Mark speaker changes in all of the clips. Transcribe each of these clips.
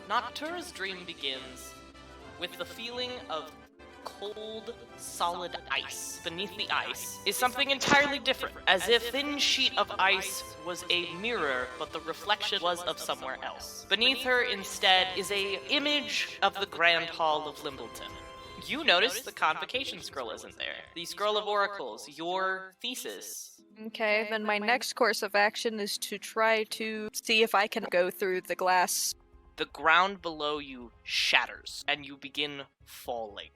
Speaker 1: Noctura's dream begins with the feeling of cold, solid ice. Beneath the ice is something entirely different, as if a thin sheet of ice was a mirror, but the reflection was of somewhere else. Beneath her, instead, is a image of the Grand Hall of Limbleton. You notice the convocation scroll isn't there. The Scroll of Oracles, your thesis.
Speaker 2: Okay, then my next course of action is to try to see if I can go through the glass.
Speaker 1: The ground below you shatters, and you begin falling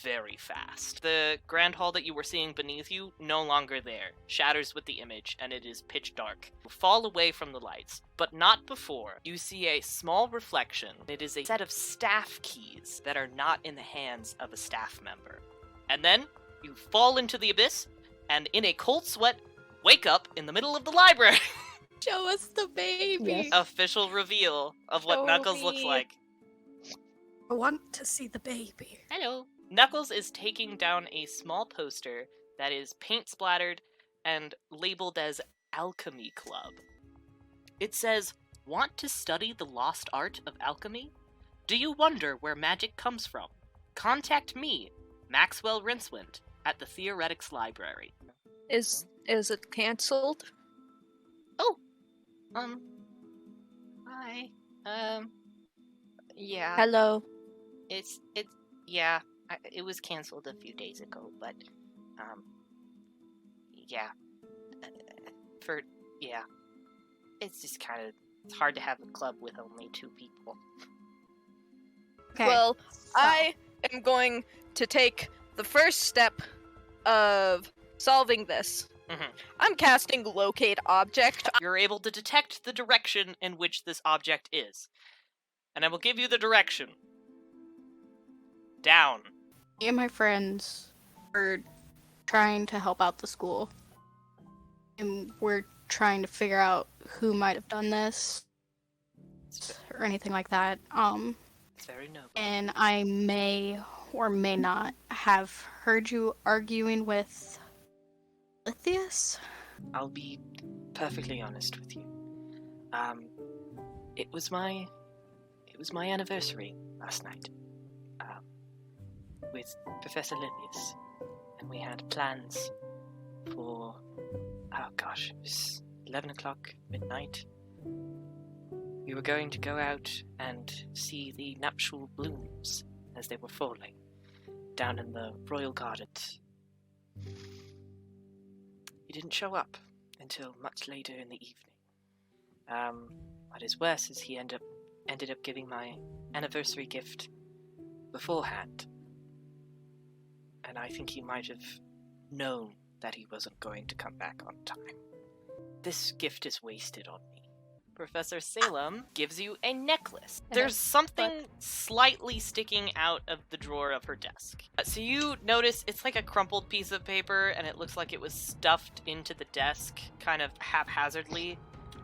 Speaker 1: very fast. The Grand Hall that you were seeing beneath you, no longer there. Shatters with the image, and it is pitch dark. You fall away from the lights, but not before you see a small reflection. It is a set of staff keys that are not in the hands of a staff member. And then, you fall into the abyss, and in a cold sweat, wake up in the middle of the library.
Speaker 3: Show us the baby!
Speaker 2: Yes.
Speaker 1: Official reveal of what
Speaker 3: Show
Speaker 1: Knuckles looks
Speaker 3: me.
Speaker 1: like.
Speaker 3: I want to see the baby.
Speaker 1: Hello. Knuckles is taking down a small poster that is paint splattered and labeled as Alchemy Club. It says, "Want to study the lost art of alchemy? Do you wonder where magic comes from? Contact me, Maxwell Rincewind, at the Theoretics Library."
Speaker 2: Is it cancelled?
Speaker 1: Hi. Yeah.
Speaker 2: Hello.
Speaker 1: Yeah. It was canceled a few days ago, but, yeah. It's just it's hard to have a club with only 2 people.
Speaker 3: Okay.
Speaker 2: Well,
Speaker 3: so-
Speaker 2: I am going to take the first step of solving this.
Speaker 1: Mhm.
Speaker 2: I'm casting Locate Object.
Speaker 1: You're able to detect the direction in which this object is. And I will give you the direction. Down.
Speaker 3: Me and my friends were trying to help out the school. And we're trying to figure out who might have done this. Or anything like that.
Speaker 1: It's very noble.
Speaker 3: And I may or may not have heard you arguing with Lithius?
Speaker 1: I'll be perfectly honest with you. It was my anniversary last night. With Professor Lithius. And we had plans for, it was 11 o'clock, midnight. We were going to go out and see the nuptial blooms as they were falling down in the royal gardens. He didn't show up until much later in the evening. What is worse is he ended up giving my anniversary gift beforehand. And I think he might have known that he wasn't going to come back on time. This gift is wasted on me. Professor Salem gives you a necklace. There's something slightly sticking out of the drawer of her desk. So you notice it's like a crumpled piece of paper, and it looks like it was stuffed into the desk kind of haphazardly,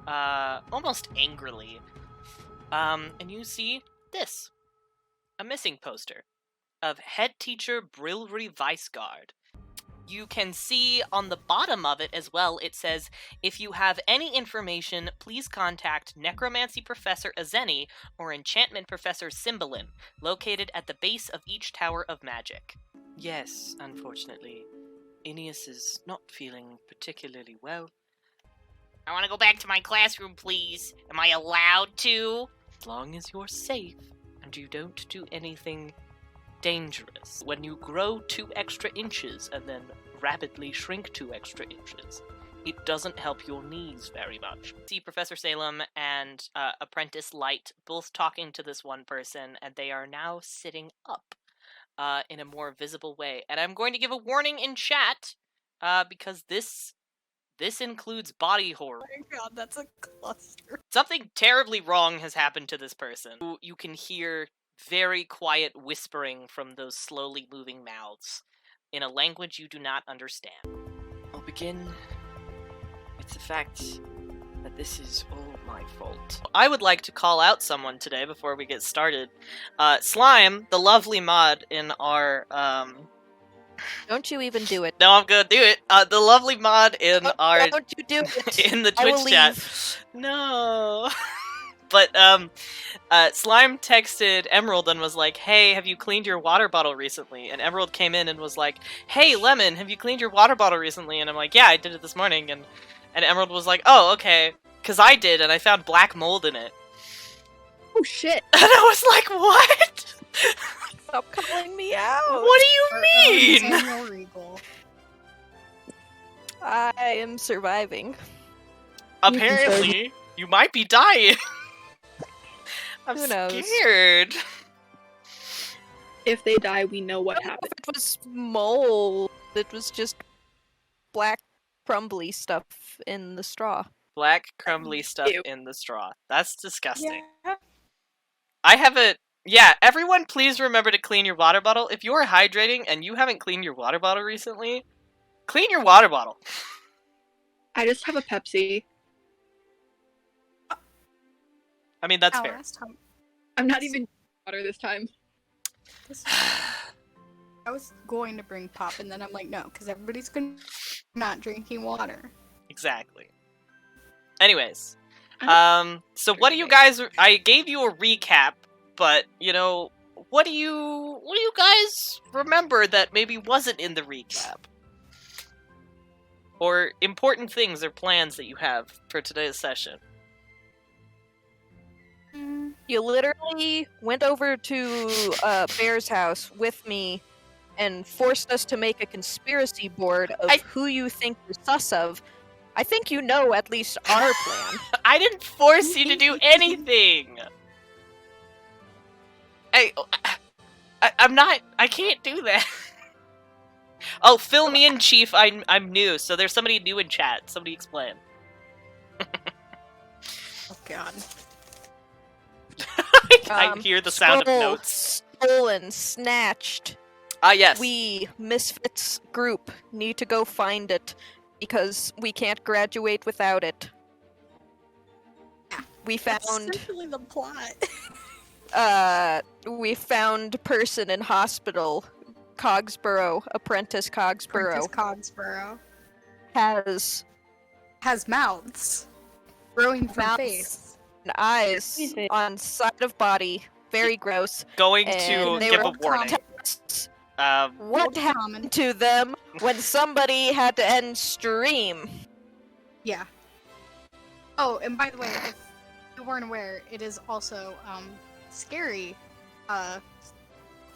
Speaker 1: almost angrily. And you see this. A missing poster of head teacher Brilry Weisgard. You can see on the bottom of it as well, it says, "If you have any information, please contact Necromancy Professor Azeni or Enchantment Professor Cymbalin, located at the base of each Tower of Magic." Yes, unfortunately, Aeneas is not feeling particularly well. I want to go back to my classroom, please. Am I allowed to? As long as you're safe and you don't do anything dangerous. When you grow 2 extra inches and then rapidly shrink 2 extra inches, it doesn't help your knees very much. See Professor Salem and Apprentice Light both talking to this one person, and they are now sitting up in a more visible way. And I'm going to give a warning in chat because this includes body horror.
Speaker 3: Oh my god, that's a cluster.
Speaker 1: Something terribly wrong has happened to this person. You can hear very quiet whispering from those slowly moving mouths in a language you do not understand. I'll begin with the fact that this is all my fault. I would like to call out someone today before we get started. Slime, the lovely mod in our
Speaker 2: Don't you even do it.
Speaker 1: No, I'm gonna do it. The lovely mod in our
Speaker 2: Don't you do it.
Speaker 1: in the
Speaker 2: I will
Speaker 1: Twitch chat.
Speaker 2: leave.
Speaker 1: No. But Slime texted Emerald and was like, "Hey, have you cleaned your water bottle recently?" And Emerald came in and was like, "Hey, Lemon, have you cleaned your water bottle recently?" And I'm like, "Yeah, I did it this morning." And Emerald was like, "Oh, okay, because I did, and I found black mold in it."
Speaker 4: Oh shit!
Speaker 1: And I was like, "What?
Speaker 2: Stop calling me out.
Speaker 1: What do you mean?"
Speaker 3: Samuel Regal.
Speaker 2: I am surviving.
Speaker 1: Apparently, you might be dying. I'm
Speaker 2: Who knows?
Speaker 1: scared.
Speaker 4: If they die, we know what
Speaker 2: I don't know
Speaker 4: happened.
Speaker 2: if it was mold. It was just black, crumbly stuff in the straw.
Speaker 1: Black crumbly stuff
Speaker 4: Ew.
Speaker 1: in the straw. That's disgusting.
Speaker 3: Yeah.
Speaker 1: I have a... Yeah, everyone please remember to clean your water bottle. If you're hydrating and you haven't cleaned your water bottle recently, clean your water bottle.
Speaker 4: I just have a Pepsi.
Speaker 1: I mean, that's
Speaker 3: Oh,
Speaker 1: fair.
Speaker 3: last time.
Speaker 4: I'm not even water this time.
Speaker 3: I was going to bring pop, and then I'm like, no, because everybody's not drinking water.
Speaker 1: Exactly. Anyways.
Speaker 4: I'm
Speaker 1: So what do you guys... I gave you a recap, but, you know, what do you guys remember that maybe wasn't in the recap? Or important things or plans that you have for today's session?
Speaker 2: You literally went over to Bear's house with me and forced us to make a conspiracy board of who you think you're sus of. I think you know at least our plan.
Speaker 1: I didn't force you to do anything! I'm not... I can't do that. Oh, fill me in, Chief. I'm new, so there's somebody new in chat. Somebody explain.
Speaker 3: Oh god.
Speaker 1: I hear the sound of notes.
Speaker 2: Stolen, snatched.
Speaker 1: Ah, yes.
Speaker 2: We, Misfits group, need to go find it because we can't graduate without it. We
Speaker 3: That's
Speaker 2: found
Speaker 3: essentially the plot.
Speaker 2: we found person in hospital. Cogsborough, Apprentice Cogsborough,
Speaker 3: Cogsborough
Speaker 2: has
Speaker 3: mouths growing from
Speaker 2: Mouths.
Speaker 3: face.
Speaker 2: and eyes on side of body. Very gross.
Speaker 1: Going to
Speaker 2: And they
Speaker 1: give
Speaker 2: were
Speaker 1: a warning.
Speaker 2: What happened to them when somebody had to end stream?
Speaker 3: Yeah. Oh, and by the way, if you weren't aware, it is also scary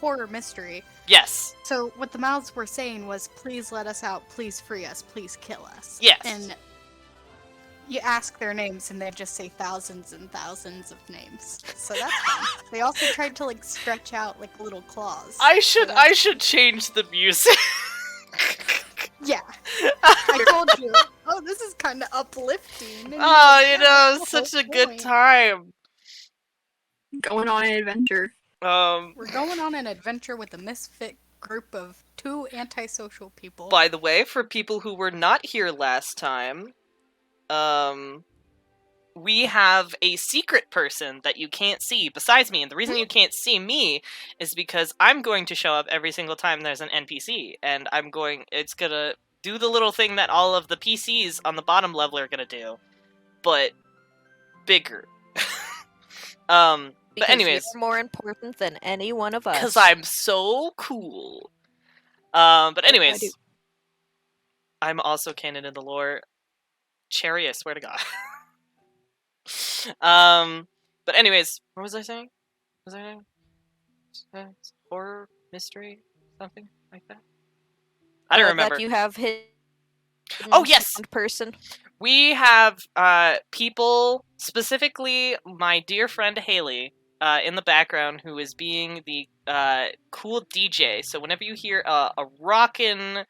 Speaker 3: horror mystery.
Speaker 1: Yes.
Speaker 3: So what the mouths were saying was, please let us out, please free us, please kill us.
Speaker 1: Yes.
Speaker 3: And you ask their names and they just say thousands and thousands of names. So that's fun. They also tried to like stretch out like little claws.
Speaker 1: I should change the music.
Speaker 3: Yeah. I told you. Oh, this is kind of uplifting. And
Speaker 1: Oh,
Speaker 3: you're
Speaker 1: you
Speaker 3: like,
Speaker 1: know,
Speaker 3: "Yeah,
Speaker 1: it's
Speaker 3: that's
Speaker 1: such a
Speaker 3: the
Speaker 1: good
Speaker 3: point."
Speaker 1: time.
Speaker 4: Going on an adventure.
Speaker 3: We're going on an adventure with a misfit group of two antisocial people.
Speaker 1: By the way, for people who were not here last time, we have a secret person that you can't see besides me, and the reason you can't see me is because I'm going to show up every single time there's an NPC, and it's gonna do the little thing that all of the PCs on the bottom level are gonna do, but bigger. But anyways,
Speaker 2: you're more important than any one of us.
Speaker 1: because I'm so cool. But anyways, I'm also canon in the lore. Chariot, swear to God. But anyways, what was I saying? Horror, mystery, something like that? I don't remember.
Speaker 2: That you have hidden
Speaker 1: Oh, yes!
Speaker 2: person.
Speaker 1: We have people, specifically my dear friend Haley, in the background, who is being the cool DJ. So whenever you hear a rockin'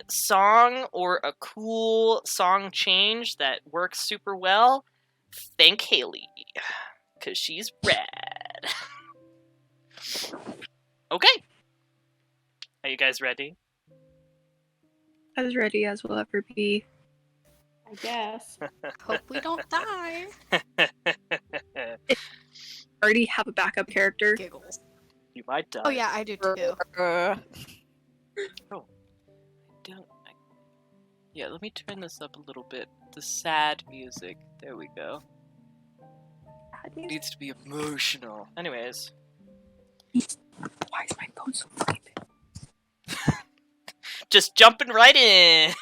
Speaker 1: song or a cool song change that works super well, thank Haley, because she's rad. Okay. Are you guys ready?
Speaker 4: As ready as we'll ever be.
Speaker 5: I guess.
Speaker 3: Hope we don't die.
Speaker 4: Already have a backup character.
Speaker 3: Giggles.
Speaker 1: You might die.
Speaker 3: Oh yeah, I do too.
Speaker 1: Oh, yeah, let me turn this up a little bit. The sad music. There we go. It needs to be emotional. Anyways.
Speaker 4: Why is my phone so creepy?
Speaker 1: Just jumping right in!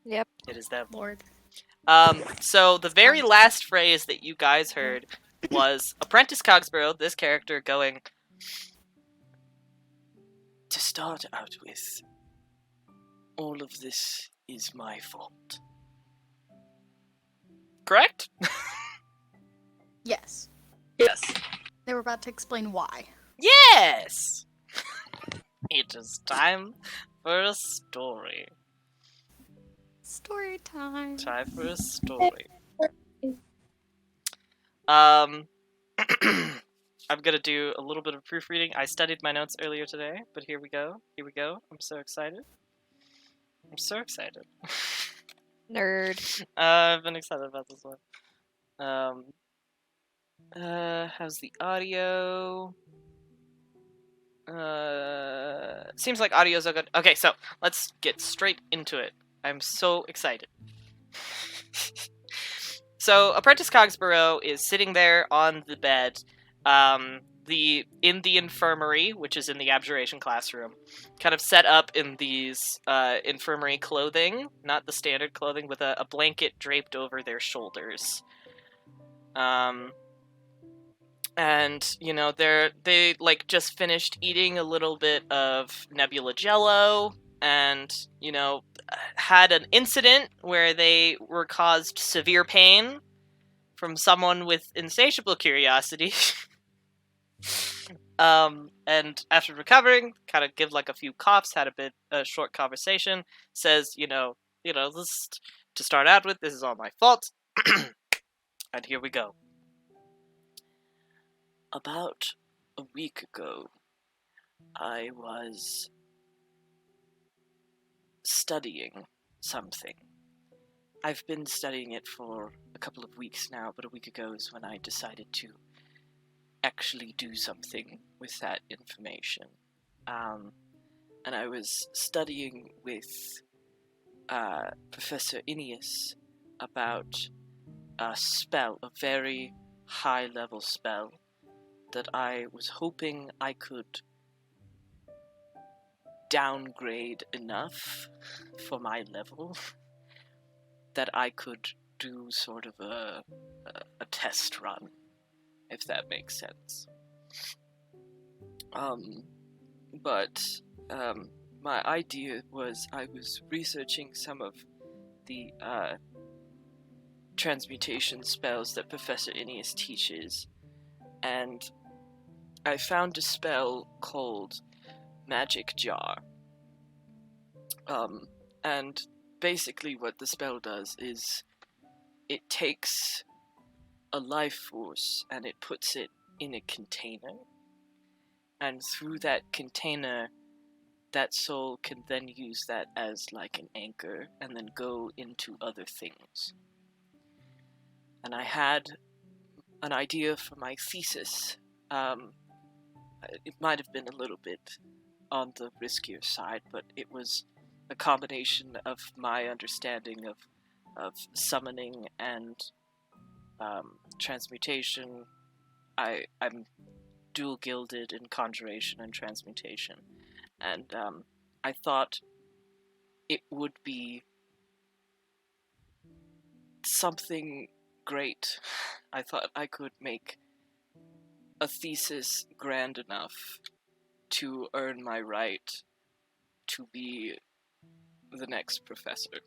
Speaker 2: Yep.
Speaker 1: It is them.
Speaker 3: Lord.
Speaker 1: So the very last phrase that you guys heard was Apprentice Cogsborough, this character, going, to start out with, all of this is my fault. Correct?
Speaker 3: Yes.
Speaker 4: Yes.
Speaker 3: They were about to explain why.
Speaker 1: Yes! It is time for a story.
Speaker 3: Story time.
Speaker 1: Time for a story. I'm gonna do a little bit of proofreading. I studied my notes earlier today, but here we go. Here we go. I'm so excited. I'm so excited.
Speaker 2: Nerd.
Speaker 1: I've been excited about this one. How's the audio? Seems like audio's good. Okay, so let's get straight into it. I'm so excited. So Apprentice Cogsborough is sitting there on the bed, in the infirmary, which is in the abjuration classroom, kind of set up in these infirmary clothing, not the standard clothing, with a blanket draped over their shoulders. And you know they like just finished eating a little bit of Nebula Jello, and you know had an incident where they were caused severe pain from someone with insatiable curiosity. And after recovering, kind of give like a few coughs, had a short conversation, says, you know, this, to start out with, this is all my fault. And here we go. About a week ago, I was studying something. I've been studying it for a couple of weeks now, but a week ago is when I decided to actually do something with that information. And I was studying with Professor Ineus about a spell, a very high-level spell that I was hoping I could downgrade enough for my level that I could do sort of a test run, if that makes sense. My idea was I was researching some of the transmutation spells that Professor Ineus teaches, and I found a spell called Magic Jar. And basically what the spell does is it takes a life force and it puts it in a container, and through that container that soul can then use that as like an anchor and then go into other things. And I had an idea for my thesis. It might have been a little bit on the riskier side, but it was a combination of my understanding of summoning and transmutation. I'm dual gilded in conjuration and transmutation, and I thought it would be something great. I thought I could make a thesis grand enough to earn my right to be the next professor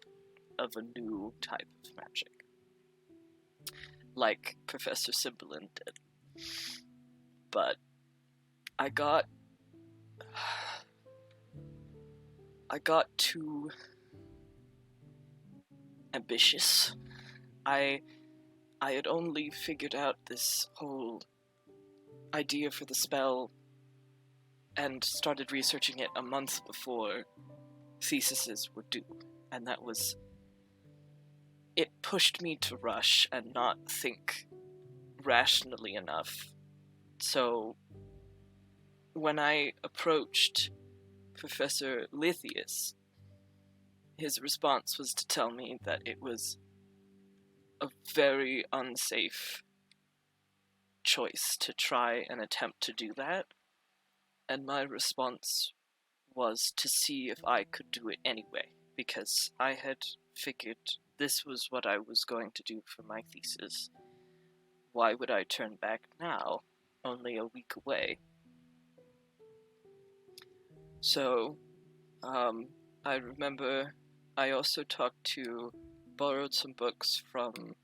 Speaker 1: of a new type of magic, like Professor Zeelbend did. But I got too ambitious. I had only figured out this whole idea for the spell and started researching it a month before theses were due, and that was... It pushed me to rush and not think rationally enough. So when I approached Professor Lithius, his response was to tell me that it was a very unsafe choice to try and attempt to do that. And my response was to see if I could do it anyway, because I had figured this was what I was going to do for my thesis. Why would I turn back now, only a week away? So, I remember I also borrowed some books from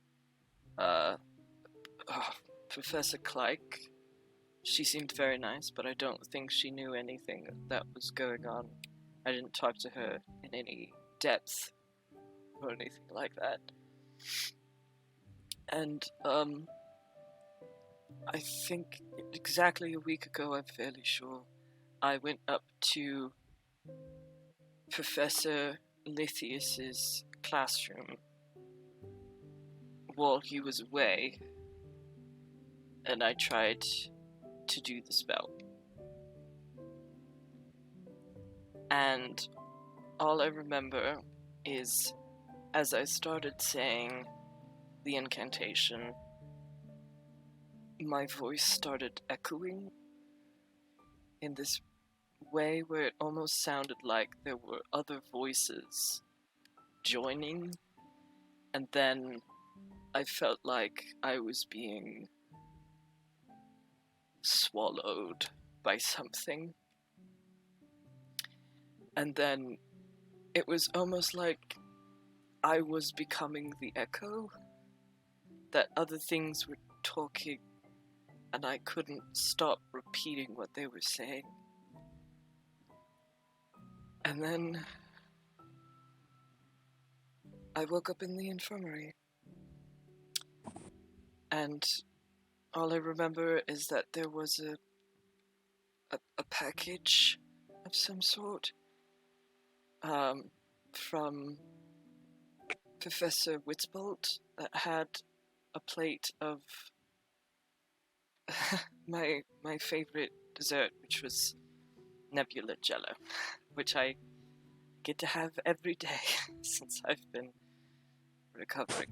Speaker 1: Professor Cleric. She seemed very nice, but I don't think she knew anything that was going on. I didn't talk to her in any depth or anything like that. And, I think exactly a week ago, I'm fairly sure, I went up to Professor Lithius's classroom while he was away, and I tried to do the spell. And all I remember is, as I started saying the incantation, my voice started echoing in this way where it almost sounded like there were other voices joining, and then I felt like I was being swallowed by something. And then it was almost like I was becoming the echo, that other things were talking and I couldn't stop repeating what they were saying. And then I woke up in the infirmary. And all I remember is that there was a package of some sort from Professor Witzbolt that had a plate of my favorite dessert, which was Nebula Jello, which I get to have every day since I've been recovering.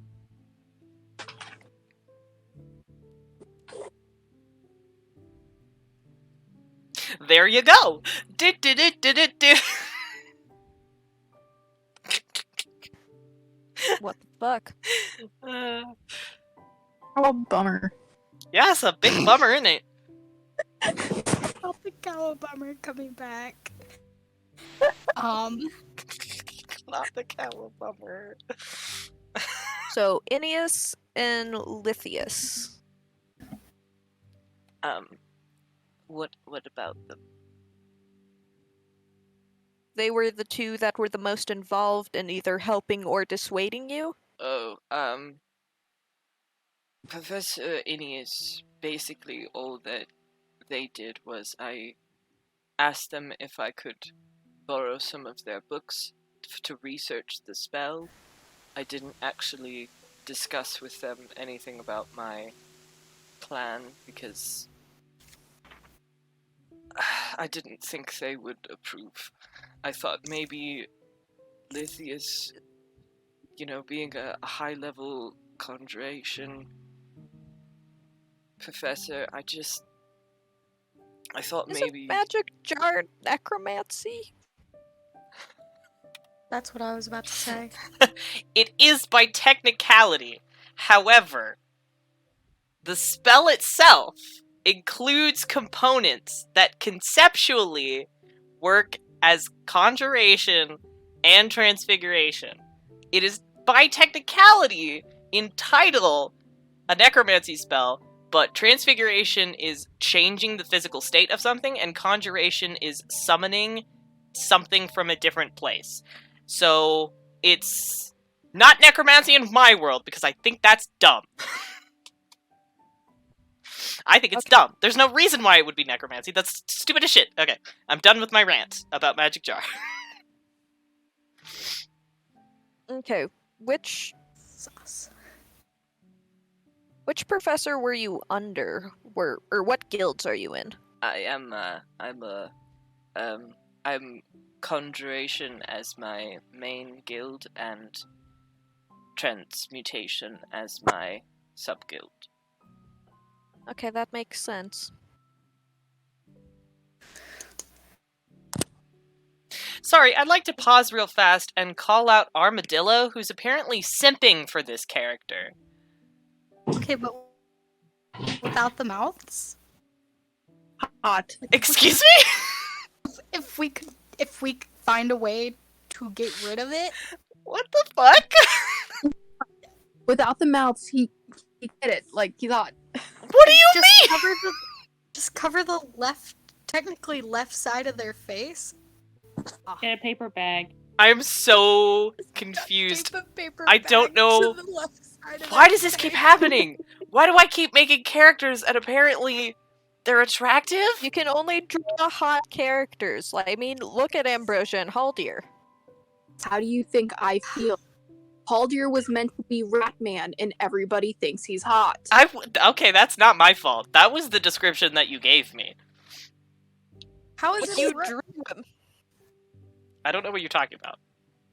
Speaker 1: There you go.
Speaker 2: What the fuck?
Speaker 4: Oh, bummer.
Speaker 1: Yeah, it's a big bummer, isn't it?
Speaker 3: Oh, the Cowabummer coming back.
Speaker 1: Not the Cowabummer.
Speaker 2: So, Ineus and Lithius.
Speaker 1: What about them?
Speaker 2: They were the two that were the most involved in either helping or dissuading you?
Speaker 1: Oh, Professor Ineus, basically all that they did was I asked them if I could borrow some of their books to research the spell. I didn't actually discuss with them anything about my plan because I didn't think they would approve. I thought maybe Lithius, being a high-level conjuration professor, I thought
Speaker 2: Isn't
Speaker 1: maybe...
Speaker 2: magic jar necromancy?
Speaker 3: That's what I was about to say.
Speaker 1: It is by technicality. However, the spell itself includes components that conceptually work as conjuration and transfiguration. It is by technicality in title a necromancy spell, but transfiguration is changing the physical state of something, and conjuration is summoning something from a different place. So it's not necromancy in my world, because I think that's dumb. I think it's dumb. There's no reason why it would be necromancy. That's stupid as shit. Okay, I'm done with my rant about Magic Jar.
Speaker 2: Okay, which professor were you under? Or what guilds are you in?
Speaker 1: I'm Conjuration as my main guild and Transmutation as my sub-guild.
Speaker 2: Okay, that makes sense.
Speaker 1: Sorry, I'd like to pause real fast and call out Armadillo, who's apparently simping for this character.
Speaker 3: Okay, but without the mouths?
Speaker 4: Hot.
Speaker 1: Excuse me?
Speaker 3: If we could find a way to get rid of it.
Speaker 1: What the fuck?
Speaker 4: Without the mouths, he did it. Like, he's hot.
Speaker 1: What do you mean?
Speaker 3: Just cover the technically left side of their face.
Speaker 5: Get a paper bag.
Speaker 1: I'm so confused.
Speaker 3: Paper
Speaker 1: I don't
Speaker 3: bag
Speaker 1: know.
Speaker 3: to the left side of
Speaker 1: Why
Speaker 3: their
Speaker 1: does this keep
Speaker 3: face.
Speaker 1: happening? Why do I keep making characters and apparently they're attractive?
Speaker 2: You can only draw hot characters. Like, I mean, look at Ambrosia and Haldir.
Speaker 4: How do you think I feel? Haldir was meant to be Ratman, and everybody thinks he's hot.
Speaker 1: Okay, that's not my fault. That was the description that you gave me.
Speaker 3: How is
Speaker 2: You
Speaker 3: it
Speaker 2: drew him.
Speaker 1: I don't know what you're talking about.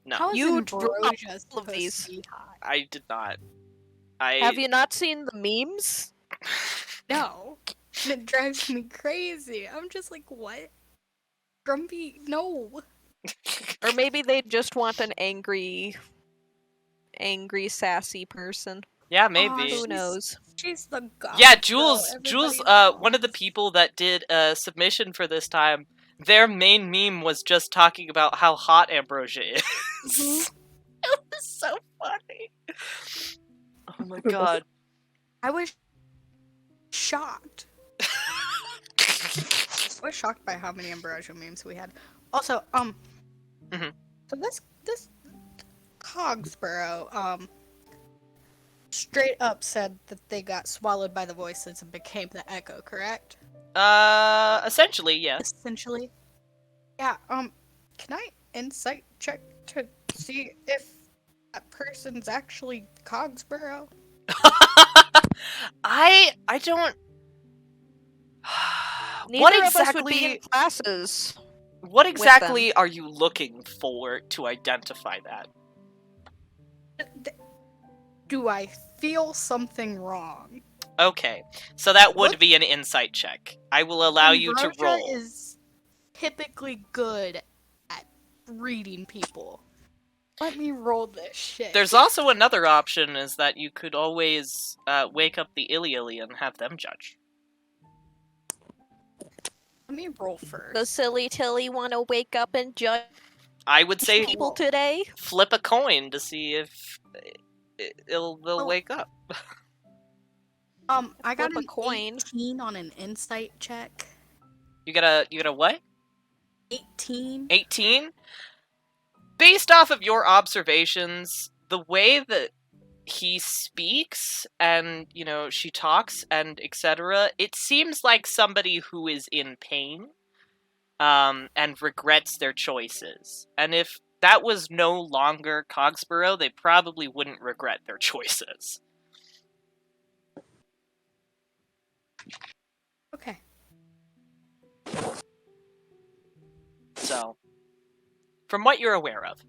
Speaker 1: No,
Speaker 3: How is
Speaker 2: You drew
Speaker 3: Ambrosia
Speaker 2: all of
Speaker 3: supposed
Speaker 2: these.
Speaker 3: to be hot?
Speaker 1: I did not.
Speaker 2: Have you not seen the memes?
Speaker 3: No. And it drives me crazy. I'm just like, what? Grumpy? No.
Speaker 2: Or maybe they just want an angry, sassy person.
Speaker 1: Yeah, maybe.
Speaker 2: Who knows?
Speaker 3: She's the god.
Speaker 1: Yeah,
Speaker 3: girl
Speaker 1: Jules,
Speaker 3: everybody
Speaker 1: one of the
Speaker 3: knows.
Speaker 1: people that did a submission for this time, their main meme was just talking about how hot Ambrosia is.
Speaker 3: Mhm.
Speaker 1: It was so funny. Oh my god.
Speaker 3: I was shocked. I was shocked by how many Ambrosia memes we had. Also,
Speaker 1: Mhm.
Speaker 3: so this Cogsborough, straight up said that they got swallowed by the voices and became the echo, correct?
Speaker 1: Essentially, yes.
Speaker 3: Essentially. Yeah, can I insight check to see if that person's actually Cogsborough?
Speaker 1: I don't.
Speaker 2: Neither
Speaker 1: What
Speaker 2: of us would be in
Speaker 1: exactly?
Speaker 2: classes.
Speaker 1: What
Speaker 2: them.
Speaker 1: exactly are you looking for to identify that?
Speaker 3: Do I feel something wrong?
Speaker 1: Okay, so that would
Speaker 3: What?
Speaker 1: be an insight check. I will allow you to
Speaker 3: Ambrosia
Speaker 1: roll.
Speaker 3: is typically good at reading people. Let me roll this shit.
Speaker 1: There's also another option, is that you could always wake up the Illy and have them judge.
Speaker 3: Let me roll first.
Speaker 2: Does Silly Tilly want to wake up and judge
Speaker 1: I would say
Speaker 2: people today?
Speaker 1: flip a coin to see if they'll
Speaker 3: Oh.
Speaker 1: wake up.
Speaker 3: I got
Speaker 2: Flip a
Speaker 3: an
Speaker 2: coin.
Speaker 3: 18 on an insight check.
Speaker 1: You got a what?
Speaker 3: 18.
Speaker 1: 18? Based off of your observations, the way that he speaks and, she talks and etc., it seems like somebody who is in pain and regrets their choices. And if that was no longer Cogsborough, they probably wouldn't regret their choices.
Speaker 3: Okay.
Speaker 1: So, from what you're aware of.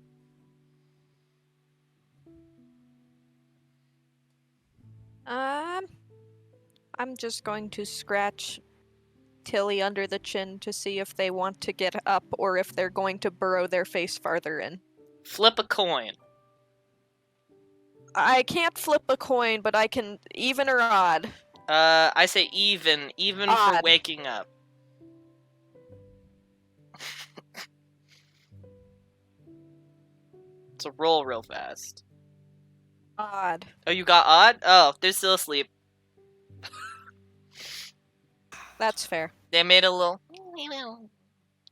Speaker 2: I'm just going to scratch Tilly under the chin to see if they want to get up or if they're going to burrow their face farther in.
Speaker 1: Flip a coin.
Speaker 2: I can't flip a coin, but I can even or odd.
Speaker 1: I say even for
Speaker 2: Odd.
Speaker 1: waking up. So roll real fast.
Speaker 2: Odd.
Speaker 1: Oh, you got odd? Oh, they're still asleep.
Speaker 2: That's fair.
Speaker 1: They made a little...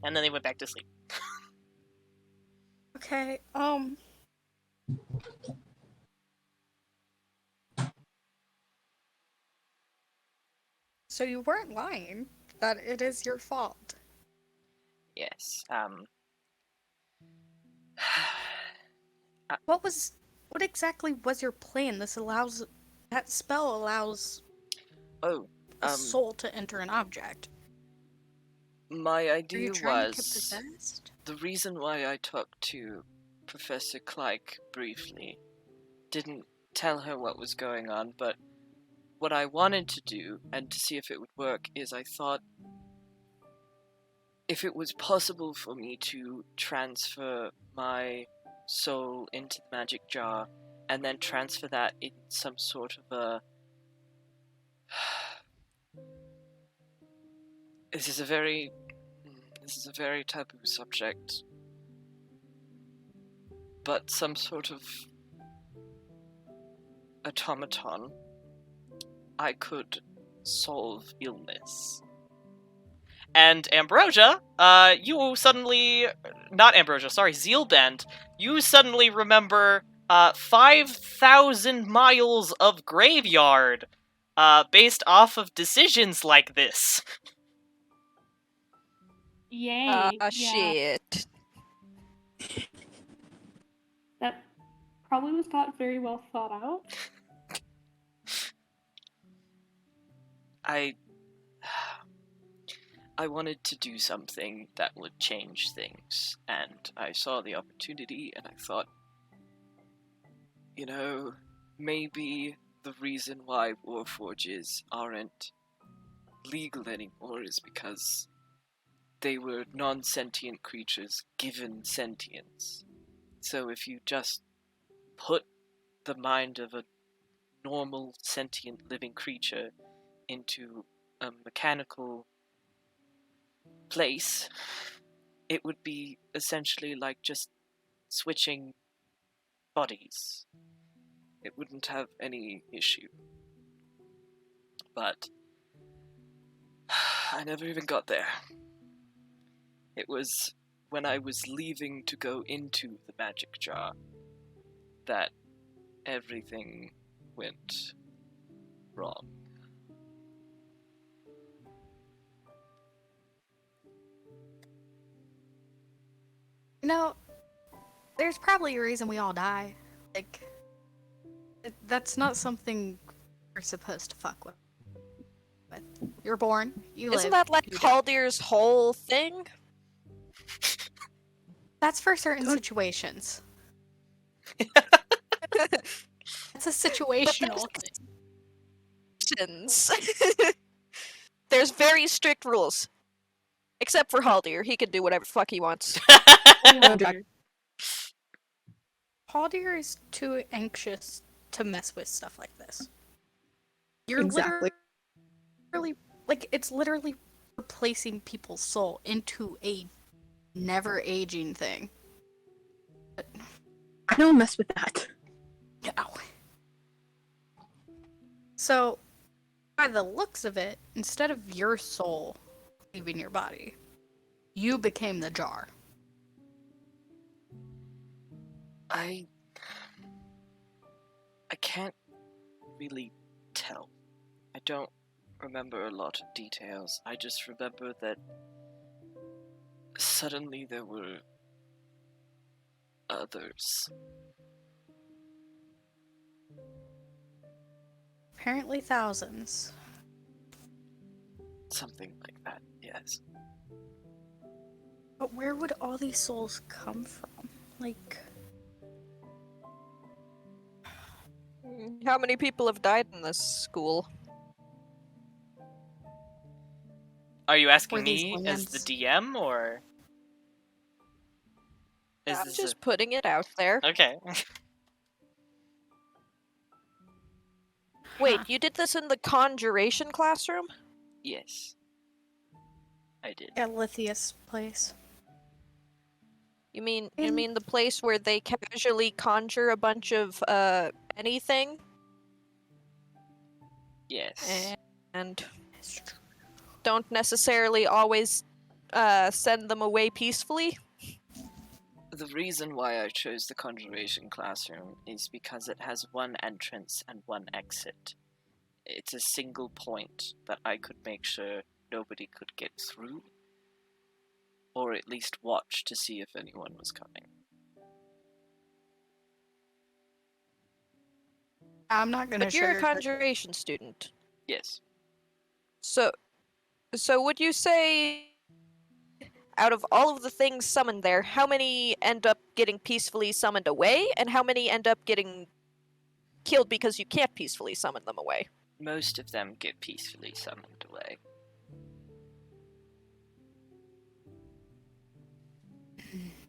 Speaker 1: And then they went back to sleep.
Speaker 3: Okay, so you weren't lying that it is your fault.
Speaker 1: Yes,
Speaker 3: What exactly was your plan? That spell allows
Speaker 1: Oh,
Speaker 3: a soul to enter an object.
Speaker 1: My
Speaker 3: Are
Speaker 1: idea
Speaker 3: you trying to get
Speaker 1: was
Speaker 3: possessed?
Speaker 1: the reason why I talked to Professor Clyke briefly. Didn't tell her what was going on, but what I wanted to do, and to see if it would work, is I thought if it was possible for me to transfer my soul into the magic jar and then transfer that in some sort of a... This is a very taboo subject, but some sort of automaton, I could solve illness. And Ambrosia, you suddenly... Not Ambrosia, sorry, Zeelbend. You suddenly remember 5,000 miles of graveyard based off of decisions like this.
Speaker 5: Yay. Yeah.
Speaker 2: Shit.
Speaker 5: That probably was not very well thought out.
Speaker 1: I wanted to do something that would change things, and I saw the opportunity, and I thought, maybe the reason why warforges aren't legal anymore is because they were non-sentient creatures given sentience. So if you just put the mind of a normal sentient living creature into a mechanical place, it would be essentially like just switching bodies. It wouldn't have any issue. But I never even got there. It was when I was leaving to go into the magic jar that everything went wrong.
Speaker 3: There's probably a reason we all die. Like, that's not something we're supposed to fuck with. You're born, you live.
Speaker 2: Isn't that like
Speaker 3: you die.
Speaker 2: Haldir's whole thing?
Speaker 3: That's for certain situations. It's a situational thing.
Speaker 2: There's very strict rules. Except for Haldir, he can do whatever the fuck he wants.
Speaker 3: Haldir is too anxious to mess with stuff like this. You're
Speaker 4: Exactly.
Speaker 3: literally, it's literally replacing people's soul into a never-aging thing.
Speaker 4: I don't mess with that.
Speaker 3: No. So, by the looks of it, instead of your soul leaving your body, you became the jar.
Speaker 1: I can't really tell. I don't remember a lot of details. I just remember that suddenly there were others.
Speaker 3: Apparently thousands.
Speaker 1: Something like that, yes.
Speaker 3: But where would all these souls come from? Like...
Speaker 2: How many people have died in this school?
Speaker 1: Are you asking
Speaker 3: Were these
Speaker 1: me as
Speaker 3: lands?
Speaker 1: the DM, or...
Speaker 2: I'm just putting it out there.
Speaker 1: Okay.
Speaker 2: Wait, you did this in the conjuration classroom?
Speaker 1: Yes. I did.
Speaker 3: At Lithia's place.
Speaker 2: You mean the place where they casually conjure a bunch of anything
Speaker 1: Yes.
Speaker 2: and don't necessarily always send them away peacefully?
Speaker 1: The reason why I chose the conjuration classroom is because it has one entrance and one exit. It's a single point that I could make sure nobody could get through, or at least watch to see if anyone was coming.
Speaker 3: I'm not gonna
Speaker 2: But you're a
Speaker 3: sugarcoat-
Speaker 2: conjuration student.
Speaker 1: Yes.
Speaker 2: So would you say out of all of the things summoned there, how many end up getting peacefully summoned away, and how many end up getting killed because you can't peacefully summon them away?
Speaker 1: Most of them get peacefully summoned away.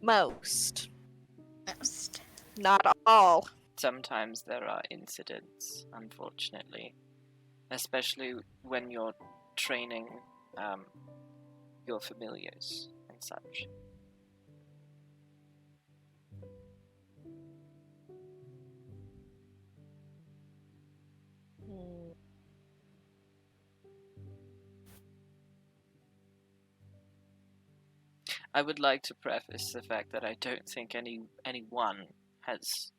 Speaker 2: Most.
Speaker 3: Most.
Speaker 2: Not all.
Speaker 1: Sometimes there are incidents, unfortunately. Especially when you're training your familiars and such. I would like to preface the fact that I don't think anyone has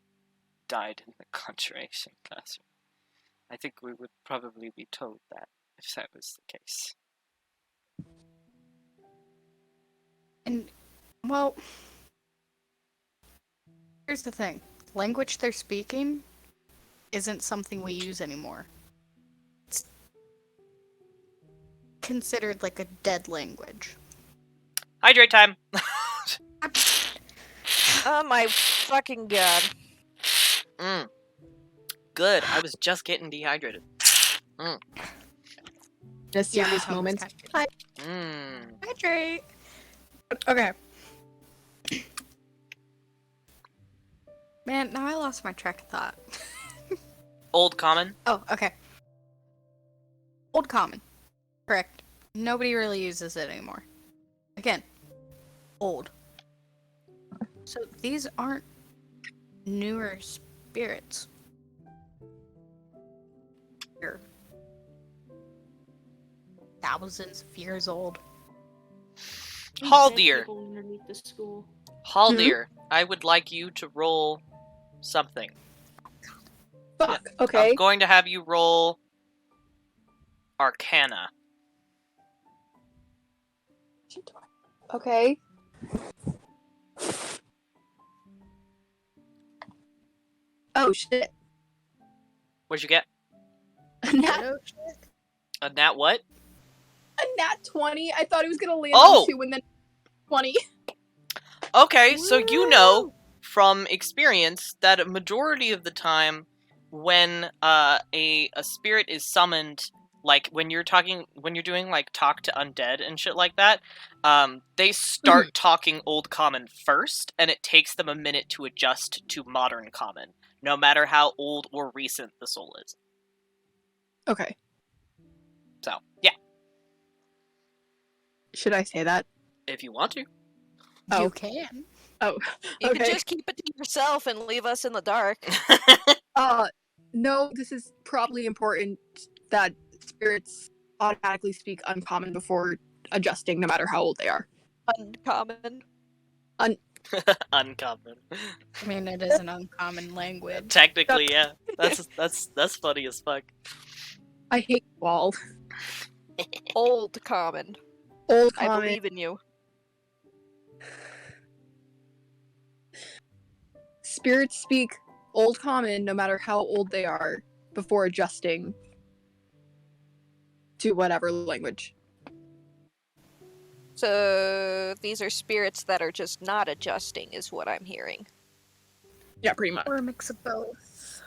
Speaker 1: died in the conjuration classroom. I think we would probably be told that if that was the case.
Speaker 3: And, well, here's the thing. Language they're speaking isn't something we use anymore. It's considered like a dead language.
Speaker 1: Hydrate time!
Speaker 2: Oh my fucking god.
Speaker 1: Good, I was just getting dehydrated.
Speaker 4: In a serious
Speaker 3: Yeah,
Speaker 4: moment.
Speaker 3: Hydrate. Okay. Man, now I lost my track of thought.
Speaker 1: Old Common?
Speaker 3: Oh, okay. Old Common. Correct. Nobody really uses it anymore. Again, old. So these aren't newer spirits. They're thousands of years old.
Speaker 1: Haldir!
Speaker 5: People underneath the school.
Speaker 1: Haldir, I would like you to roll something.
Speaker 4: Fuck. Okay.
Speaker 1: I'm going to have you roll Arcana.
Speaker 4: Okay. Oh shit.
Speaker 1: What'd you get?
Speaker 4: A nat,
Speaker 1: A nat what?
Speaker 4: a nat 20. I thought it was gonna land
Speaker 1: Oh!
Speaker 4: on 2 and then 20.
Speaker 1: Okay, so you know from experience that a majority of the time when a spirit is summoned, like when you're doing like talk to undead and shit like that, they start talking Old Common first, and it takes them a minute to adjust to Modern Common, no matter how old or recent the soul is.
Speaker 4: Okay.
Speaker 1: So, yeah,
Speaker 4: Should I say that?
Speaker 1: if you want to.
Speaker 4: Oh.
Speaker 3: You can.
Speaker 4: Oh.
Speaker 2: You
Speaker 4: Okay.
Speaker 2: can just keep it to yourself and leave us in the dark.
Speaker 4: No, this is probably important that spirits automatically speak uncommon before adjusting, no matter how old they are.
Speaker 2: Uncommon.
Speaker 1: Uncommon.
Speaker 3: I mean, it is an uncommon language.
Speaker 1: Technically, yeah. That's funny as fuck.
Speaker 4: I hate wall.
Speaker 2: Old common.
Speaker 4: Old
Speaker 2: I
Speaker 4: common.
Speaker 2: believe in you.
Speaker 4: Spirits speak Old Common no matter how old they are before adjusting to whatever language.
Speaker 2: So these are spirits that are just not adjusting, is what I'm hearing.
Speaker 4: Yeah, pretty much.
Speaker 3: Or a mix of both.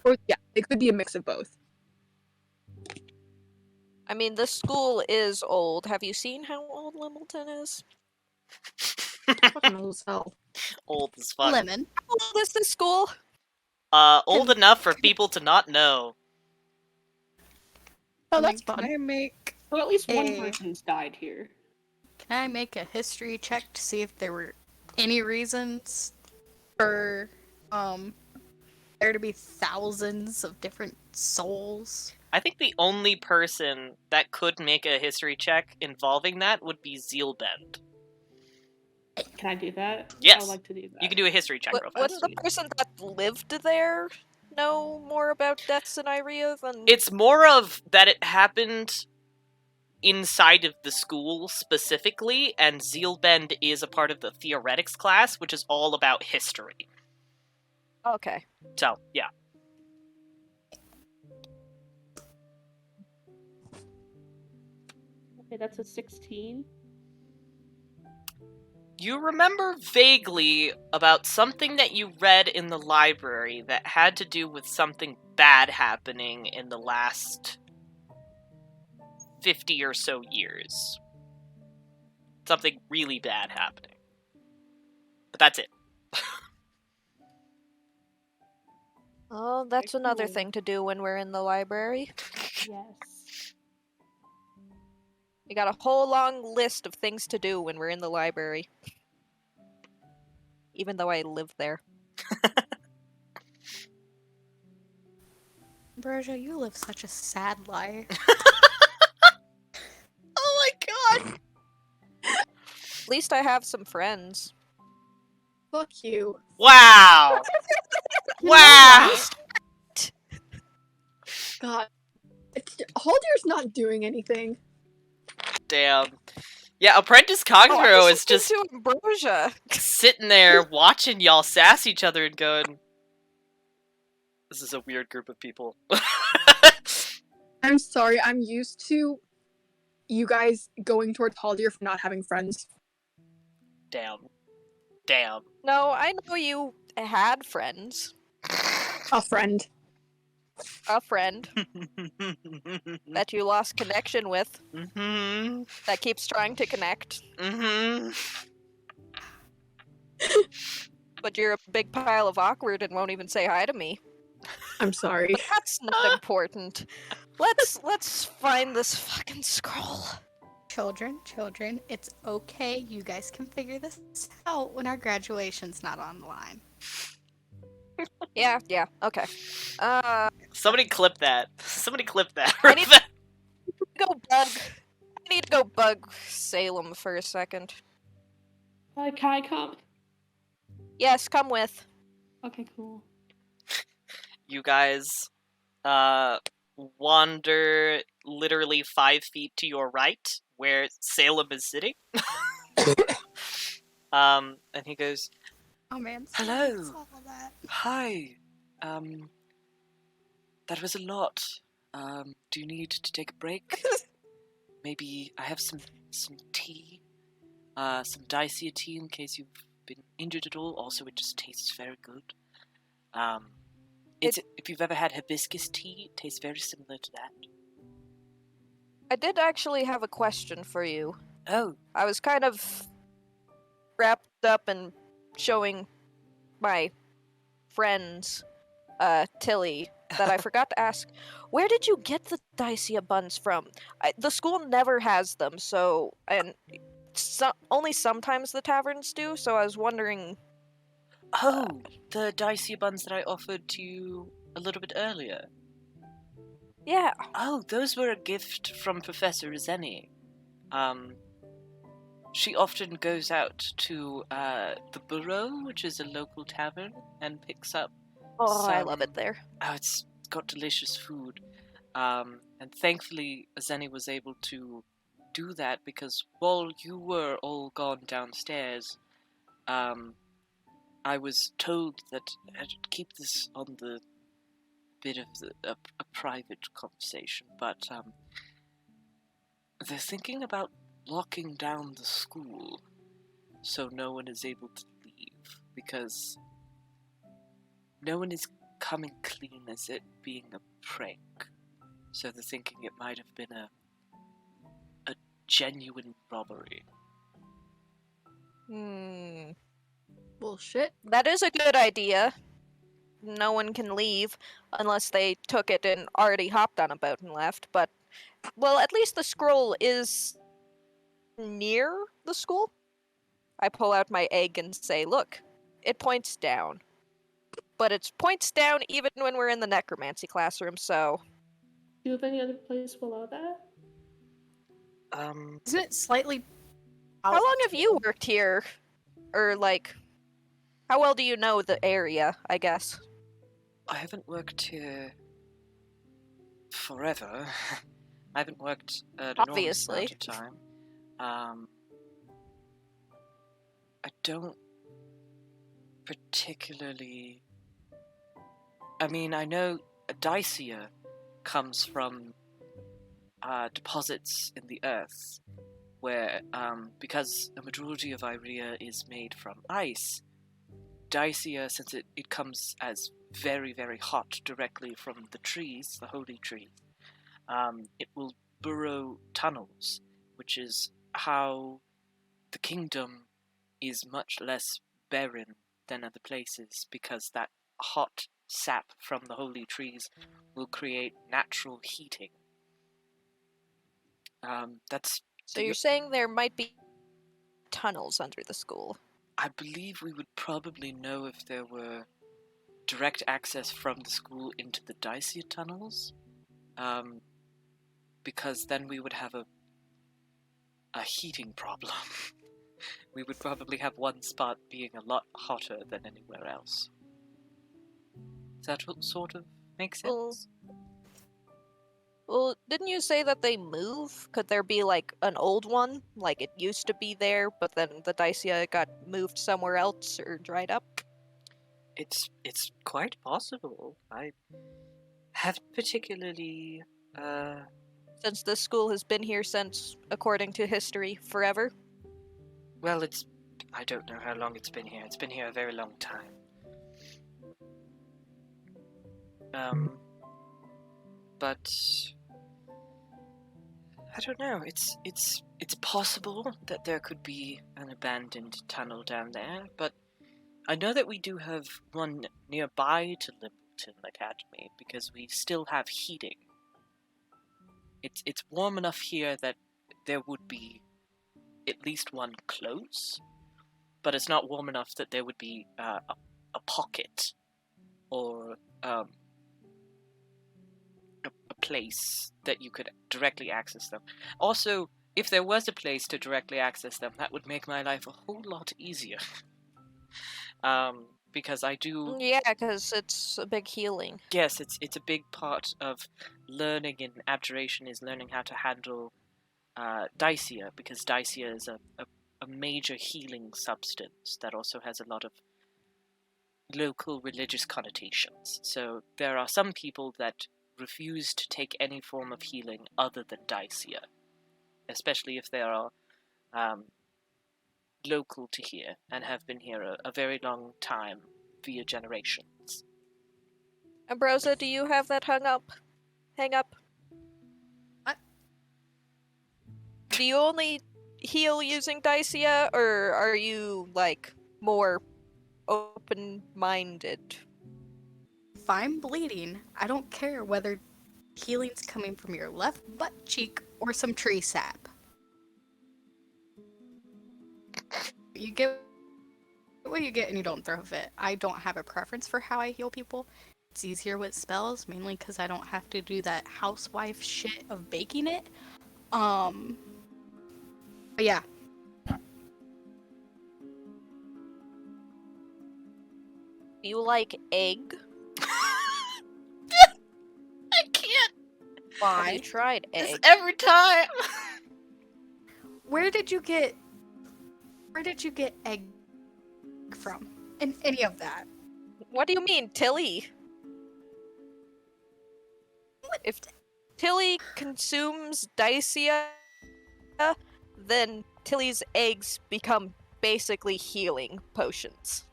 Speaker 4: Or yeah, it could be a mix of both.
Speaker 2: I mean, the school is old. Have you seen how old Limbleton is?
Speaker 4: Fucking old as hell.
Speaker 1: Old as fuck.
Speaker 3: Lemon.
Speaker 2: How old is this school?
Speaker 1: Old enough for people to not know.
Speaker 4: Oh, that's
Speaker 3: Can
Speaker 4: fun.
Speaker 3: I make
Speaker 5: So at least one
Speaker 3: Eh.
Speaker 5: person's died here.
Speaker 3: Can I make a history check to see if there were any reasons for there to be thousands of different souls?
Speaker 1: I think the only person that could make a history check involving that would be Zeelbend.
Speaker 5: Can I do that?
Speaker 1: Yes.
Speaker 5: I would like to do that.
Speaker 1: You can do a history check real fast.
Speaker 2: Wouldn't the person that lived there know more about deaths in Iria than...
Speaker 1: It's more of that it happened inside of the school specifically, and Zeelbend is a part of the theoretics class, which is all about history.
Speaker 2: Okay.
Speaker 1: So, yeah.
Speaker 5: Okay, that's a 16.
Speaker 1: You remember vaguely about something that you read in the library that had to do with something bad happening in the last 50 or so years. Something really bad happening. But that's it.
Speaker 2: Oh, that's another
Speaker 5: cool.
Speaker 2: thing to do when we're in the library.
Speaker 5: Yes.
Speaker 2: We got a whole long list of things to do when we're in the library. Even though I live there.
Speaker 3: Ambrosia, you live such a sad life.
Speaker 1: Oh my god!
Speaker 2: At least I have some friends.
Speaker 4: Fuck you.
Speaker 1: Wow!
Speaker 3: You know
Speaker 1: Wow!
Speaker 3: what?
Speaker 4: God. Haldir's not doing anything.
Speaker 1: Damn. Yeah, Apprentice Cogsborough is just
Speaker 2: to Ambrosia.
Speaker 1: sitting there watching y'all sass each other and going, this is a weird group of people.
Speaker 4: I'm sorry, I'm used to you guys going towards Haldir for not having friends.
Speaker 1: Damn. Damn.
Speaker 2: No, I know you had friends.
Speaker 4: A friend.
Speaker 2: A friend that you lost connection with
Speaker 1: Mm-hmm.
Speaker 2: that keeps trying to connect.
Speaker 1: Mm-hmm.
Speaker 2: But you're a big pile of awkward and won't even say hi to me.
Speaker 4: I'm sorry.
Speaker 2: But that's not important. Let's find this fucking scroll.
Speaker 3: Children, it's okay. You guys can figure this out when our graduation's not on the line.
Speaker 2: Yeah, okay.
Speaker 1: Somebody clip that. Somebody clip that.
Speaker 2: I need to go bug Salem for a second.
Speaker 5: Can I come?
Speaker 2: Yes, come with.
Speaker 5: Okay, cool.
Speaker 1: You guys wander literally 5 feet to your right, where Salem is sitting. And he goes,
Speaker 3: Oh man.
Speaker 1: Hello.
Speaker 3: it's all of that.
Speaker 1: hi. That was a lot. Do you need to take a break? Maybe I have some tea. Some Dacia tea in case you've been injured at all. Also, it just tastes very good. If you've ever had hibiscus tea, it tastes very similar to that.
Speaker 2: I did actually have a question for you.
Speaker 1: Oh,
Speaker 2: I was kind of wrapped up in showing my friends, Tilly, that I forgot to ask. Where did you get the Dacia buns from? The school never has them, and only sometimes the taverns do, so I was wondering...
Speaker 1: oh, the Dacia buns that I offered to you a little bit earlier.
Speaker 2: Yeah.
Speaker 1: Oh, those were a gift from Professor Zenny. She often goes out to the Burrow, which is a local tavern, and picks up
Speaker 2: Oh, I
Speaker 1: some-
Speaker 2: love it there.
Speaker 1: Oh, it's got delicious food. And thankfully, Zenny was able to do that because while you were all gone downstairs, I was told that I should keep this on the bit of a private conversation, but they're thinking about locking down the school so no one is able to leave, because no one is coming clean as it being a prank. So they're thinking it might have been a genuine robbery.
Speaker 4: Bullshit.
Speaker 2: That is a good idea. No one can leave unless they took it and already hopped on a boat and left, but... Well, at least the scroll is... near the school? I pull out my egg and say, look, it points down. But it points down even when we're in the necromancy classroom, so...
Speaker 5: Do you have any other place below that?
Speaker 3: Isn't it slightly...
Speaker 2: How long have you worked here? Or, like... How well do you know the area, I guess?
Speaker 1: I haven't worked here forever. I haven't worked an enormous
Speaker 2: Obviously.
Speaker 1: amount of time. I don't particularly... I mean, I know Dacia comes from deposits in the earth, where, because the majority of Iria is made from ice, Dacia, since it comes as very, very hot directly from the trees, the holy tree, it will burrow tunnels, which is how the kingdom is much less barren than other places, because that hot sap from the holy trees will create natural heating. That's
Speaker 2: So you're saying there might be tunnels under the school?
Speaker 1: I believe we would probably know if there were direct access from the school into the Dacia tunnels, because then we would have a heating problem. We would probably have one spot being a lot hotter than anywhere else. Does that sort of make sense?
Speaker 2: Well, didn't you say that they move? Could there be like an old one, like it used to be there, but then the Dacia got moved somewhere else or dried up?
Speaker 1: It's quite possible. I haven't particularly
Speaker 2: Since the school has been here since, according to history, forever?
Speaker 1: well, I don't know how long it's been here. It's been here a very long time. But I don't know. It's possible that there could be an abandoned tunnel down there, but I know that we do have one nearby to Limbleton Academy because we still have heating. It's warm enough here that there would be at least one close, but it's not warm enough that there would be a pocket or a place that you could directly access them. Also, if there was a place to directly access them, that would make my life a whole lot easier. Because I do...
Speaker 2: Yeah, because it's a big healing.
Speaker 1: Yes, it's a big part of learning in Abjuration is learning how to handle Dacia, because Dacia is a major healing substance that also has a lot of local religious connotations. So there are some people that refuse to take any form of healing other than Dacia, especially if they are local to here and have been here a very long time via generations.
Speaker 2: Ambrosia, do you have that hang up?
Speaker 4: What?
Speaker 2: Do you only heal using Dacia, or are you, like, more open-minded?
Speaker 3: If I'm bleeding, I don't care whether healing's coming from your left butt cheek or some tree sap. You get what you get and you don't throw a fit. I don't have a preference for how I heal people. It's easier with spells, mainly because I don't have to do that housewife shit of baking it. But yeah.
Speaker 2: Do you like egg?
Speaker 1: I can't.
Speaker 2: Have
Speaker 3: Why?
Speaker 2: you tried egg?
Speaker 1: Every time.
Speaker 3: Where did you get egg from? In any of that?
Speaker 2: What do you mean, Tilly? If Tilly consumes Dacia, then Tilly's eggs become basically healing potions.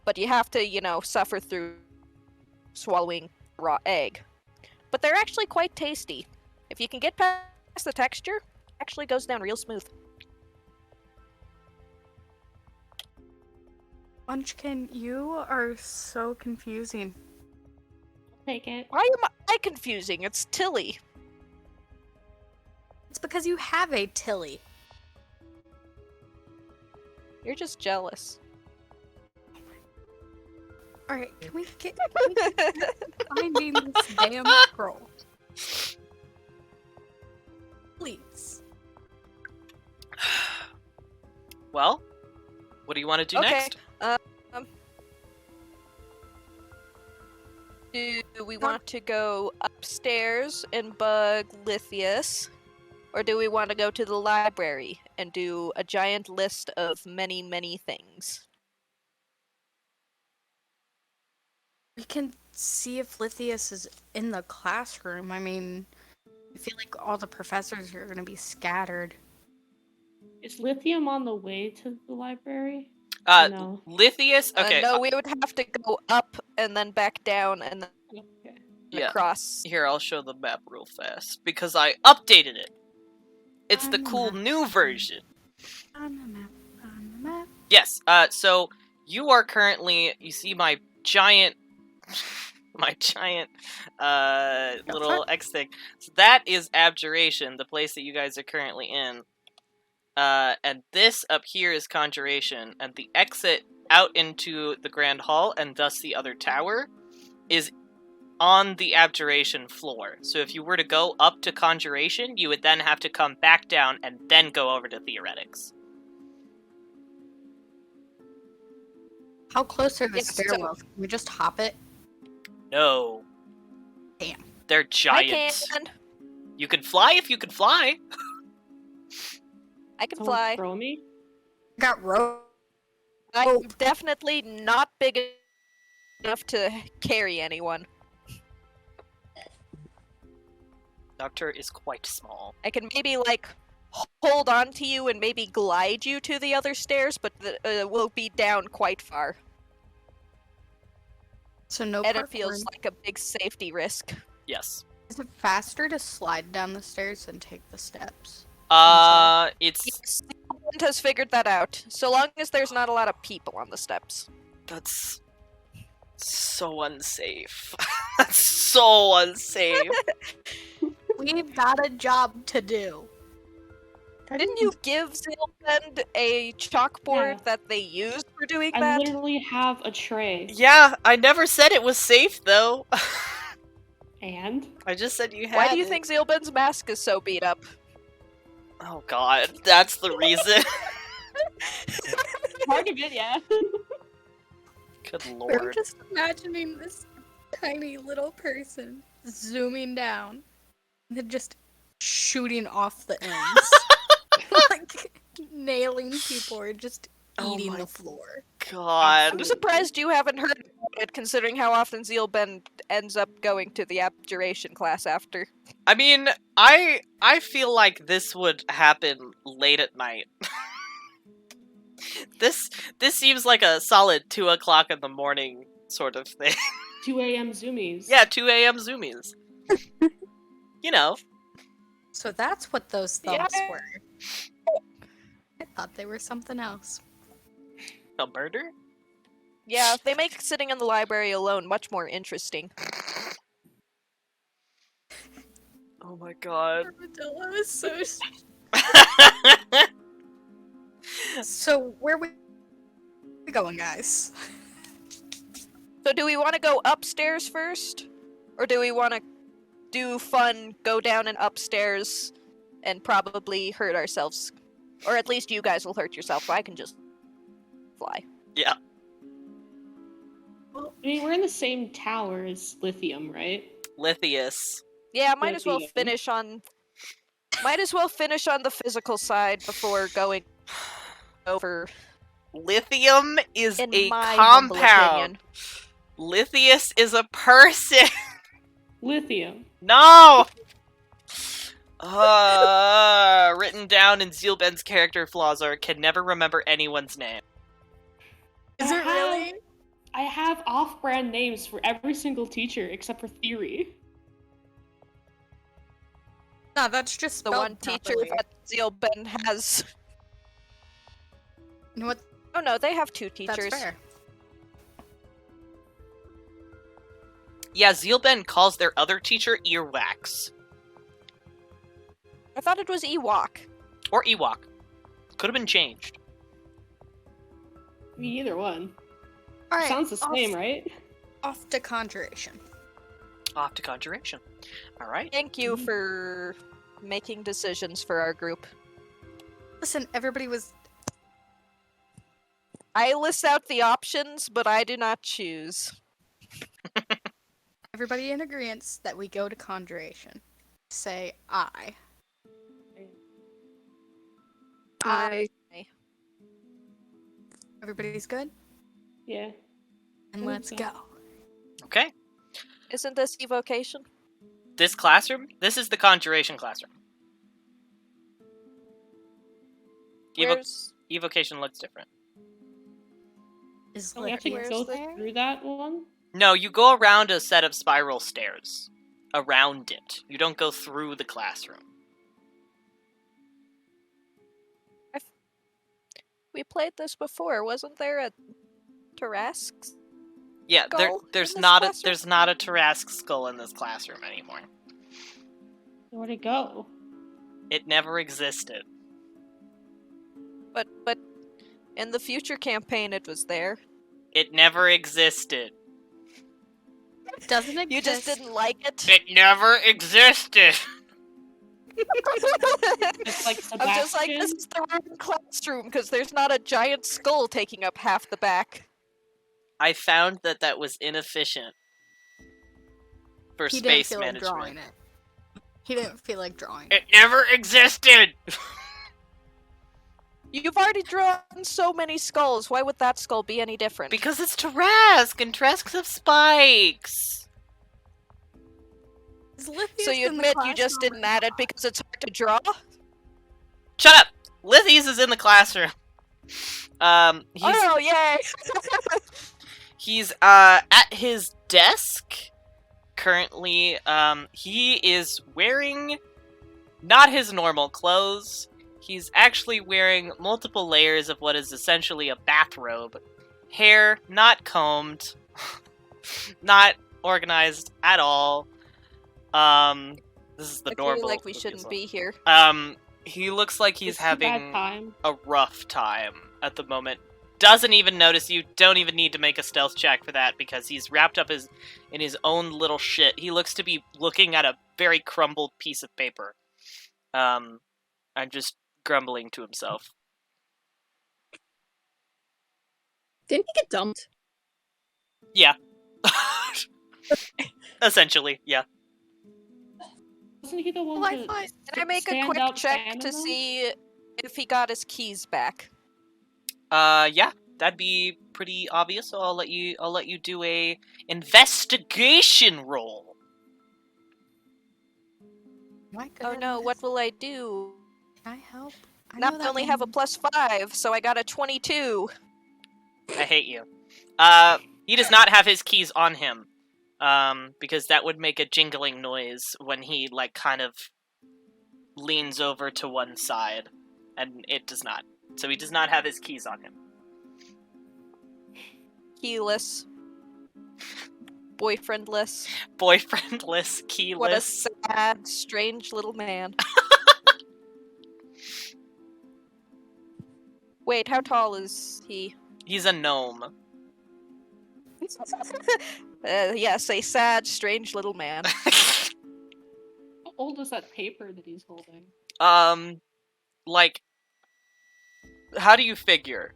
Speaker 2: But you have to, suffer through swallowing raw egg. But they're actually quite tasty. If you can get past the texture, it actually goes down real smooth.
Speaker 3: Munchkin, you are so confusing.
Speaker 5: Take it.
Speaker 2: Why am I confusing? It's Tilly.
Speaker 3: It's because you have a Tilly.
Speaker 2: You're just jealous.
Speaker 3: Alright, can we get finding this damn girl? Please.
Speaker 1: Well, what do you want to do
Speaker 2: Okay.
Speaker 1: next?
Speaker 2: Do we want to go upstairs and bug Lithius? Or do we want to go to the library and do a giant list of many, many things?
Speaker 3: We can see if Lithius is in the classroom. I mean, I feel like all the professors are going to be scattered.
Speaker 5: Is lithium on the way to the library? No.
Speaker 1: Lithius. Okay.
Speaker 2: No, we would have to go up and then back down and then
Speaker 5: Okay.
Speaker 1: Yeah.
Speaker 2: across.
Speaker 1: Here, I'll show the map real fast because I updated it. It's the cool new version.
Speaker 3: On the map. On the map.
Speaker 1: Yes. So you are currently. You see my giant. Little X thing. So that is Abjuration, the place that you guys are currently in. And this up here is Conjuration, and the exit out into the Grand Hall, and thus the other tower, is on the Abjuration floor. So if you were to go up to Conjuration, you would then have to come back down and then go over to Theoretics.
Speaker 3: How close are the
Speaker 2: Yes, so-
Speaker 3: stairwells? Can we just hop it?
Speaker 1: No.
Speaker 3: Damn.
Speaker 1: They're
Speaker 2: I
Speaker 1: giants.
Speaker 2: can.
Speaker 1: You can fly if you can fly.
Speaker 2: I can
Speaker 5: Someone
Speaker 2: fly.
Speaker 5: throw me?
Speaker 3: Got rope.
Speaker 2: I'm definitely not big enough to carry anyone.
Speaker 1: Noctura is quite small.
Speaker 2: I can maybe, like, hold on to you and maybe glide you to the other stairs, but we'll be down quite far.
Speaker 3: So no
Speaker 2: And
Speaker 3: parkour.
Speaker 2: it feels like a big safety risk.
Speaker 1: Yes.
Speaker 3: Is it faster to slide down the stairs than take the steps?
Speaker 1: It's
Speaker 2: Yes, Zeelbend has figured that out. So long as there's not a lot of people on the steps.
Speaker 1: that's so unsafe. That's so unsafe.
Speaker 3: We've got a job to do.
Speaker 2: Didn't you give Zeelbend a chalkboard
Speaker 5: Yeah.
Speaker 2: that they used for doing
Speaker 5: I
Speaker 2: that?
Speaker 5: literally have a tray.
Speaker 1: Yeah, I never said it was safe though.
Speaker 5: And?
Speaker 1: I just said you had
Speaker 2: Why do you
Speaker 1: it.
Speaker 2: think Zeelbend's mask is so beat up?
Speaker 1: Oh god, that's the reason.
Speaker 5: Part of it, yeah.
Speaker 1: Good
Speaker 3: We're
Speaker 1: lord.
Speaker 3: just imagining this tiny little person zooming down and then just shooting off the ends. Like nailing people or just
Speaker 1: Oh
Speaker 3: eating
Speaker 1: my
Speaker 3: the floor.
Speaker 1: God.
Speaker 2: I'm surprised you haven't heard about it, considering how often Zeelbend ends up going to the abjuration class after.
Speaker 1: I mean, I feel like this would happen late at night. This seems like a solid 2 o'clock in the morning sort of thing.
Speaker 5: 2 a.m. zoomies.
Speaker 1: Yeah, 2 a.m. zoomies. You know.
Speaker 3: So that's what those thumbs
Speaker 2: Yeah.
Speaker 3: were. I thought they were something else.
Speaker 1: A murder?
Speaker 2: Yeah, they make sitting in the library alone much more interesting.
Speaker 1: Oh my god.
Speaker 3: Armadillo is so. So where we going, guys?
Speaker 2: So do we want to go upstairs first? Or do we want to do fun, go down and upstairs, and probably hurt ourselves? Or at least you guys will hurt yourself, so I can just fly.
Speaker 1: Yeah.
Speaker 5: I mean, we're in the same tower as Lithium, right?
Speaker 1: Lithius.
Speaker 2: Yeah, might as well
Speaker 5: Lithium.
Speaker 2: finish on... Might as well finish on the physical side before going over,
Speaker 1: Lithium is
Speaker 2: in
Speaker 1: a
Speaker 2: my humble
Speaker 1: compound.
Speaker 2: opinion.
Speaker 1: Lithius is a person.
Speaker 5: Lithium.
Speaker 1: No! Written down in Zeelbend's character flaws are can never remember anyone's name.
Speaker 3: Is it really?
Speaker 5: I have off-brand names for every single teacher except for Theory.
Speaker 3: No, that's just
Speaker 2: The one teacher that Zeelbend has...
Speaker 3: You know what?
Speaker 2: Oh no, they have two teachers.
Speaker 3: That's fair.
Speaker 1: Yeah, Zeelbend calls their other teacher Earwax.
Speaker 2: I thought it was Ewok.
Speaker 1: Or Ewok. Could have been changed.
Speaker 5: I mean, either one.
Speaker 3: All right,
Speaker 5: Sounds the same, right?
Speaker 3: Off to conjuration.
Speaker 1: Off to Conjuration. Alright.
Speaker 2: Thank you for making decisions for our group.
Speaker 3: Listen, everybody was.
Speaker 2: I list out the options, but I do not choose.
Speaker 3: Everybody in agreement that we go to conjuration. Say I.
Speaker 4: I
Speaker 3: Everybody's good?
Speaker 5: Yeah.
Speaker 3: And
Speaker 5: I think
Speaker 3: let's
Speaker 5: so.
Speaker 3: go.
Speaker 1: Okay.
Speaker 2: Isn't this evocation?
Speaker 1: This classroom? This is the Conjuration classroom. Evocation looks different.
Speaker 3: Is
Speaker 5: Don't we have to
Speaker 3: Lippy
Speaker 5: go
Speaker 3: there?
Speaker 5: through that one?
Speaker 1: No, you go around a set of spiral stairs. Around it. You don't go through the classroom.
Speaker 2: We played this before. Wasn't there a Tarrasque?
Speaker 1: Yeah,
Speaker 2: Skull
Speaker 1: there's
Speaker 2: in this
Speaker 1: not
Speaker 2: classroom?
Speaker 1: there's not a Tarrasque skull in this classroom anymore.
Speaker 5: Where'd it go?
Speaker 1: It never existed.
Speaker 2: But in the future campaign, it was there.
Speaker 1: It never existed.
Speaker 3: Doesn't exist.
Speaker 2: You just didn't like it.
Speaker 1: It never existed.
Speaker 5: It's like Sebastian.
Speaker 2: I'm just like, this is the wrong classroom because there's not a giant skull taking up half the back.
Speaker 1: I found that was inefficient for
Speaker 3: He didn't
Speaker 1: space
Speaker 3: feel like drawing
Speaker 1: management.
Speaker 3: it. He didn't feel like drawing
Speaker 1: It never existed.
Speaker 2: You've already drawn so many skulls. Why would that skull be any different?
Speaker 1: Because it's Tarrasque, and Tarrasques have spikes.
Speaker 3: Is Lippy
Speaker 2: So you
Speaker 3: in the
Speaker 2: admit you just
Speaker 3: classroom?
Speaker 2: didn't add it because it's hard to draw?
Speaker 1: Shut up. Lithies is in the classroom.
Speaker 2: Oh, yay!
Speaker 1: He's at his desk currently. He is wearing not his normal clothes. He's actually wearing multiple layers of what is essentially a bathrobe. Hair not combed, not organized at all. This is the
Speaker 2: I feel
Speaker 1: normal.
Speaker 2: like we shouldn't be here.
Speaker 1: He looks like he's
Speaker 5: It's a bad
Speaker 1: having
Speaker 5: time.
Speaker 1: a rough time at the moment. Doesn't even notice you. Don't even need to make a stealth check for that because he's wrapped up in his own little shit. He looks to be looking at a very crumbled piece of paper. I'm just grumbling to himself.
Speaker 4: Didn't he get dumped?
Speaker 1: Yeah. Essentially, yeah.
Speaker 5: Wasn't he the one
Speaker 3: Well, I
Speaker 5: to
Speaker 3: thought-
Speaker 2: Can I make a
Speaker 5: stand
Speaker 2: quick
Speaker 5: out
Speaker 2: check
Speaker 5: fan
Speaker 2: to
Speaker 5: of them?
Speaker 2: see if he got his keys back?
Speaker 1: Yeah, that'd be pretty obvious. So I'll let you do a investigation roll.
Speaker 3: My
Speaker 2: Oh no, what will I do?
Speaker 3: Can I help?
Speaker 2: Now I only have a +5, so I got a 22.
Speaker 1: I hate you. He does not have his keys on him. Because that would make a jingling noise when he, like, kind of leans over to one side. And it does not. So he does not have his keys on him.
Speaker 2: Keyless. Boyfriendless.
Speaker 1: Boyfriendless, keyless.
Speaker 2: What a sad, strange little man. Wait, how tall is he?
Speaker 1: He's a gnome.
Speaker 2: Yes, a sad, strange little man.
Speaker 5: How old is that paper that he's holding?
Speaker 1: Like, how do you figure?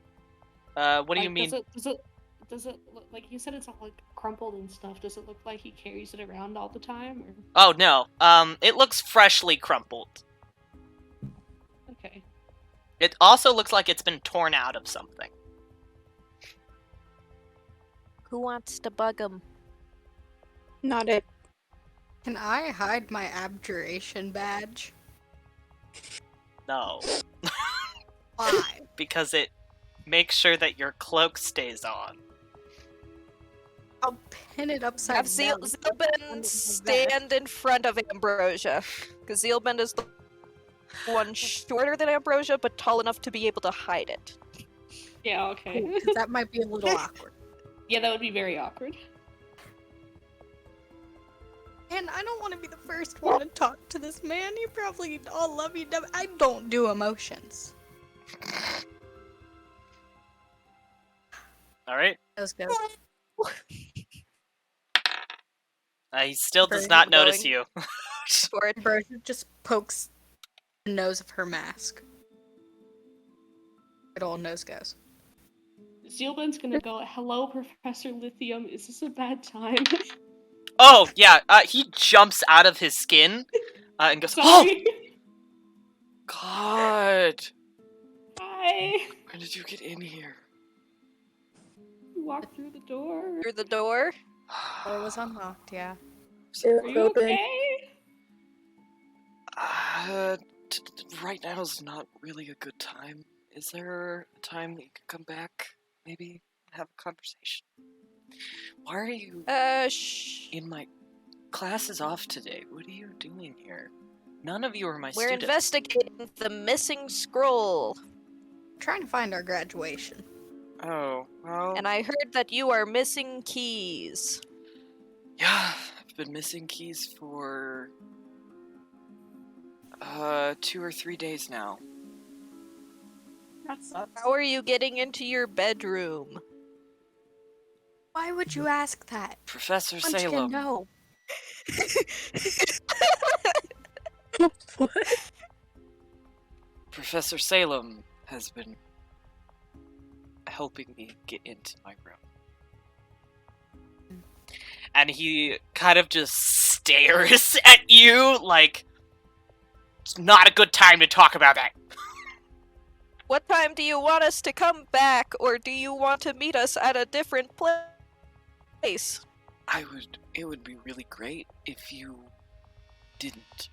Speaker 1: What do you mean?
Speaker 5: Does it look like you said it's all like crumpled and stuff? Does it look like he carries it around all the time? Or...
Speaker 1: Oh, no. It looks freshly crumpled.
Speaker 5: Okay.
Speaker 1: It also looks like it's been torn out of something.
Speaker 2: Who wants to bug him?
Speaker 4: Not it.
Speaker 3: Can I hide my abjuration badge?
Speaker 1: No.
Speaker 3: Why?
Speaker 1: Because it makes sure that your cloak stays on.
Speaker 3: I'll pin it upside
Speaker 2: Have
Speaker 3: down.
Speaker 2: Zeelbend stand in front of Ambrosia. Because Zeelbend is the one shorter than Ambrosia, but tall enough to be able to hide it.
Speaker 5: Yeah. Okay.
Speaker 3: Cool, 'cause that might be a little awkward.
Speaker 5: Yeah, that would be very awkward.
Speaker 3: And I don't want to be the first one to talk to this man. You probably all love you. I don't do emotions.
Speaker 1: Alright?
Speaker 3: Let's go.
Speaker 1: He still does
Speaker 2: Very
Speaker 1: not notice
Speaker 2: going.
Speaker 1: you.
Speaker 2: For it.
Speaker 3: Ambrosia just pokes the nose of her mask. Good old nose goes.
Speaker 5: Zeelbend's gonna go, "Hello, Professor Lithium. Is this a bad time?"
Speaker 1: Oh, yeah, he jumps out of his skin, and goes, "Oh,
Speaker 5: Sorry.
Speaker 1: God!
Speaker 5: Hi.
Speaker 1: When did you get in here?"
Speaker 5: You walked through the door.
Speaker 2: Through the door.
Speaker 3: Door was unlocked, yeah.
Speaker 5: Are you okay?
Speaker 1: Right now is not really a good time. is there a time that you could come back, maybe have a conversation? Why are you in my class is off today? What are you doing here? None of you are my
Speaker 2: We're
Speaker 1: students.
Speaker 2: investigating the missing scroll.
Speaker 3: Trying to find our graduation.
Speaker 1: Oh, well...
Speaker 2: And I heard that you are missing keys.
Speaker 1: Yeah, I've been missing keys for... 2 or 3 days now.
Speaker 3: That sucks.
Speaker 2: How are you getting into your bedroom?
Speaker 3: Why would you ask that?
Speaker 1: Professor
Speaker 3: Munchkin,
Speaker 1: Salem.
Speaker 3: no.
Speaker 1: Professor Salem has been helping me get into my room. And he kind of just stares at you like, it's not a good time to talk about that.
Speaker 2: What time do you want us to come back, or do you want to meet us at a different place?
Speaker 1: It would be really great if you didn't.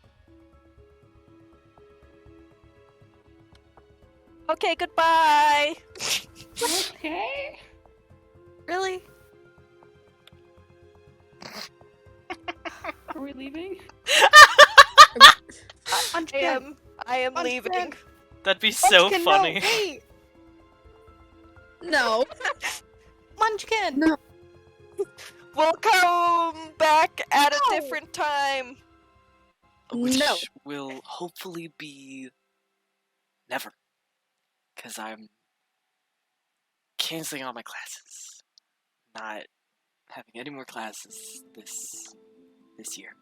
Speaker 2: Okay, goodbye!
Speaker 5: Okay.
Speaker 3: Really?
Speaker 5: Are we leaving?
Speaker 2: I am
Speaker 3: Munchkin.
Speaker 2: leaving.
Speaker 1: That'd be so
Speaker 3: Munchkin,
Speaker 1: funny.
Speaker 3: No, wait. No. Munchkin.
Speaker 4: No.
Speaker 2: We'll come back at a
Speaker 3: No.
Speaker 2: different time.
Speaker 1: Which
Speaker 3: No.
Speaker 1: will hopefully be never. Because I'm canceling all my classes. Not having any more classes this year.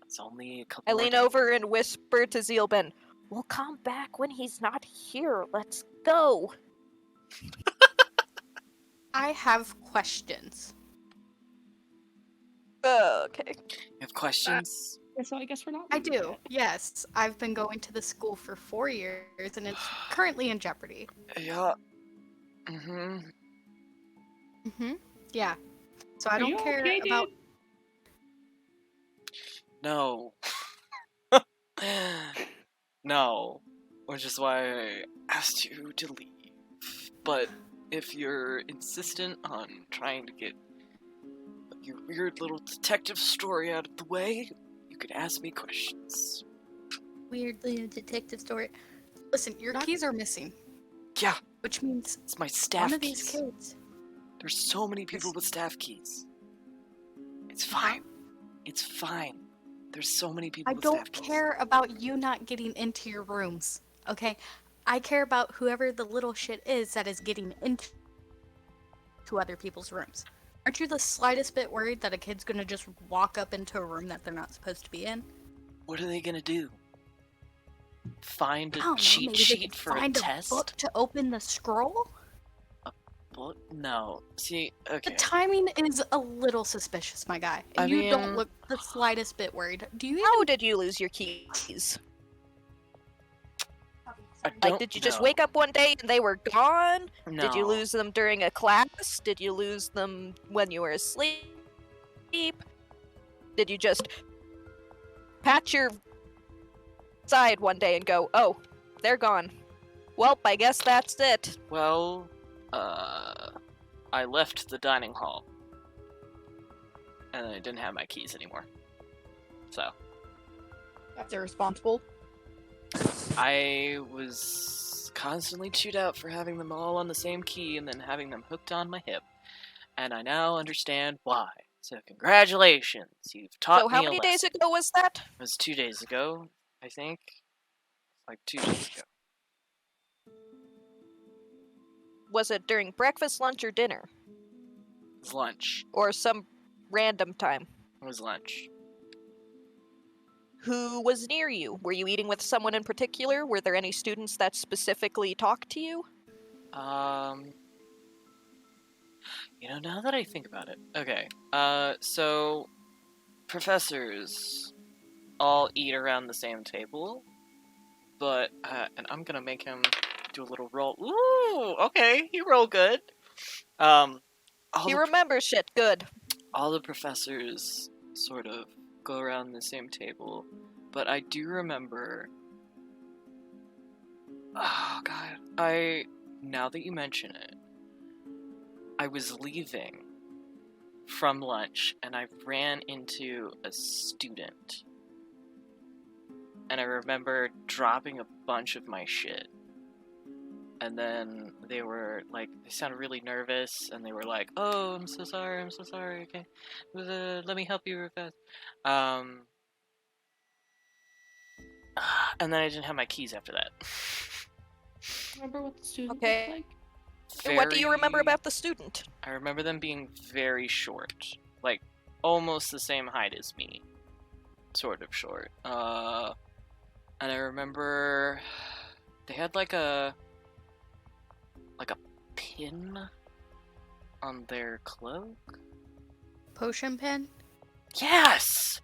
Speaker 1: It's only a couple
Speaker 2: I
Speaker 1: more
Speaker 2: lean
Speaker 1: days.
Speaker 2: over and whisper to Zeelbend, "We'll come back when he's not here. Let's go."
Speaker 3: I have questions.
Speaker 2: Okay.
Speaker 1: You have questions?
Speaker 5: So I guess we're not.
Speaker 3: I
Speaker 5: leaving
Speaker 3: do.
Speaker 5: yet.
Speaker 3: Yes. I've been going to the school for 4 years and it's currently in jeopardy.
Speaker 1: Yeah. Mm-hmm.
Speaker 3: Yeah. So I
Speaker 5: Are
Speaker 3: don't
Speaker 5: you
Speaker 3: care
Speaker 5: okay,
Speaker 3: about.
Speaker 5: dude?
Speaker 1: No. No. Which is why I asked you to leave. But if you're insistent on trying to get your weird little detective story out of the way, you could ask me questions.
Speaker 3: Weirdly detective story. Listen, your keys are missing,
Speaker 1: Yeah,
Speaker 3: which means
Speaker 1: it's my staff
Speaker 3: one of these
Speaker 1: keys.
Speaker 3: kids.
Speaker 1: There's so many people with staff keys. It's fine. It's fine. There's so many people
Speaker 3: I
Speaker 1: with
Speaker 3: don't
Speaker 1: staff keys.
Speaker 3: care about you not getting into your rooms, okay? I care about whoever the little shit is that is getting into other people's rooms. Aren't you the slightest bit worried that a kid's gonna just walk up into a room that they're not supposed to be in?
Speaker 1: What are they gonna do? Find
Speaker 3: I
Speaker 1: a
Speaker 3: don't know,
Speaker 1: cheat
Speaker 3: maybe they
Speaker 1: sheet
Speaker 3: could
Speaker 1: for a
Speaker 3: find a
Speaker 1: test?
Speaker 3: book to open the scroll?
Speaker 1: Book? No. See, okay.
Speaker 3: The timing is a little suspicious, my guy.
Speaker 1: I
Speaker 3: And you
Speaker 1: mean-
Speaker 3: don't look the slightest bit worried. Do you
Speaker 2: How
Speaker 3: even...
Speaker 2: did you lose your keys?
Speaker 1: I
Speaker 2: Like,
Speaker 1: don't
Speaker 2: did you just
Speaker 1: know.
Speaker 2: wake up one day and they were gone?
Speaker 1: No.
Speaker 2: Did you lose them during a class? Did you lose them when you were asleep? Did you just pat your side one day and go, "Oh, they're gone. Welp, I guess that's it."
Speaker 1: Well, I left the dining hall. And I didn't have my keys anymore. So,
Speaker 4: That's irresponsible.
Speaker 1: I was constantly chewed out for having them all on the same key and then having them hooked on my hip. And I now understand why. So congratulations, you've taught
Speaker 2: So
Speaker 1: me
Speaker 2: how
Speaker 1: a
Speaker 2: many days
Speaker 1: lesson.
Speaker 2: ago was that?
Speaker 1: It was 2 days ago, I think. Like 2 days ago.
Speaker 2: Was it during breakfast, lunch, or dinner?
Speaker 1: It was lunch.
Speaker 2: Or some random time?
Speaker 1: It was lunch.
Speaker 2: Who was near you? Were you eating with someone in particular? Were there any students that specifically talked to you?
Speaker 1: Now that I think about it. Okay. So professors all eat around the same table, but and I'm gonna make him do a little roll. Ooh, okay, you roll good. All
Speaker 2: He
Speaker 1: the,
Speaker 2: remembers shit good.
Speaker 1: all the professors sort of go around the same table, but I do remember Oh god. Now that you mention it, I was leaving from lunch and I ran into a student. And I remember dropping a bunch of my shit. And then they were like, they sounded really nervous, and they were like, "Oh, I'm so sorry, okay. Let me help you real fast." And then I didn't have my keys after that.
Speaker 5: Remember what the student
Speaker 2: Okay.
Speaker 5: looked like?
Speaker 2: And what do you remember about the student?
Speaker 1: I remember them being very short. Like, almost the same height as me. Sort of short. And I remember they had like a pin on their cloak.
Speaker 3: Potion pen?
Speaker 1: Yes!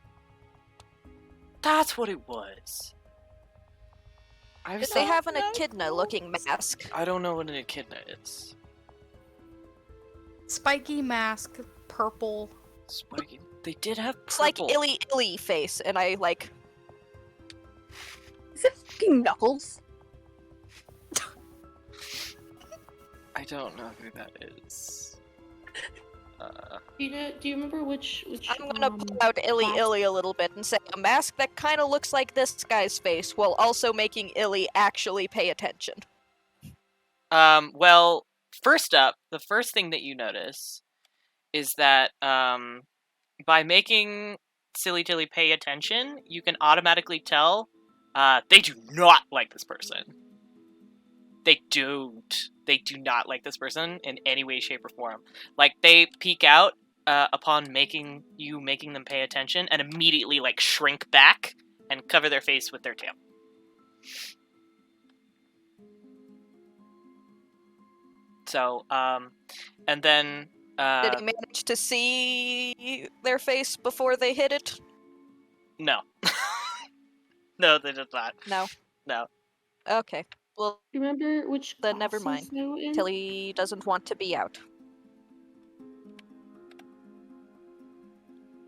Speaker 1: That's what it was.
Speaker 2: Did they have an echidna-looking mask?
Speaker 1: I don't know what an echidna is.
Speaker 3: Spiky mask, purple.
Speaker 1: Spiky. They did have purple.
Speaker 2: It's like illy face, and I like.
Speaker 4: Is it fucking Knuckles?
Speaker 1: I don't know who that is.
Speaker 5: Do you remember which?
Speaker 2: I'm gonna pull out Illy a little bit and say a mask that kind of looks like this guy's face, while also making Illy actually pay attention.
Speaker 1: Well, first up, the first thing that you notice is that by making Silly Tilly pay attention, you can automatically tell they do not like this person. They do not like this person in any way, shape, or form. Like, they peek out upon making them pay attention and immediately, like, shrink back and cover their face with their tail. So, and then...
Speaker 2: Did he manage to see their face before they hit it?
Speaker 1: No. No, they did not.
Speaker 2: No.
Speaker 1: No.
Speaker 2: Okay. Well,
Speaker 5: Do you remember which?
Speaker 2: then never
Speaker 5: classes
Speaker 2: mind.
Speaker 5: they were in?
Speaker 2: Tilly doesn't want to be out.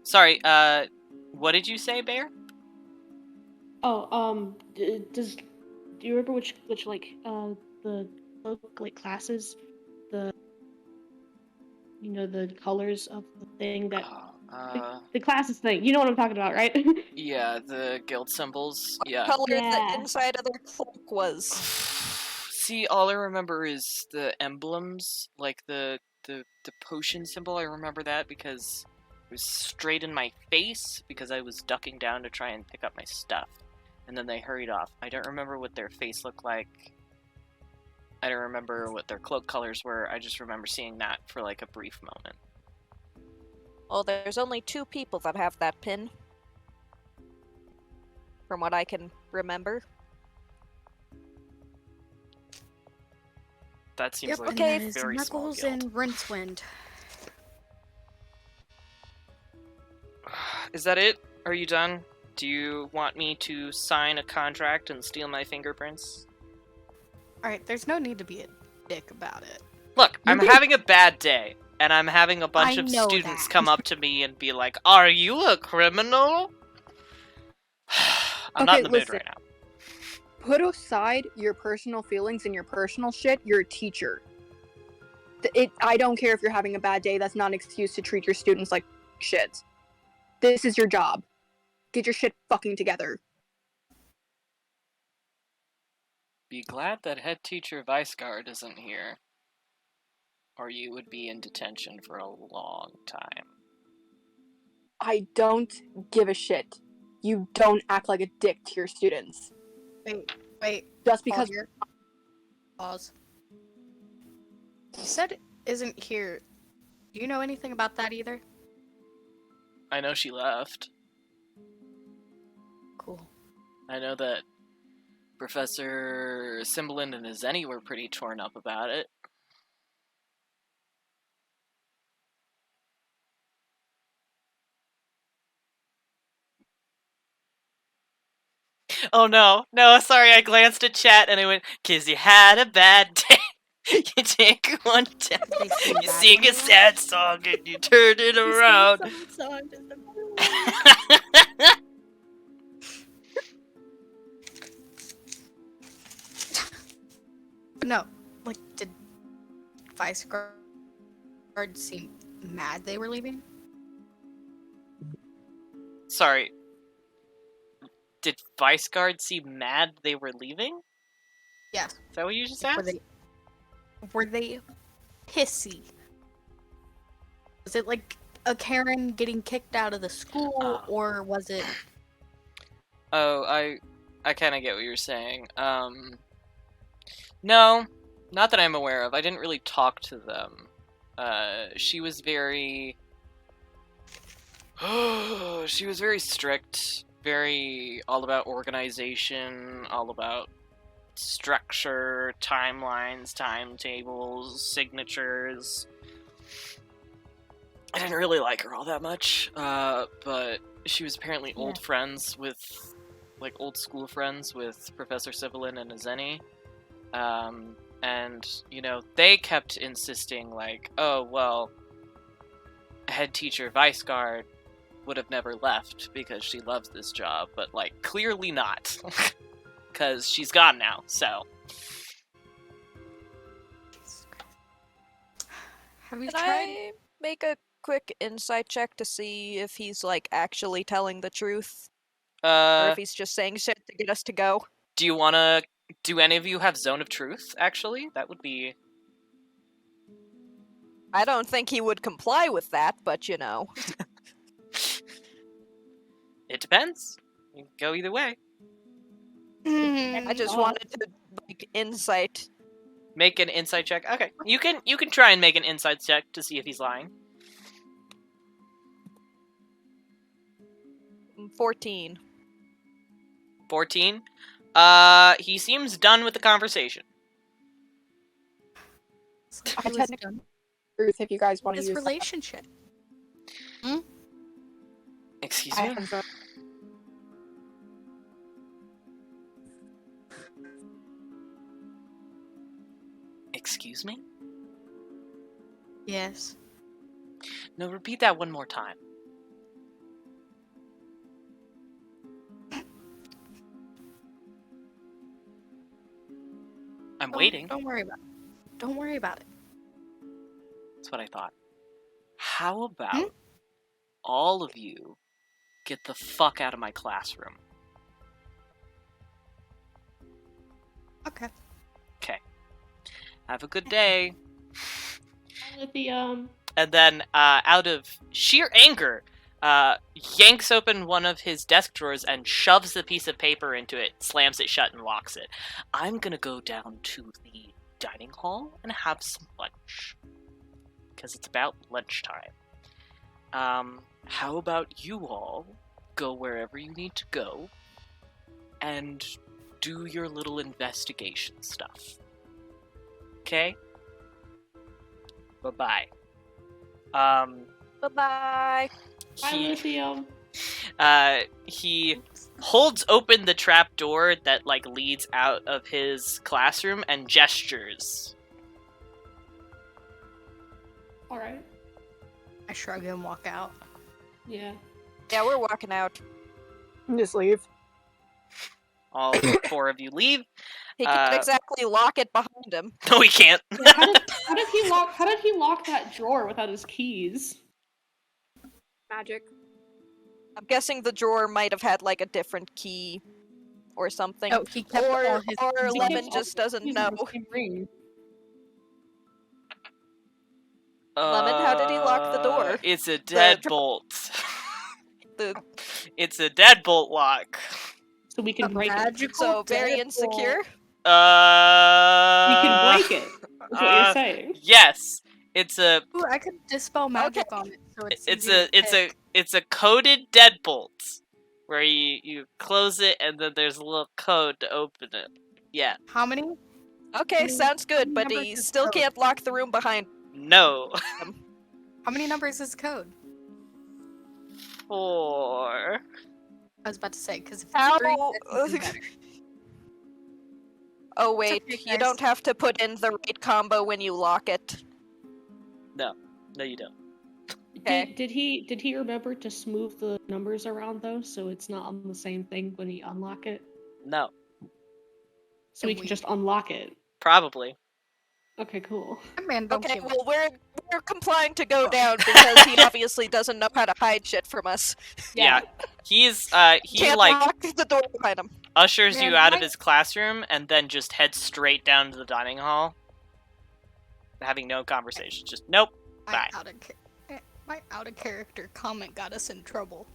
Speaker 1: Sorry, what did you say, Bear?
Speaker 5: Oh, do you remember which like the like classes, the colors of the thing that the classes thing. You know what I'm talking about, right?
Speaker 1: Yeah, the guild symbols. Yeah.
Speaker 2: Color
Speaker 5: Yeah.
Speaker 2: the inside of their cloak was.
Speaker 1: See, all I remember is the emblems, like the potion symbol. I remember that because it was straight in my face because I was ducking down to try and pick up my stuff. And then they hurried off. I don't remember what their face looked like. I don't remember what their cloak colors were. I just remember seeing that for like a brief moment.
Speaker 2: Well, there's only 2 people that have that pin. From what I can remember.
Speaker 1: That seems like
Speaker 2: okay,
Speaker 1: a
Speaker 3: it's
Speaker 1: very small
Speaker 3: Knuckles
Speaker 1: guild.
Speaker 3: and Rincewind.
Speaker 1: Is that it? Are you done? Do you want me to sign a contract and steal my fingerprints?
Speaker 3: Alright, there's no need to be a dick about it.
Speaker 1: Look, I'm having a bad day, and I'm having a bunch
Speaker 3: I
Speaker 1: of
Speaker 3: know
Speaker 1: students
Speaker 3: that.
Speaker 1: come up to me and be like, "Are you a criminal?" I'm not in the mood
Speaker 4: listen.
Speaker 1: right now.
Speaker 4: Put aside your personal feelings and your personal shit. You're a teacher. I don't care if you're having a bad day. That's not an excuse to treat your students like shit. This is your job. Get your shit fucking together.
Speaker 1: Be glad that head teacher Viceguard isn't here, or you would be in detention for a long time.
Speaker 4: I don't give a shit. You don't act like a dick to your students.
Speaker 3: Wait.
Speaker 4: Just because...
Speaker 3: Pause. You said isn't here. Do you know anything about that either?
Speaker 1: I know she left.
Speaker 3: Cool.
Speaker 1: I know that Professor Zeelbend and Zenny were pretty torn up about it. Oh no, sorry, I glanced at chat and I went, "'Cause you had a bad day. You take one down, you sing a sad song and you turn it around."
Speaker 3: No, like, did Vice Guard seem mad they were leaving?
Speaker 1: Sorry. Did Vice Guard seem mad they were leaving?
Speaker 3: Yes.
Speaker 1: Is that what you just
Speaker 3: Were
Speaker 1: asked?
Speaker 3: were they pissy? Was it like a Karen getting kicked out of the school, or was it?
Speaker 1: Oh, I kind of get what you're saying. No, not that I'm aware of. I didn't really talk to them. She was very... she was very strict, very all about organization, all about structure, timelines, timetables, signatures. I didn't really like her all that much, but she was apparently old friends with, like, old school friends with Professor Sivelin and Azeni. And, you know, they kept insisting, like, oh, well, head teacher Vice Guard would have never left because she loves this job, but, like, clearly not. Because she's gone now, so.
Speaker 3: Have you
Speaker 2: Can I make a quick insight check to see if he's, like, actually telling the truth? Or if he's just saying shit to get us to go?
Speaker 1: Do you wanna... Do any of you have Zone of Truth, actually? That would be...
Speaker 2: I don't think he would comply with that, but you know.
Speaker 1: It depends. You can go either way.
Speaker 2: I just wanted to, like, insight.
Speaker 1: Make an insight check. Okay, you can try and make an insight check to see if he's lying.
Speaker 2: 14.
Speaker 1: 14. He seems done with the conversation.
Speaker 4: I technically truth if you guys want to
Speaker 3: His
Speaker 4: use
Speaker 3: relationship.
Speaker 1: Excuse
Speaker 4: that.
Speaker 1: me?
Speaker 4: I have Zone-
Speaker 1: Excuse me?
Speaker 3: Yes.
Speaker 1: No, repeat that one more time. I'm waiting.
Speaker 3: Don't worry about it. Don't worry about it.
Speaker 1: That's what I thought. How about all of you get the fuck out of my classroom?
Speaker 3: Okay.
Speaker 1: Okay. Have a good day.
Speaker 5: With the
Speaker 1: And then, out of sheer anger, yanks open one of his desk drawers and shoves the piece of paper into it, slams it shut, and locks it. I'm gonna go down to the dining hall and have some lunch. Because it's about lunchtime. How about you all go wherever you need to go and do your little investigation stuff. Okay? Bye-bye.
Speaker 2: Bye-bye.
Speaker 1: He holds open the trap door that, like, leads out of his classroom and gestures.
Speaker 5: Alright.
Speaker 3: I shrug and walk out.
Speaker 5: Yeah.
Speaker 2: Yeah, we're walking out.
Speaker 4: Just leave.
Speaker 1: All four of you leave.
Speaker 2: He can't exactly lock it behind him.
Speaker 1: No, he can't.
Speaker 5: How did he lock that drawer without his keys?
Speaker 4: Magic.
Speaker 2: I'm guessing the drawer might have had, like, a different key or something.
Speaker 3: Oh, he kept all his
Speaker 2: or
Speaker 3: keys.
Speaker 2: Lemon just doesn't know.
Speaker 5: Ring.
Speaker 2: Lemon, how did he lock the door?
Speaker 1: It's a deadbolt.
Speaker 2: The
Speaker 1: It's a deadbolt lock.
Speaker 5: So we can break it.
Speaker 3: Magical
Speaker 2: so very
Speaker 3: deadbolt.
Speaker 2: insecure.
Speaker 5: We can break it. That's what you're saying.
Speaker 1: Yes. It's a
Speaker 3: Ooh, I could dispel magic on it, so it's easy to pick.
Speaker 1: it's a coded deadbolt where you close it and then there's a little code to open it. Yeah.
Speaker 3: How many?
Speaker 2: Okay, sounds good, but
Speaker 3: numbers
Speaker 2: he
Speaker 3: is
Speaker 2: still
Speaker 3: code?
Speaker 2: can't lock the room behind.
Speaker 1: No.
Speaker 3: How many numbers is the code?
Speaker 1: 4.
Speaker 3: I was about to say, because if it's
Speaker 2: How?
Speaker 3: 3, that's even better.
Speaker 2: Oh wait,
Speaker 3: okay,
Speaker 2: you
Speaker 3: guys.
Speaker 2: don't have to put in the right combo when you lock it.
Speaker 1: No, you don't.
Speaker 2: Okay.
Speaker 5: Did he remember to smooth the numbers around though, so it's not on the same thing when he unlock it?
Speaker 1: No.
Speaker 5: So we
Speaker 3: And
Speaker 5: can just unlock it.
Speaker 1: Probably.
Speaker 5: Okay, cool.
Speaker 3: Man, don't
Speaker 2: Okay,
Speaker 3: give
Speaker 2: well, we're complying to go down because he obviously doesn't know how to hide shit from us.
Speaker 1: Yeah. He's, he,
Speaker 2: Can't
Speaker 1: like,
Speaker 2: lock the door behind him.
Speaker 1: ushers
Speaker 3: Man,
Speaker 1: you out of
Speaker 3: my-
Speaker 1: his classroom and then just heads straight down to the dining hall. Having no conversation. Just, nope. Bye.
Speaker 3: My out of character comment got us in trouble.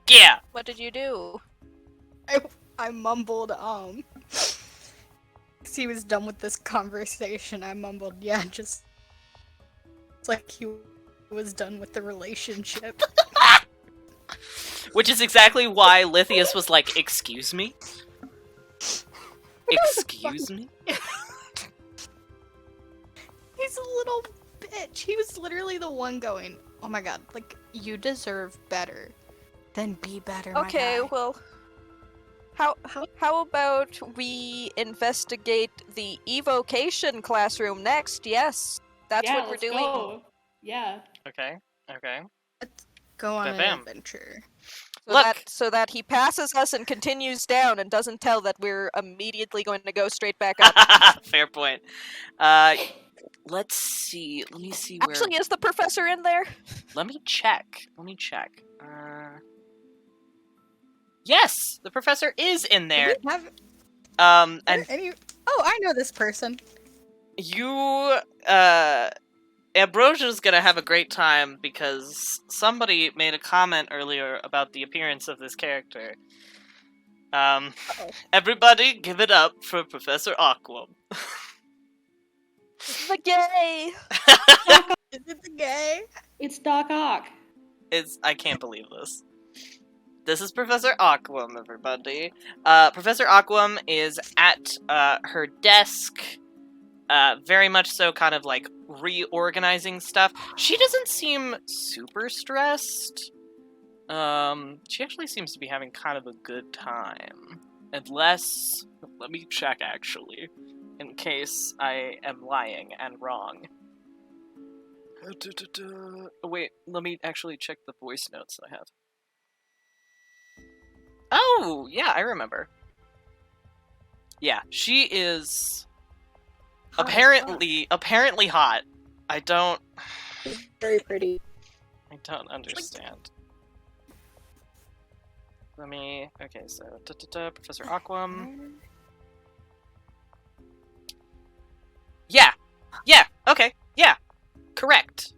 Speaker 1: Yeah!
Speaker 2: What did you do?
Speaker 3: I mumbled, 'cause he was done with this conversation. I mumbled, yeah, just it's like he was done with the relationship.
Speaker 1: Which is exactly why Lithius was like, excuse me? Excuse me?
Speaker 3: He's a little bitch. He was literally the one going, oh my god, like, you deserve better. Then be better, my
Speaker 2: Okay,
Speaker 3: guy.
Speaker 2: well, how about we investigate the evocation classroom next? Yes, that's
Speaker 5: yeah,
Speaker 2: what we're
Speaker 5: let's
Speaker 2: doing.
Speaker 5: go. Yeah.
Speaker 1: Okay, okay.
Speaker 3: Go on an
Speaker 1: Ba-bam.
Speaker 3: adventure.
Speaker 1: Look!
Speaker 2: So that he passes us and continues down and doesn't tell that we're immediately going to go straight back up.
Speaker 1: Fair point. Let's see. Let me see where...
Speaker 2: Actually, is the professor in there?
Speaker 1: Let me check. Yes! The professor is in there!
Speaker 3: Do we have
Speaker 1: And
Speaker 3: any... Oh, I know this person.
Speaker 1: you, Ambrosia's gonna have a great time because somebody made a comment earlier about the appearance of this character. Everybody give it up for Professor Aquam.
Speaker 2: The gay!
Speaker 3: Is it the gay?
Speaker 5: It's Doc Ock.
Speaker 1: I can't believe this. This is Professor Aquam, everybody. Professor Aquam is at her desk, very much so kind of like reorganizing stuff. She doesn't seem super stressed. She actually seems to be having kind of a good time. Unless, let me check actually, in case I am lying and wrong. Wait, let me actually check the voice notes that I have. Oh, yeah, I remember. Yeah, she is apparently hot. I don't
Speaker 4: Very pretty.
Speaker 1: understand. Okay, so Professor Aquam. Yeah, okay, yeah, correct.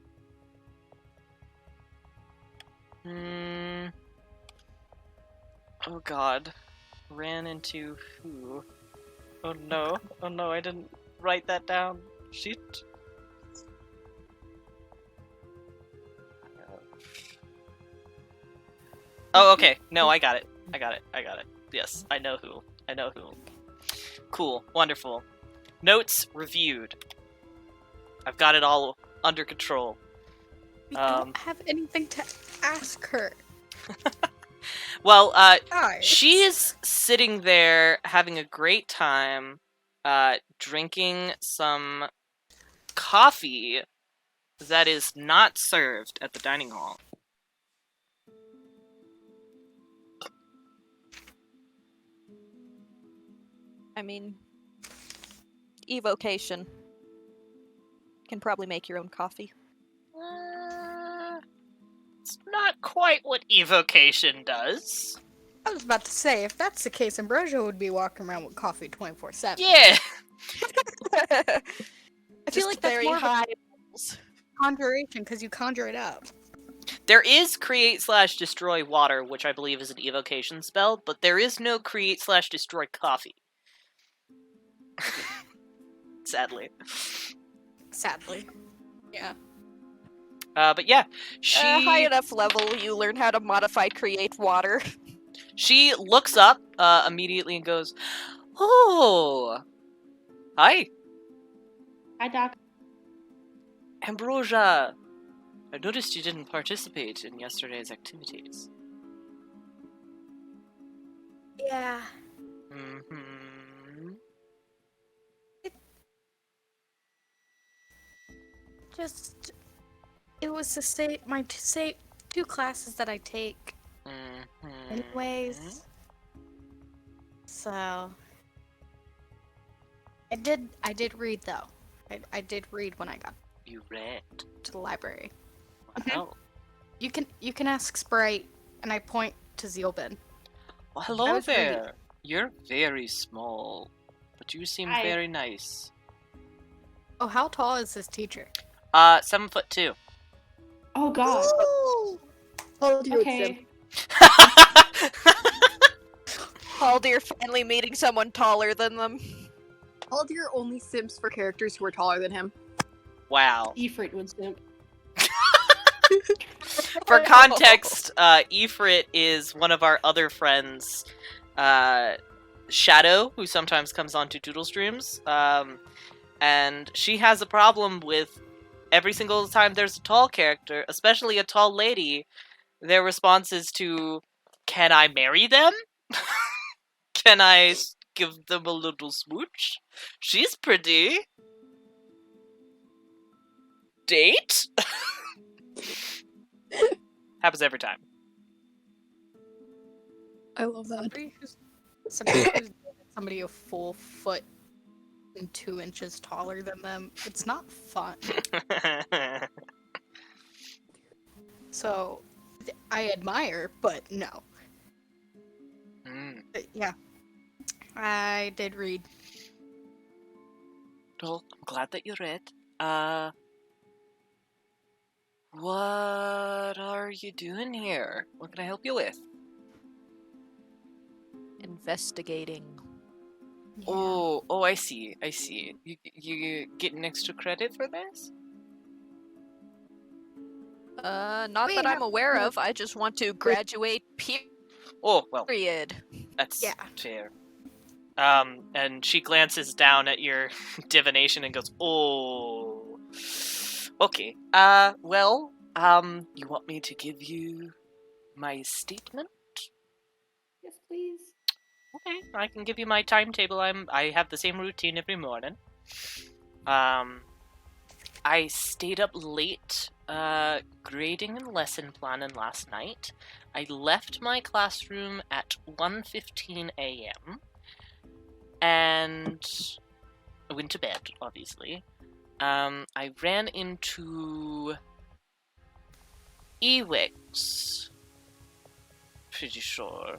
Speaker 1: Oh god. Ran into who? Oh no, I didn't write that down. Shit. Oh, okay. No, I got it. Yes, I know who. Cool, wonderful. Notes reviewed. I've got it all under control.
Speaker 3: We don't have anything to ask her.
Speaker 1: Well,
Speaker 3: Guys.
Speaker 1: she's sitting there having a great time, drinking some coffee that is not served at the dining hall.
Speaker 2: I mean, evocation. Can probably make your own coffee.
Speaker 1: It's not quite what evocation does.
Speaker 3: I was about to say, if that's the case, Ambrosia would be walking around with coffee 24/7.
Speaker 1: Yeah.
Speaker 3: I feel like that's
Speaker 2: very
Speaker 3: more of a
Speaker 2: high.
Speaker 3: conjuration because you conjure it up.
Speaker 1: There is create/destroy water, which I believe is an evocation spell, but there is no create/destroy coffee. Sadly.
Speaker 3: Yeah.
Speaker 1: But yeah, she
Speaker 2: High enough level, you learn how to modify create water.
Speaker 1: she looks up immediately and goes, "Oh, hi,
Speaker 5: Hi, Doc.
Speaker 1: Ambrosia. I noticed you didn't participate in yesterday's activities."
Speaker 3: Yeah.
Speaker 1: Mm-hmm.
Speaker 3: It was my two classes that I take. Anyways. So. I did read though. I did read when I got
Speaker 1: You read.
Speaker 3: to the library.
Speaker 1: Wow.
Speaker 3: You can ask Sprite, and I point to Zeelbend.
Speaker 1: Well,
Speaker 3: I
Speaker 1: hello
Speaker 3: was reading.
Speaker 1: there. You're very small, but you seem
Speaker 5: Hi.
Speaker 1: very nice.
Speaker 3: Oh, how tall is this teacher?
Speaker 1: 7'2".
Speaker 5: Oh god.
Speaker 4: Hold you
Speaker 5: Okay.
Speaker 2: Haldir finally meeting someone taller than them.
Speaker 4: Haldir only simps for characters who are taller than him.
Speaker 1: Wow.
Speaker 5: Ifrit would simp.
Speaker 1: For context, Ifrit is one of our other friends, Shadow, who sometimes comes on to Doodle streams. And she has a problem with every single time there's a tall character, especially a tall lady, their response is to, "Can I marry them? Can I give them a little smooch? She's pretty. Date?" Happens every time.
Speaker 4: I love that.
Speaker 3: Somebody a full foot and 2 inches taller than them. It's not fun. So I admire, but no. But yeah, I did read.
Speaker 1: Well, I'm glad that you read. What are you doing here? What can I help you with?
Speaker 2: Investigating.
Speaker 1: Oh, I see. You getting extra credit for this?
Speaker 2: Not
Speaker 3: Wait,
Speaker 2: that I'm
Speaker 3: no,
Speaker 2: aware
Speaker 3: no.
Speaker 2: of. I just want to graduate.
Speaker 1: Oh, well,
Speaker 2: Period.
Speaker 1: that's
Speaker 3: Yeah.
Speaker 1: fair. And she glances down at your divination and goes, "Oh, okay. Well, you want me to give you my statement?
Speaker 5: Yes, please.
Speaker 1: Okay, I can give you my timetable. I have the same routine every morning. I stayed up late, grading and lesson planning last night. I left my classroom at 1:15 a.m. and I went to bed, obviously. I ran into Ewix, pretty sure,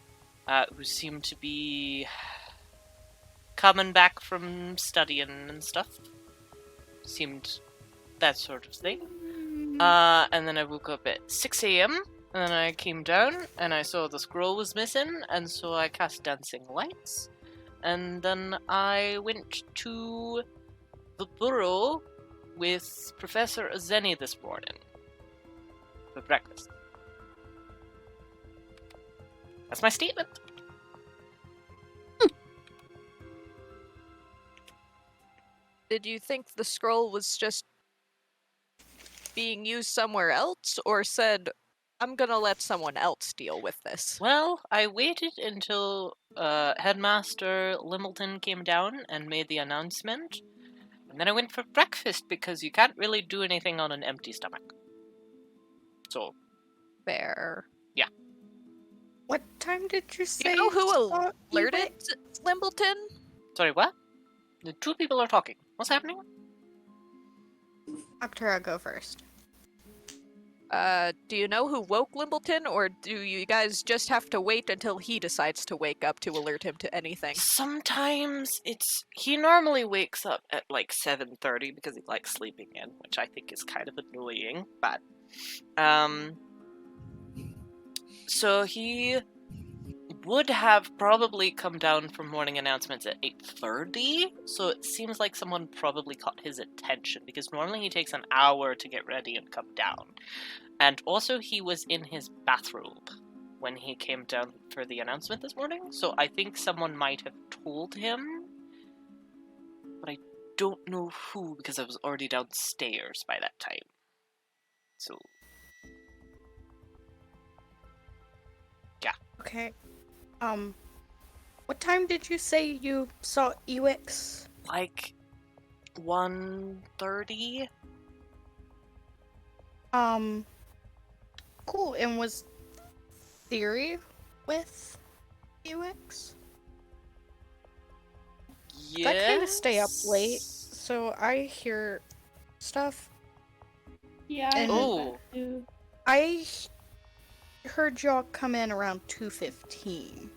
Speaker 1: who seemed to be coming back from studying and stuff. Seemed that sort of thing. And then I woke up at 6 a.m. And then I came down and I saw the scroll was missing, and so I cast Dancing Lights. And then I went to the burrow with Professor Azeni this morning for breakfast. That's my statement.
Speaker 2: Did you think the scroll was just being used somewhere else, or said, "I'm gonna let someone else deal with this"?
Speaker 1: Well, I waited until Headmaster Limbleton came down and made the announcement, and then I went for breakfast because you can't really do anything on an empty stomach. So,
Speaker 2: Fair.
Speaker 3: What time did you
Speaker 2: Do
Speaker 3: say?
Speaker 2: you know who
Speaker 3: saw
Speaker 2: alerted
Speaker 3: Ewix?
Speaker 2: Limbleton?
Speaker 1: sorry, what? The two people are talking. What's happening?
Speaker 3: Noctura, go first.
Speaker 2: Do you know who woke Limbleton, or do you guys just have to wait until he decides to wake up to alert him to anything?
Speaker 1: Sometimes he normally wakes up at like 7:30 because he likes sleeping in, which I think is kind of annoying, but so he would have probably come down for morning announcements at 8:30, so it seems like someone probably caught his attention because normally he takes an hour to get ready and come down. And also he was in his bathrobe when he came down for the announcement this morning, so I think someone might have told him, but I don't know who because I was already downstairs by that time. So
Speaker 3: Okay. What time did you say you saw Ewix?
Speaker 1: like 1:30.
Speaker 3: Cool. And was Theory with Ewix? I kind of stay up late,
Speaker 1: Yes.
Speaker 3: so I hear stuff.
Speaker 5: Yeah,
Speaker 3: And-
Speaker 5: I
Speaker 1: Oh.
Speaker 5: heard that too.
Speaker 3: I heard y'all come in around 2:15.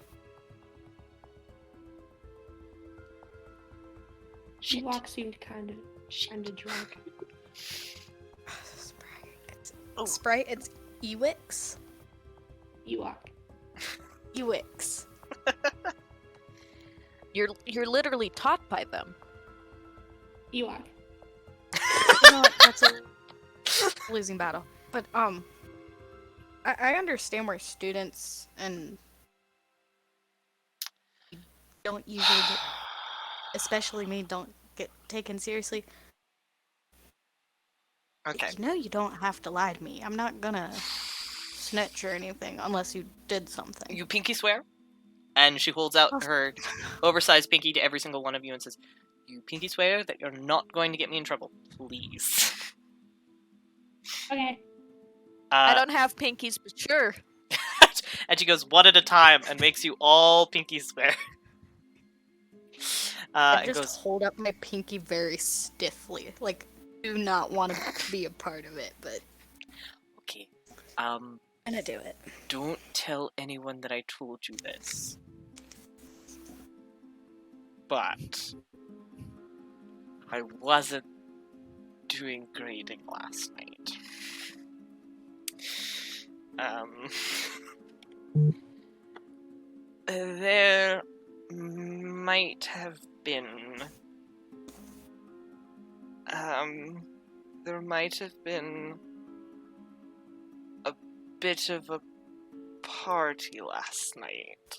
Speaker 1: Shit.
Speaker 5: Ewok seemed kind of drunk.
Speaker 3: Sprite, it's Ewix.
Speaker 5: Ewok.
Speaker 3: Ewix.
Speaker 2: You're literally taught by them.
Speaker 5: Ewok.
Speaker 3: You know what? That's a losing battle. But I understand where students and don't usually get, especially me, don't get taken seriously.
Speaker 1: Okay.
Speaker 3: You know you don't have to lie to me. I'm not gonna snitch or anything unless you did something.
Speaker 1: You pinky swear? And she holds out
Speaker 3: Oh.
Speaker 1: her oversized pinky to every single one of you and says, "You pinky swear that you're not going to get me in trouble, please."
Speaker 5: Okay.
Speaker 2: I don't have pinkies, but sure.
Speaker 1: And she goes one at a time and makes you all pinky swear.
Speaker 3: I
Speaker 1: And
Speaker 3: just
Speaker 1: goes,
Speaker 3: hold up my pinky very stiffly. Like, do not want to be a part of it, but
Speaker 1: "Okay,
Speaker 3: I'm gonna do it.
Speaker 1: don't tell anyone that I told you this. But I wasn't doing grading last night. There might have been a bit of a party last night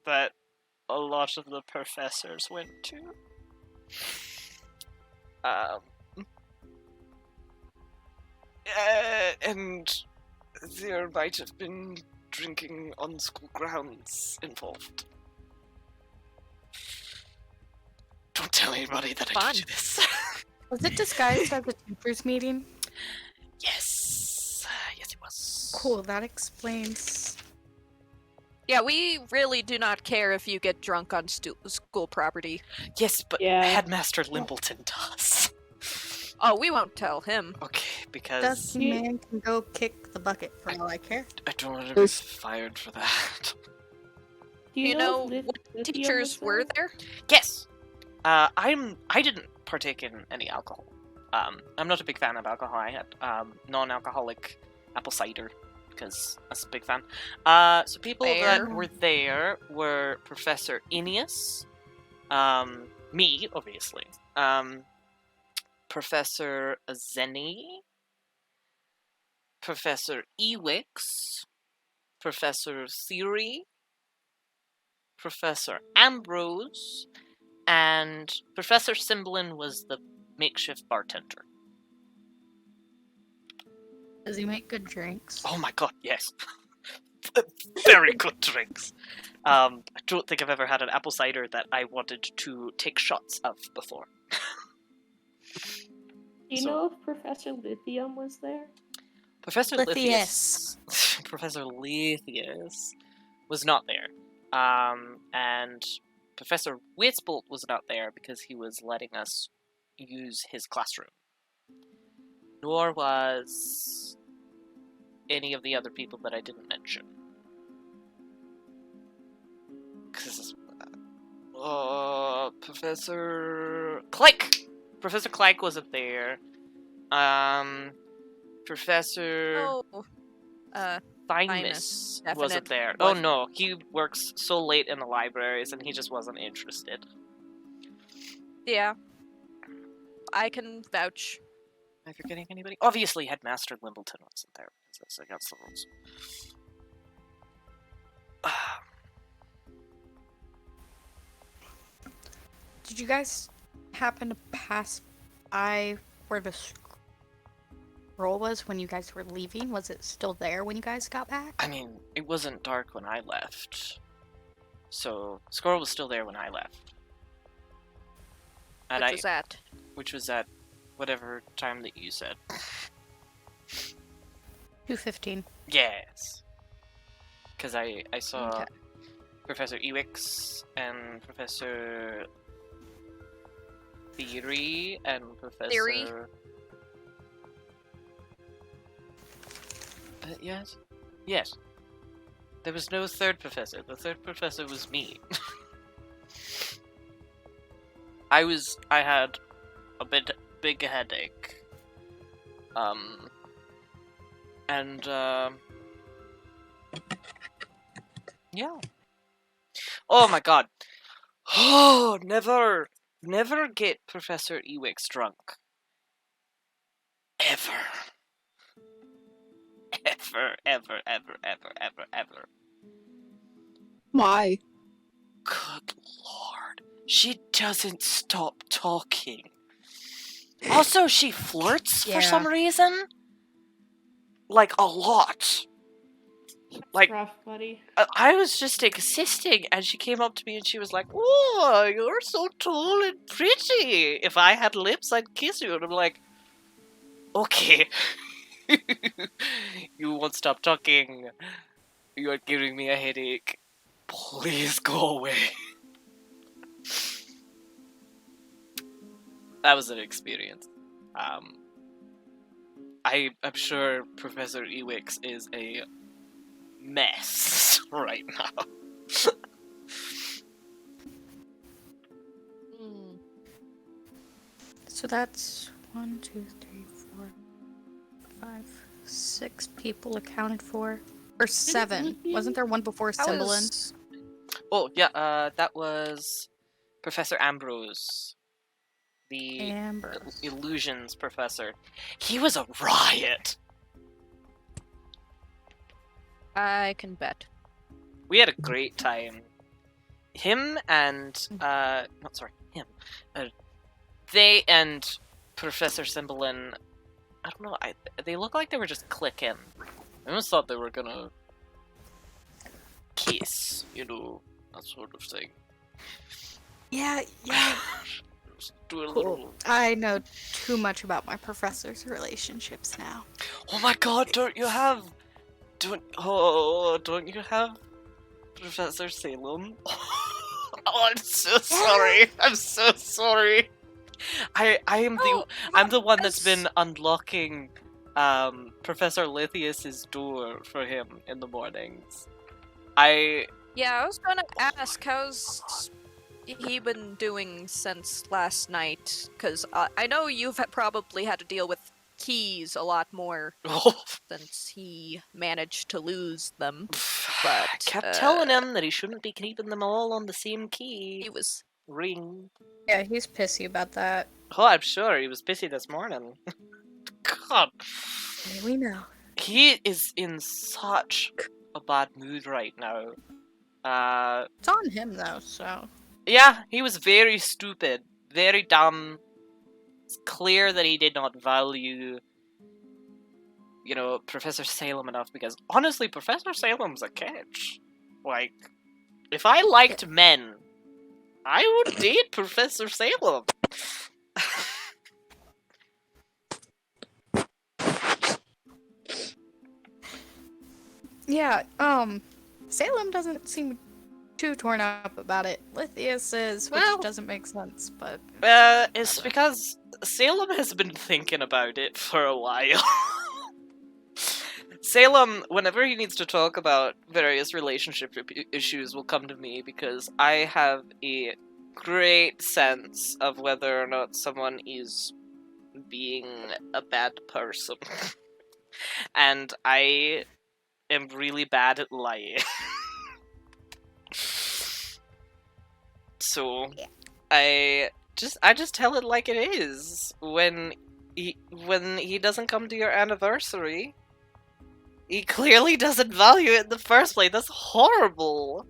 Speaker 1: that a lot of the professors went to. And there might have been drinking on school grounds involved. Don't tell anybody that I told you this.
Speaker 3: Was it disguised as a teachers' meeting?
Speaker 1: Yes. Yes, it was.
Speaker 3: Cool, that explains.
Speaker 2: Yeah, we really do not care if you get drunk on school property.
Speaker 1: Yes, but
Speaker 5: Yeah.
Speaker 1: Headmaster Limbleton does.
Speaker 2: Oh, we won't tell him.
Speaker 1: Okay, because
Speaker 3: Dusty man can go kick the bucket for all I care.
Speaker 1: I don't want to be fired for that.
Speaker 5: Do
Speaker 2: You know
Speaker 5: if
Speaker 2: what
Speaker 5: Lithium
Speaker 2: teachers
Speaker 5: was
Speaker 2: were there?
Speaker 1: Yes. I didn't partake in any alcohol. I'm not a big fan of alcohol. I had non-alcoholic apple cider because I was a big fan. So people that
Speaker 2: Fair.
Speaker 1: were there were Professor Ineus, me obviously, Professor Zenny, Professor Ewix, Professor Theory, Professor Ambrose, and Professor Simblin was the makeshift bartender.
Speaker 3: Does he make good drinks?
Speaker 1: Oh my god, yes. Very good drinks. I don't think I've ever had an apple cider that I wanted to take shots of before.
Speaker 5: Do you
Speaker 1: So-
Speaker 5: know if Professor Lithium was there?
Speaker 1: Professor
Speaker 3: Lithius.
Speaker 1: Professor Lithius was not there. And Professor Witzbolt was not there because he was letting us use his classroom. Nor was any of the other people that I didn't mention. 'Cause, Professor Cleric! Professor Cleric wasn't there. Professor
Speaker 2: Oh.
Speaker 1: Thymus
Speaker 2: definite
Speaker 1: wasn't there.
Speaker 2: was-
Speaker 1: Oh no, he works so late in the libraries and he just wasn't interested.
Speaker 2: Yeah. I can vouch.
Speaker 1: Am I forgetting anybody? Obviously, Headmaster Limbleton wasn't there because that's against the rules.
Speaker 3: Did you guys happen to pass by where the scroll was when you guys were leaving? Was it still there when you guys got back?
Speaker 1: I mean, it wasn't dark when I left. So, Squirrel was still there when I left. And
Speaker 2: Which was that?
Speaker 1: which was at whatever time that you said.
Speaker 3: 2:15.
Speaker 1: Yes. Because I saw
Speaker 2: Okay.
Speaker 1: Professor Ewix and Professor Theory and Professor...
Speaker 2: Theory.
Speaker 1: Yes? Yes. There was no third professor. The third professor was me. I had a big headache. Yeah. Oh my god. Oh, never get Professor Ewix drunk. Ever. Ever.
Speaker 4: Why?
Speaker 1: Good lord. She doesn't stop talking. Also, she flirts for
Speaker 2: Yeah.
Speaker 1: some reason. Like, a lot. Like,
Speaker 5: Rough, buddy.
Speaker 1: I was just existing, and she came up to me and she was like, "Oh, you're so tall and pretty. If I had lips, I'd kiss you." And I'm like, "Okay." You won't stop talking. You are giving me a headache. Please go away. That was an experience. I'm sure Professor Ewix is a mess right now.
Speaker 3: So that's 1, 2, 3, 4, 5, 6 people accounted for. Or 7. Wasn't there one before
Speaker 2: That
Speaker 3: Cymbalin?
Speaker 2: was-
Speaker 1: Oh, yeah, that was Professor Ambrose. The
Speaker 3: Ambrose.
Speaker 1: illusions professor. He was a riot.
Speaker 2: I can bet.
Speaker 1: We had a great time. Him and they and Professor Cymbalin, I don't know, they look like they were just clicking. I almost thought they were gonna kiss, that sort of thing.
Speaker 3: Yeah.
Speaker 1: Just do a
Speaker 3: Cool.
Speaker 1: little...
Speaker 3: I know too much about my professors' relationships now.
Speaker 1: Oh my god, don't you have Professor Salem? Oh, I'm so sorry. I'm so sorry. I'm the one that's been unlocking Professor Lithius's door for him in the mornings.
Speaker 2: Yeah, I was gonna ask, how's he been doing since last night? Because I know you've probably had to deal with keys a lot more since he managed to lose them.
Speaker 1: I kept telling him that he shouldn't be keeping them all on the same key.
Speaker 2: He was...
Speaker 1: Ring.
Speaker 3: Yeah, he's pissy about that.
Speaker 1: Oh, I'm sure he was busy this morning. God.
Speaker 3: Yeah, we know.
Speaker 1: He is in such a bad mood right now.
Speaker 3: It's on him, though, so...
Speaker 1: Yeah, he was very stupid, very dumb. It's clear that he did not value, Professor Salem enough, because honestly, Professor Salem's a catch. Like, if I liked men, I would date Professor Salem.
Speaker 3: Yeah, Salem doesn't seem too torn up about it. Lithius is, which
Speaker 1: Well-
Speaker 3: doesn't make sense, but...
Speaker 1: It's because Salem has been thinking about it for a while. Salem, whenever he needs to talk about various relationship issues, will come to me because I have a great sense of whether or not someone is being a bad person. And I am really bad at lying. So, I just tell it like it is. When he doesn't come to your anniversary, he clearly doesn't value it in the first place. That's horrible.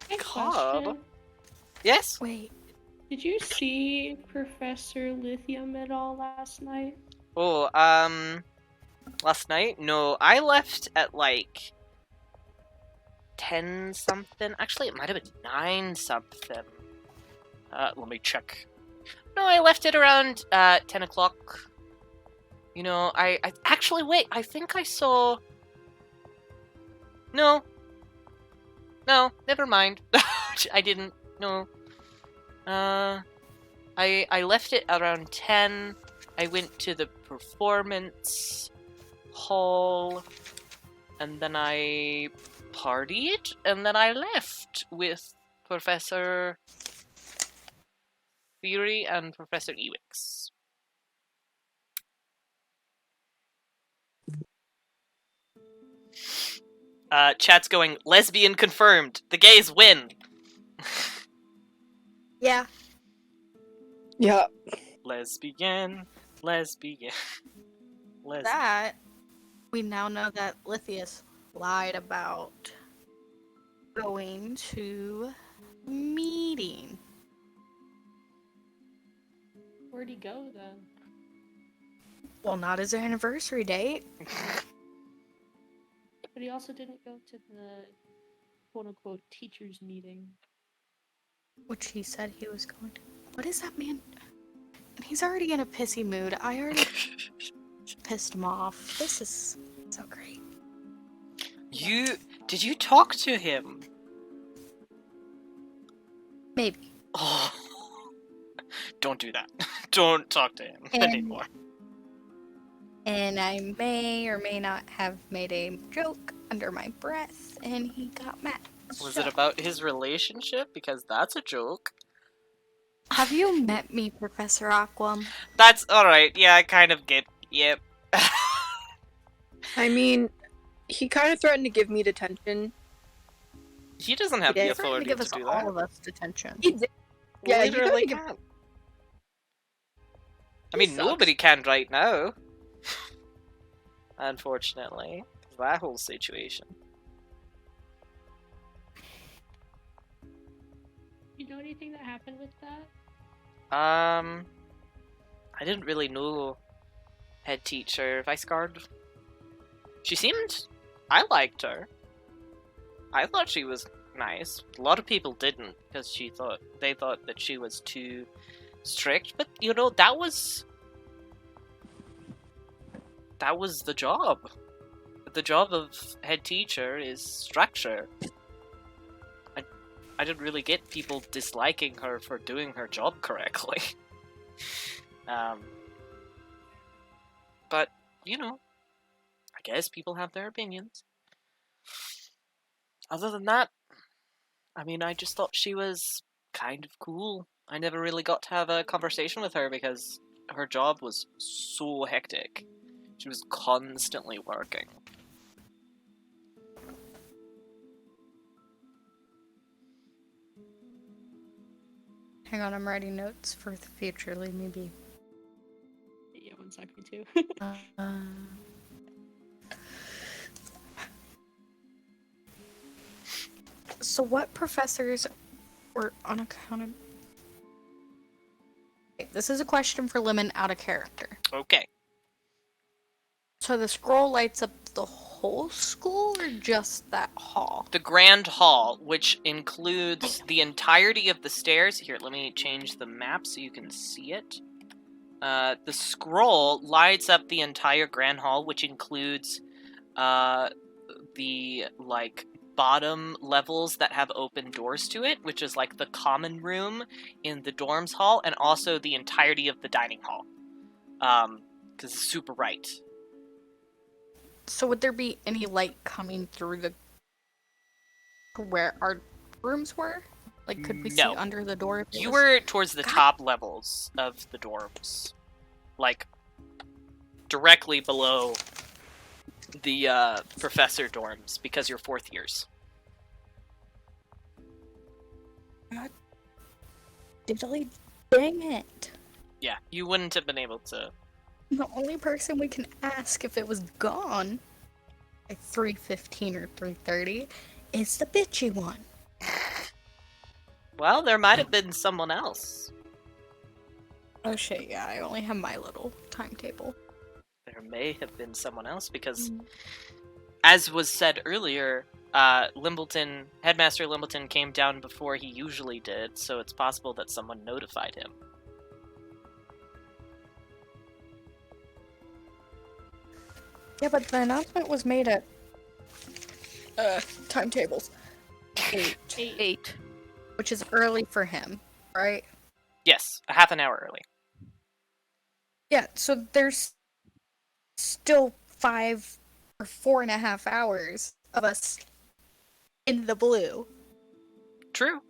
Speaker 5: Hey,
Speaker 1: God.
Speaker 5: question.
Speaker 1: Yes?
Speaker 3: Wait.
Speaker 5: Did you see Professor Lithium at all last night?
Speaker 1: Oh, last night? No, I left at like 10 something. Actually, it might have been 9 something. Let me check. No, I left it around 10 o'clock. I actually, wait, I think I saw... No, never mind. I didn't. No. I left it around 10. I went to the performance hall, and then I partied, and then I left with Professor Theory and Professor Ewix. Chat's going, lesbian confirmed. The gays win.
Speaker 3: Yeah.
Speaker 4: Yeah.
Speaker 1: Lesbian.
Speaker 3: That we now know that Lithius lied about going to a meeting.
Speaker 5: Where'd he go then?
Speaker 3: Well, not his anniversary date.
Speaker 5: But he also didn't go to the quote-unquote teachers meeting.
Speaker 3: Which he said he was going to. What is that man? And he's already in a pissy mood. I already pissed him off. This is so great.
Speaker 1: Did you talk to him?
Speaker 3: Maybe.
Speaker 1: Oh. Don't do that. Don't talk to him anymore.
Speaker 3: And I may or may not have made a joke under my breath, and he got mad.
Speaker 1: Was it about his relationship? Because that's a joke.
Speaker 3: Have you met me, Professor Aquam?
Speaker 1: That's alright. Yeah, I kind of get. Yep.
Speaker 4: I mean, he kind of threatened to give me detention.
Speaker 1: He doesn't have the
Speaker 3: He's trying
Speaker 1: authority
Speaker 3: to give us
Speaker 1: do
Speaker 3: all
Speaker 1: that.
Speaker 3: of us detention.
Speaker 4: He did. Yeah, he
Speaker 1: Literally
Speaker 4: tried to
Speaker 1: can. I mean,
Speaker 4: sucks.
Speaker 1: nobody can right now. Unfortunately. That whole situation.
Speaker 5: You know anything that happened with that?
Speaker 1: I didn't really know head teacher Vicegard. She seemed... I liked her. I thought she was nice. A lot of people didn't, because they thought that she was too strict, but, you know, that was the job. The job of head teacher is structure. I didn't really get people disliking her for doing her job correctly. But, you know, I guess people have their opinions. Other than that, I mean, I just thought she was kind of cool. I never really got to have a conversation with her because her job was so hectic. She was constantly working.
Speaker 3: Hang on, I'm writing notes for the future. Leave me be.
Speaker 5: Yeah, one second too.
Speaker 3: So what professors were unaccounted? Okay, this is a question for Lemon out of character.
Speaker 1: Okay.
Speaker 3: So the scroll lights up the whole school or just that hall?
Speaker 1: The Grand Hall, which includes the entirety of the stairs. Here, let me change the map so you can see it. The scroll lights up the entire Grand Hall, which includes the, like, bottom levels that have open doors to it, which is, like, the common room in the dorms hall, and also the entirety of the dining hall. Because it's super bright.
Speaker 3: So would there be any light coming through the where our rooms were? Like, could we see
Speaker 1: No.
Speaker 3: under the door? If it
Speaker 1: You
Speaker 3: was-
Speaker 1: were towards the
Speaker 3: God.
Speaker 1: top levels of the dorms. Like, directly below the professor dorms, because you're fourth years.
Speaker 3: Diddly dang it.
Speaker 1: Yeah, you wouldn't have been able to...
Speaker 3: The only person we can ask if it was gone at 3:15 or 3:30 is the bitchy one.
Speaker 1: Well, there might have been someone else.
Speaker 3: Oh shit, yeah, I only have my little timetable.
Speaker 1: There may have been someone else, because, as was said earlier, Headmaster Limbleton came down before he usually did, so it's possible that someone notified him.
Speaker 3: Yeah, but the announcement was made at timetables. 8.
Speaker 2: 8.
Speaker 3: Which is early for him, right?
Speaker 1: Yes, a half an hour early.
Speaker 3: Yeah, so there's still 5 or 4.5 hours of us in the blue.
Speaker 1: True.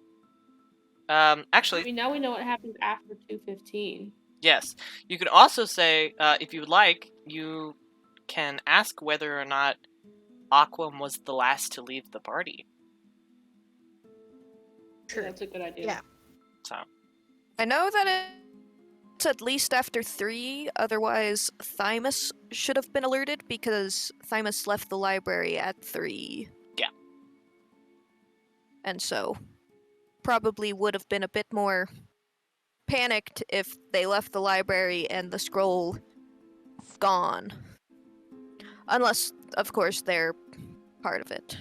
Speaker 5: I
Speaker 1: Actually,
Speaker 5: mean, now we know what happens after 2:15.
Speaker 1: yes. You could also say, if you would like, you can ask whether or not Aquam was the last to leave the party.
Speaker 5: Yeah, that's a good idea.
Speaker 3: Yeah.
Speaker 1: So,
Speaker 2: I know that it's at least after 3, otherwise Thymus should have been alerted because Thymus left the library at 3.
Speaker 1: Yeah.
Speaker 2: And so, probably would have been a bit more panicked if they left the library and the scroll gone. Unless, of course, they're part of it.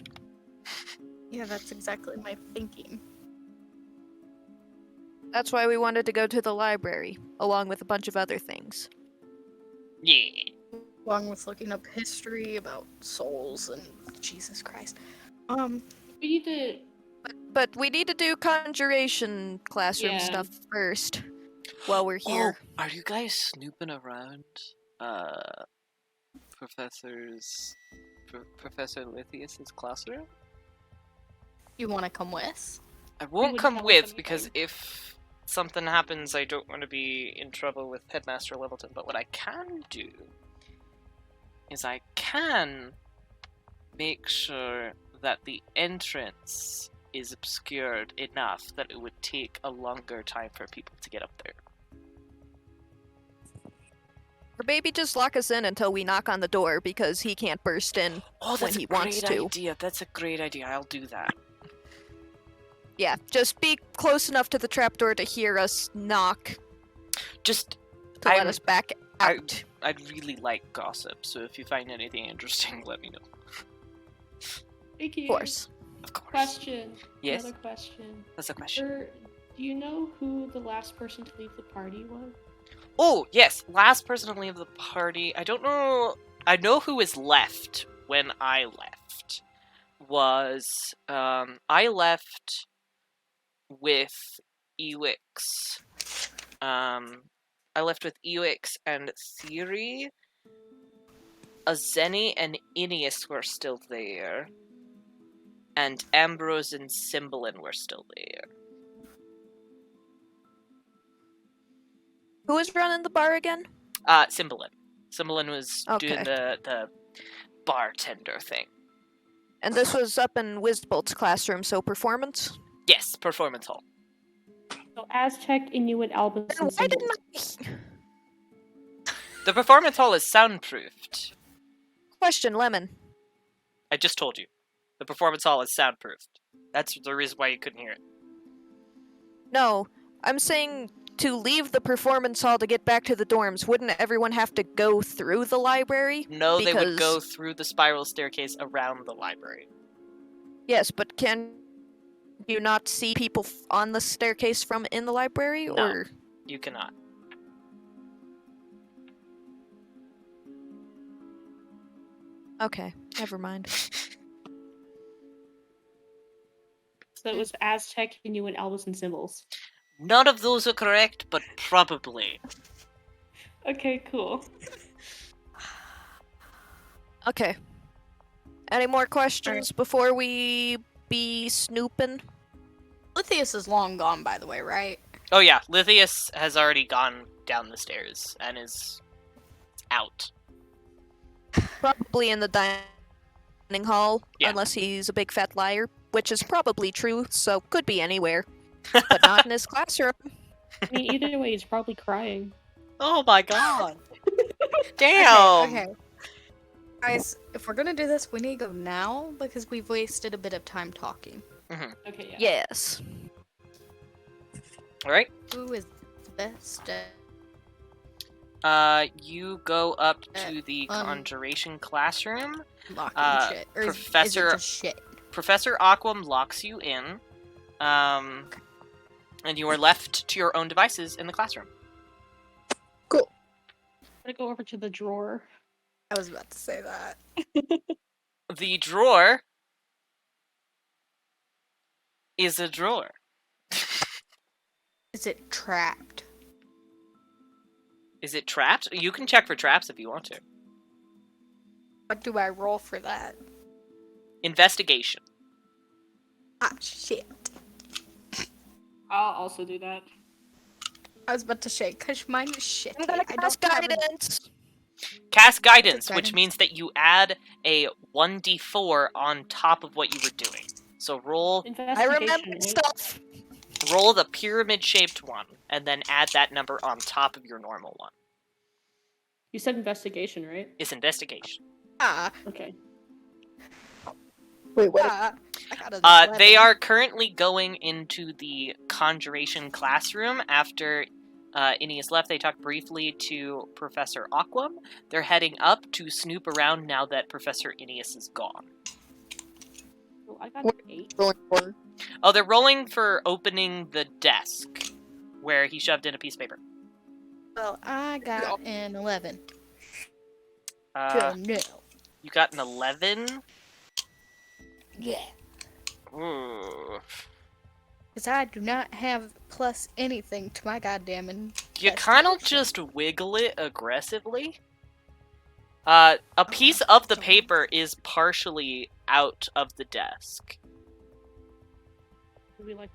Speaker 3: Yeah, that's exactly my thinking.
Speaker 2: That's why we wanted to go to the library, along with a bunch of other things.
Speaker 1: yeah.
Speaker 3: Along with looking up history about souls and Jesus Christ.
Speaker 5: We need to.
Speaker 2: But we need to do conjuration classroom
Speaker 5: Yeah.
Speaker 2: stuff first, while we're here.
Speaker 1: Oh, are you guys snooping around, Professor Lithius's classroom?
Speaker 3: You want to come with?
Speaker 1: I won't
Speaker 5: would
Speaker 1: come
Speaker 5: tell us
Speaker 1: with because
Speaker 5: anything.
Speaker 1: if something happens, I don't want to be in trouble with Headmaster Limbleton. But what I can do is I can make sure that the entrance is obscured enough that it would take a longer time for people to get up there.
Speaker 2: Or maybe just lock us in until we knock on the door because he can't burst in
Speaker 1: Oh,
Speaker 2: when
Speaker 1: that's
Speaker 2: he
Speaker 1: a
Speaker 2: wants
Speaker 1: great
Speaker 2: to.
Speaker 1: idea. That's a great idea. I'll do that.
Speaker 2: Yeah, just be close enough to the trapdoor to hear us knock
Speaker 1: Just,
Speaker 2: to let
Speaker 1: I'm-
Speaker 2: us back
Speaker 1: I-
Speaker 2: out.
Speaker 1: I'd really like gossip, so if you find anything interesting, let me know.
Speaker 5: Thank you.
Speaker 2: Of course.
Speaker 1: Of course.
Speaker 5: Question.
Speaker 1: Yes?
Speaker 5: Another question.
Speaker 1: That's a question.
Speaker 5: Do you know who the last person to leave the party was?
Speaker 1: Oh, yes. Last person to leave the party. I don't know. I know who was left when I left. Was, I left with Elix. I left with Elix and Theory. Azeni and Ineus were still there. And Ambrose and Cymbalin were still there.
Speaker 2: Who was running the bar again?
Speaker 1: Cymbalin. Cymbalin was
Speaker 2: Okay.
Speaker 1: doing the bartender thing.
Speaker 2: And this was up in Wisbolt's classroom, so performance?
Speaker 1: Yes, performance hall.
Speaker 5: So Aztec, Inuit, Albus,
Speaker 2: Then
Speaker 5: and
Speaker 2: why
Speaker 5: Symbols.
Speaker 2: didn't I...
Speaker 1: The performance hall is soundproofed.
Speaker 2: Question, Lemon.
Speaker 1: I just told you. The performance hall is soundproofed. That's the reason why you couldn't hear it.
Speaker 2: No, I'm saying to leave the performance hall to get back to the dorms, wouldn't everyone have to go through the library?
Speaker 1: No, they would go
Speaker 2: Because-
Speaker 1: through the spiral staircase around the library.
Speaker 2: Yes, but can you not see people on the staircase from in the library?
Speaker 1: No.
Speaker 2: Or
Speaker 1: You cannot.
Speaker 2: okay, never mind.
Speaker 5: So it was Aztec, Inuit, Albus, and Symbols.
Speaker 1: None of those are correct, but probably.
Speaker 5: Okay, cool.
Speaker 2: Okay. Any more questions before we be snooping?
Speaker 3: Lithius is long gone, by the way, right?
Speaker 1: Oh yeah, Lithius has already gone down the stairs and is out.
Speaker 2: Probably in the dining hall,
Speaker 1: Yeah.
Speaker 2: unless he's a big fat liar, which is probably true, so could be anywhere. But not in his classroom.
Speaker 5: I mean, either way, he's probably crying.
Speaker 1: Oh my god. Damn.
Speaker 3: Okay. Guys, if we're gonna do this, we need to go now because we've wasted a bit of time talking.
Speaker 5: Okay, yeah.
Speaker 2: Yes.
Speaker 1: Alright.
Speaker 3: Who is the best
Speaker 1: You go up to the conjuration classroom.
Speaker 3: locking shit? Or is it
Speaker 1: Professor-
Speaker 3: just shit?
Speaker 1: Professor Aquam locks you in. And you are left to your own devices in the classroom.
Speaker 5: I'm gonna go over to the drawer.
Speaker 3: I was about to say that.
Speaker 1: The drawer is a drawer.
Speaker 3: Is it trapped?
Speaker 1: Is it trapped? You can check for traps if you want to.
Speaker 3: What do I roll for that?
Speaker 1: Investigation.
Speaker 3: Ah, shit.
Speaker 5: I'll also do that.
Speaker 3: I was about to say, because mine is shit.
Speaker 2: I'm gonna cast guidance.
Speaker 1: Cast guidance,
Speaker 3: Guidance.
Speaker 1: which means that you add a 1d4 on top of what you were doing. So roll
Speaker 2: I
Speaker 5: Investigation.
Speaker 2: remember
Speaker 5: right?
Speaker 2: stuff.
Speaker 1: roll the pyramid-shaped one, and then add that number on top of your normal one.
Speaker 5: You said investigation, right?
Speaker 1: It's investigation.
Speaker 3: Ah,
Speaker 5: Okay.
Speaker 4: Wait, what?
Speaker 3: I got a
Speaker 1: They
Speaker 3: 11.
Speaker 1: are currently going into the conjuration classroom after Ineas left. They talked briefly to Professor Aquam. They're heading up to snoop around now that Professor Ineas is gone.
Speaker 5: Oh, I got
Speaker 4: What-
Speaker 5: an 8.
Speaker 4: Rolling for?
Speaker 1: Oh, they're rolling for opening the desk where he shoved in a piece of paper.
Speaker 3: Well, I got an 11.
Speaker 1: Uh,
Speaker 3: So no.
Speaker 1: you got an 11?
Speaker 3: Yeah.
Speaker 1: Ooh.
Speaker 3: Because I do not have plus anything to my goddamn
Speaker 1: You kind of
Speaker 3: investigation.
Speaker 1: just wiggle it aggressively. A piece of the paper is partially out of the desk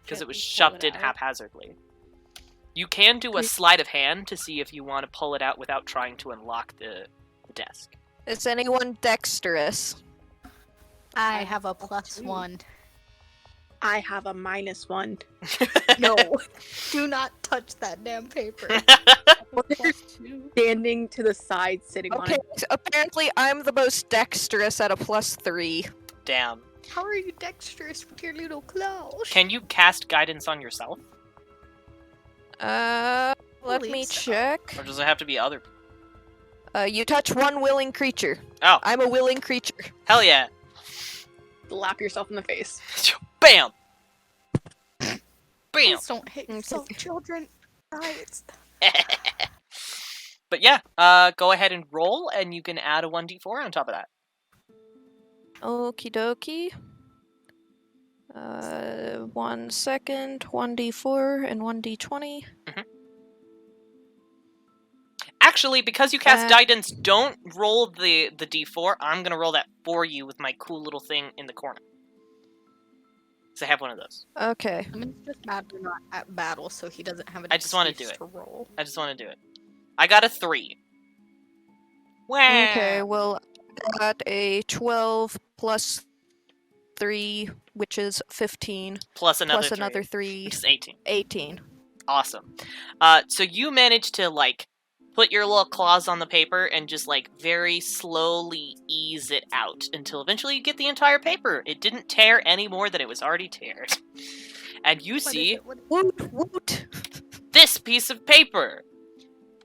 Speaker 1: because it was shoved in haphazardly. You can do a sleight of hand to see if you want to pull it out without trying to unlock the desk.
Speaker 2: Is anyone dexterous?
Speaker 3: I have a plus
Speaker 5: two.
Speaker 3: 1.
Speaker 4: I have a -1.
Speaker 3: No. Do not touch that damn paper.
Speaker 4: Standing to the side, sitting on
Speaker 2: Okay,
Speaker 4: it.
Speaker 2: so apparently I'm the most dexterous at a plus 3.
Speaker 1: Damn.
Speaker 3: How are you dexterous with your little claws?
Speaker 1: Can you cast guidance on yourself?
Speaker 2: Let
Speaker 3: Believe
Speaker 2: me
Speaker 3: so.
Speaker 2: check.
Speaker 1: Or does it have to be other people?
Speaker 2: You touch one willing creature.
Speaker 1: Oh,
Speaker 2: I'm a willing creature.
Speaker 1: hell yeah.
Speaker 4: Slap yourself in the face.
Speaker 1: Bam! Bam!
Speaker 3: Please don't hit yourself, children. Guys.
Speaker 1: But yeah, go ahead and roll, and you can add a 1d4 on top of that.
Speaker 2: Okie dokie. 1 second, 1d4 and 1d20.
Speaker 1: Actually, because you cast
Speaker 2: Uh,
Speaker 1: guidance, don't roll the d4. I'm gonna roll that for you with my cool little thing in the corner. Because I have one of those.
Speaker 2: Okay.
Speaker 3: I mean, it's just bad we're not at battle, so he doesn't have an
Speaker 1: I just wanna
Speaker 3: excuse
Speaker 1: do it.
Speaker 3: to roll.
Speaker 1: I just want to do it. I got a 3. Wow.
Speaker 2: Okay, well, I got a 12 plus 3, which is 15,
Speaker 1: Plus another
Speaker 2: plus
Speaker 1: 3,
Speaker 2: another 3,
Speaker 1: which is 18.
Speaker 2: 18.
Speaker 1: Awesome. So you managed to, like, put your little claws on the paper and just, like, very slowly ease it out until eventually you get the entire paper. It didn't tear any more than it was already teared. And you
Speaker 3: What is
Speaker 1: see
Speaker 3: it?
Speaker 2: Woot woot!
Speaker 1: this piece of paper.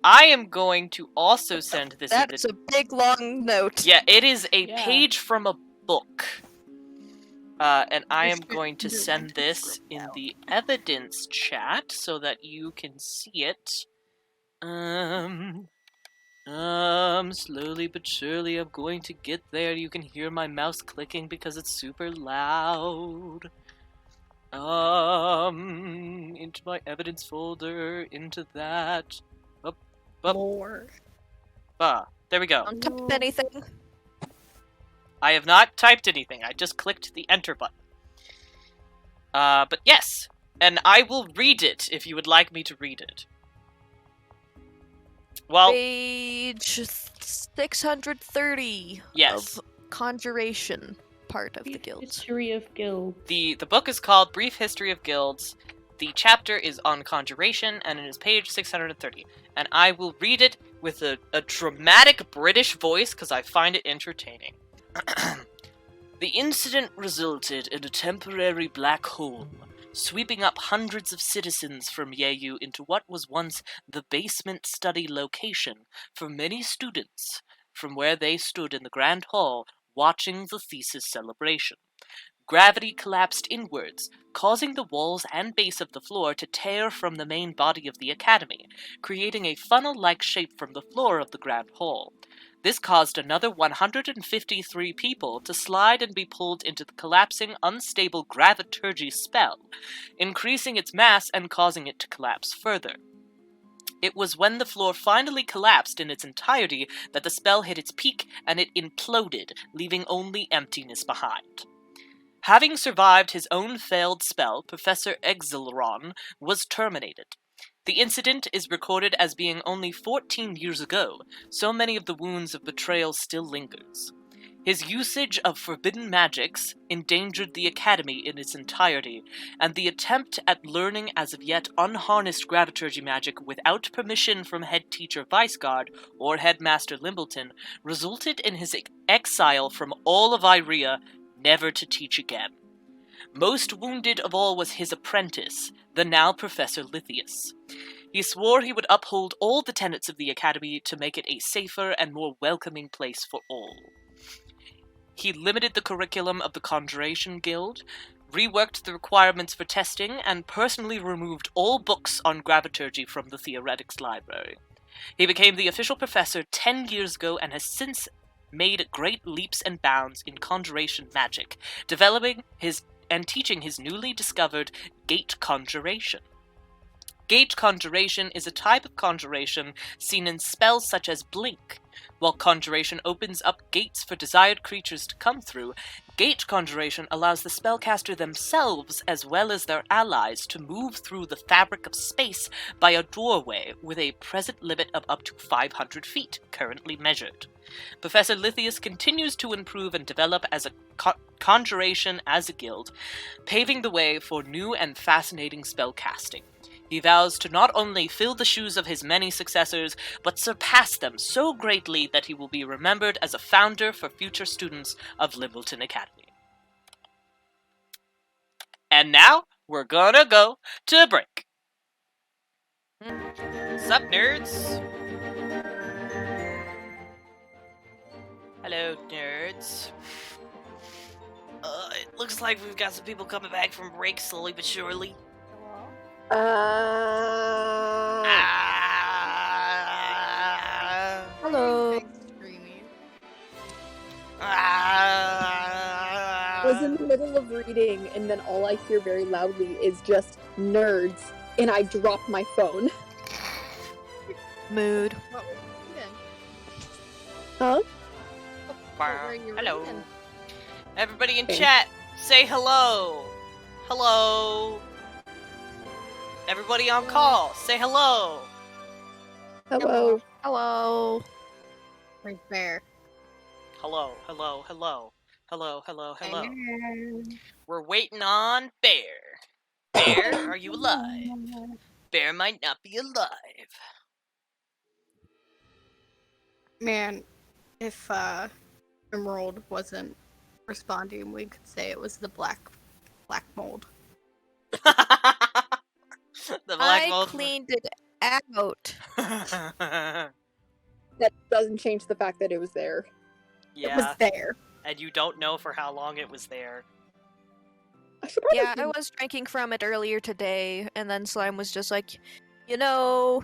Speaker 1: I am going to also send this in
Speaker 2: That's a big long note.
Speaker 1: Yeah, it is a
Speaker 5: Yeah.
Speaker 1: page from a book. And I am
Speaker 3: Mr.
Speaker 1: going to send this in the evidence chat so that you can see it. Slowly but surely I'm going to get there. You can hear my mouse clicking because it's super loud. Into my evidence folder, into that. Up.
Speaker 3: More.
Speaker 1: There we go.
Speaker 2: Don't type anything.
Speaker 1: I have not typed anything. I just clicked the enter button. But yes, and I will read it if you would like me to read it. Well,
Speaker 2: Page 630
Speaker 1: yes.
Speaker 2: of Conjuration part of the guilds.
Speaker 5: History of Guilds.
Speaker 1: The book is called Brief History of Guilds. The chapter is on Conjuration, and it is page 630. And I will read it with a dramatic British voice because I find it entertaining. The incident resulted in a temporary black hole, sweeping up hundreds of citizens from Yeyu into what was once the basement study location for many students, from where they stood in the grand hall watching the thesis celebration. gravity collapsed inwards, causing the walls and base of the floor to tear from the main body of the academy, creating a funnel-like shape from the floor of the grand hall. This caused another 153 people to slide and be pulled into the collapsing, unstable graviturgy spell, increasing its mass and causing it to collapse further. It was when the floor finally collapsed in its entirety that the spell hit its peak and it imploded, leaving only emptiness behind. Having survived his own failed spell, Professor Exilron was terminated. The incident is recorded as being only 14 years ago, so many of the wounds of betrayal still lingers. His usage of forbidden magics endangered the academy in its entirety, and the attempt at learning as of yet unharnessed graviturgy magic without permission from head teacher Viceguard or headmaster Limbleton resulted in his exile from all of Iria, never to teach again. Most wounded of all was his apprentice, the now Professor Lithius. He swore he would uphold all the tenets of the academy to make it a safer and more welcoming place for all. He limited the curriculum of the Conjuration Guild, reworked the requirements for testing, and personally removed all books on graviturgy from the Theoretics Library. He became the official professor 10 years ago and has since made great leaps and bounds in conjuration magic, developing and teaching his newly discovered Gate Conjuration. Gate Conjuration is a type of conjuration seen in spells such as Blink. While Conjuration opens up gates for desired creatures to come through, Gate Conjuration allows the spellcaster themselves as well as their allies to move through the fabric of space by a doorway with a present limit of up to 500 feet, currently measured. Professor Lithius continues to improve and develop as a conjuration as a guild, paving the way for new and fascinating spellcasting. He vows to not only fill the shoes of his many successors, but surpass them so greatly that he will be remembered as a founder for future students of Limbleton Academy. And now, we're gonna go to break. Sup, nerds? Hello, nerds. It looks like we've got some people coming back from break slowly but surely.
Speaker 3: Hello.
Speaker 4: I was in the middle of reading, and then all I hear very loudly is just nerds, and I drop my phone.
Speaker 2: Mood.
Speaker 3: What were you reading?
Speaker 4: Huh?
Speaker 3: What were you
Speaker 1: Hello.
Speaker 3: reading?
Speaker 1: Everybody in
Speaker 4: Okay.
Speaker 1: chat, say hello. Hello. Everybody on call, say hello.
Speaker 4: Hello.
Speaker 3: Hello. Where's Bear?
Speaker 1: Hello, hello, hello. Hello, hello, hello.
Speaker 3: Bear.
Speaker 1: We're waiting on Bear. Bear, are you alive? Bear might not be alive.
Speaker 3: Man, if Emerald wasn't responding, we could say it was the black mold.
Speaker 1: The black
Speaker 2: I
Speaker 1: mold.
Speaker 2: cleaned it out.
Speaker 4: That doesn't change the fact that it was there.
Speaker 3: It was
Speaker 1: Yeah,
Speaker 3: there.
Speaker 1: and you don't know for how long it was there.
Speaker 4: I should probably
Speaker 2: Yeah, I was drinking from it earlier today, and then Slime was just like, you know,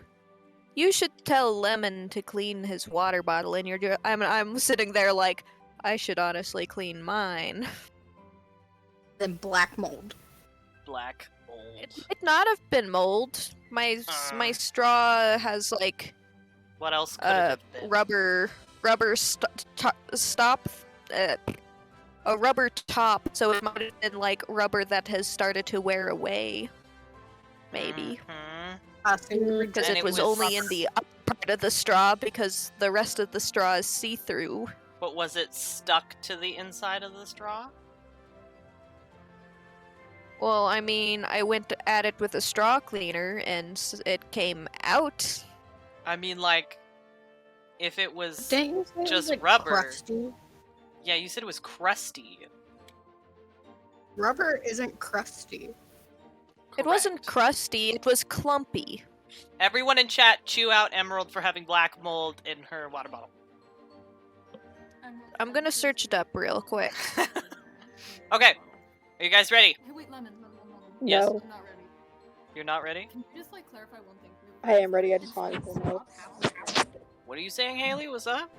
Speaker 2: you should tell Lemon to clean his water bottle, and I'm sitting there like, I should honestly clean mine.
Speaker 3: Then black mold.
Speaker 1: Black mold.
Speaker 2: It might not have been mold. My straw has like
Speaker 1: What else could it have been?
Speaker 2: rubber stop, a rubber top, so it might have been like rubber that has started to wear away. Maybe.
Speaker 1: Mhm.
Speaker 2: Because
Speaker 1: And
Speaker 2: it
Speaker 1: it
Speaker 2: was
Speaker 1: was-
Speaker 2: only in the upper part of the straw, because the rest of the straw is see-through.
Speaker 1: But was it stuck to the inside of the straw?
Speaker 2: Well, I mean, I went at it with a straw cleaner, and it came out.
Speaker 1: I mean, like, if it was...
Speaker 3: Didn't you say it was,
Speaker 1: Just
Speaker 3: like,
Speaker 1: rubber.
Speaker 3: crusty?
Speaker 1: Yeah, you said it was crusty.
Speaker 3: Rubber isn't crusty.
Speaker 2: It wasn't
Speaker 1: Correct.
Speaker 2: crusty, it was clumpy.
Speaker 1: Everyone in chat, chew out Emerald for having black mold in her water bottle.
Speaker 2: I'm gonna search it up real quick.
Speaker 1: Okay, Are you guys ready?
Speaker 6: Hey, wait, Lemon.
Speaker 1: Yes.
Speaker 4: No.
Speaker 6: I'm not ready.
Speaker 1: You're not ready?
Speaker 6: Can you just, like, clarify one thing for me?
Speaker 4: I am ready, I just wanted to know.
Speaker 1: What are you saying, Haley? What's up?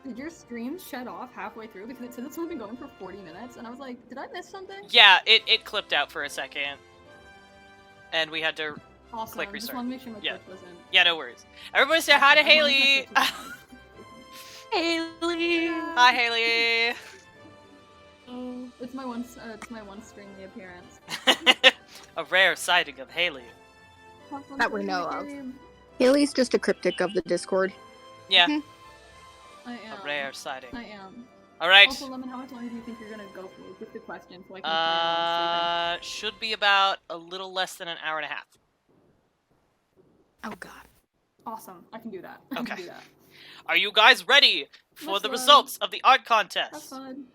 Speaker 6: Did your stream shut off halfway through? Because it said it's only been going for 40 minutes, and I was like, did I miss something?
Speaker 1: Yeah, it clipped out for a second. And we had to...
Speaker 6: Awesome.
Speaker 1: Click
Speaker 6: Just
Speaker 1: restart.
Speaker 6: want to make sure my
Speaker 1: Yeah.
Speaker 6: Twitch wasn't...
Speaker 1: Yeah, no worries. Everybody say hi to
Speaker 6: I wanted my
Speaker 1: Haley!
Speaker 6: Twitch to be
Speaker 2: Haley.
Speaker 1: Hi, Haley!
Speaker 6: Oh, it's my one streamly appearance.
Speaker 1: A rare sighting of Haley.
Speaker 6: Have fun
Speaker 3: That we
Speaker 6: playing
Speaker 3: know
Speaker 6: the
Speaker 3: of.
Speaker 6: game.
Speaker 4: Haley's just a cryptic of the Discord.
Speaker 1: Yeah,
Speaker 6: I am.
Speaker 1: a rare sighting.
Speaker 6: I am.
Speaker 1: Alright.
Speaker 6: Also, Lemon, how much longer do you think you're gonna go for with the question so I can plan on
Speaker 1: Should be about a little less than an hour and a half.
Speaker 3: Oh god.
Speaker 6: sleeping? Awesome. I can do that. I
Speaker 1: Okay.
Speaker 6: can do that.
Speaker 1: Are you guys ready for
Speaker 6: That's
Speaker 1: the
Speaker 6: fun.
Speaker 1: results of the art
Speaker 6: Have
Speaker 1: contest?
Speaker 6: fun.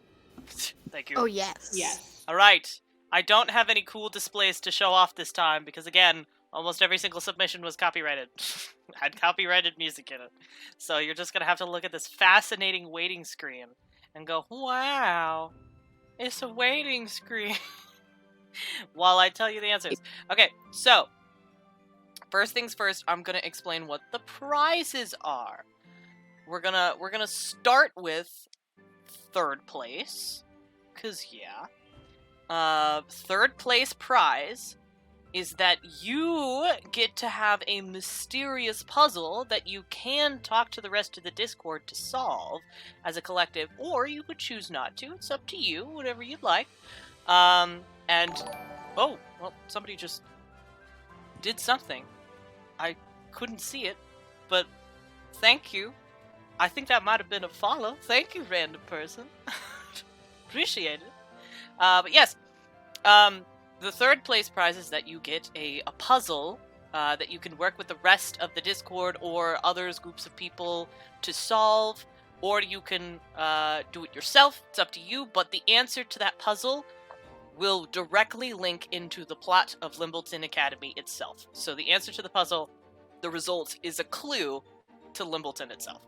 Speaker 1: Thank you.
Speaker 3: Oh yes.
Speaker 6: Yes.
Speaker 1: Alright. I don't have any cool displays to show off this time because, again, almost every single submission was copyrighted. Had copyrighted music in it. So you're just gonna have to look at this fascinating waiting screen and go, wow, it's a waiting screen. While I tell you the answers. Okay, so, first things first, I'm gonna explain what the prizes are. We're gonna start with third place, 'cause yeah. Third place prize is that you get to have a mysterious puzzle that you can talk to the rest of the Discord to solve as a collective, or you could choose not to. It's up to you, whatever you'd like. And oh, well, somebody just did something. I couldn't see it, but thank you. I think that might have been a follow. Thank you, random person. Appreciate it. But yes, the third place prize is that you get a puzzle that you can work with the rest of the Discord or others, groups of people, to solve, or you can do it yourself. It's up to you, but the answer to that puzzle will directly link into the plot of Limbleton Academy itself. So the answer to the puzzle, the result, is a clue to Limbleton itself.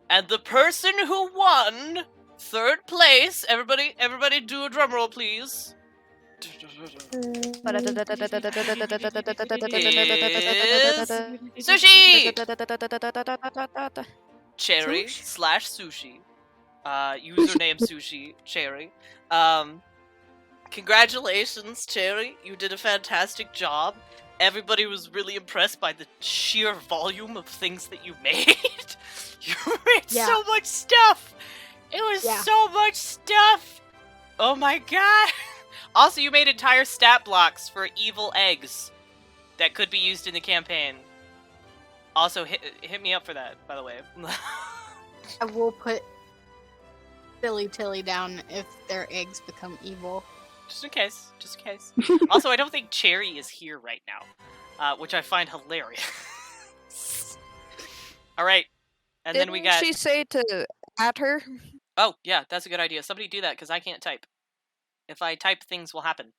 Speaker 1: And the person who won third place, everybody do a drum roll, please. Is Sushi! Cherry slash Sushi. Username Sushi Cherry. Congratulations, Cherry. You did a fantastic job. Everybody was really impressed by the sheer volume of things that you made. You made so much stuff. It was so much stuff. Oh my god. Also, you made entire stat blocks for evil eggs that could be used in the campaign. Also, hit me up for that, by the way.
Speaker 3: I will put Billy Tilly down if their eggs become evil.
Speaker 1: Just in case. Just in case. Also, I don't think Cherry is here right now, which I find hilarious. Alright. And then we got...
Speaker 2: Didn't she say to at her?
Speaker 1: Oh, yeah, that's a good idea. Somebody do that, because I can't type. If I type, things will happen.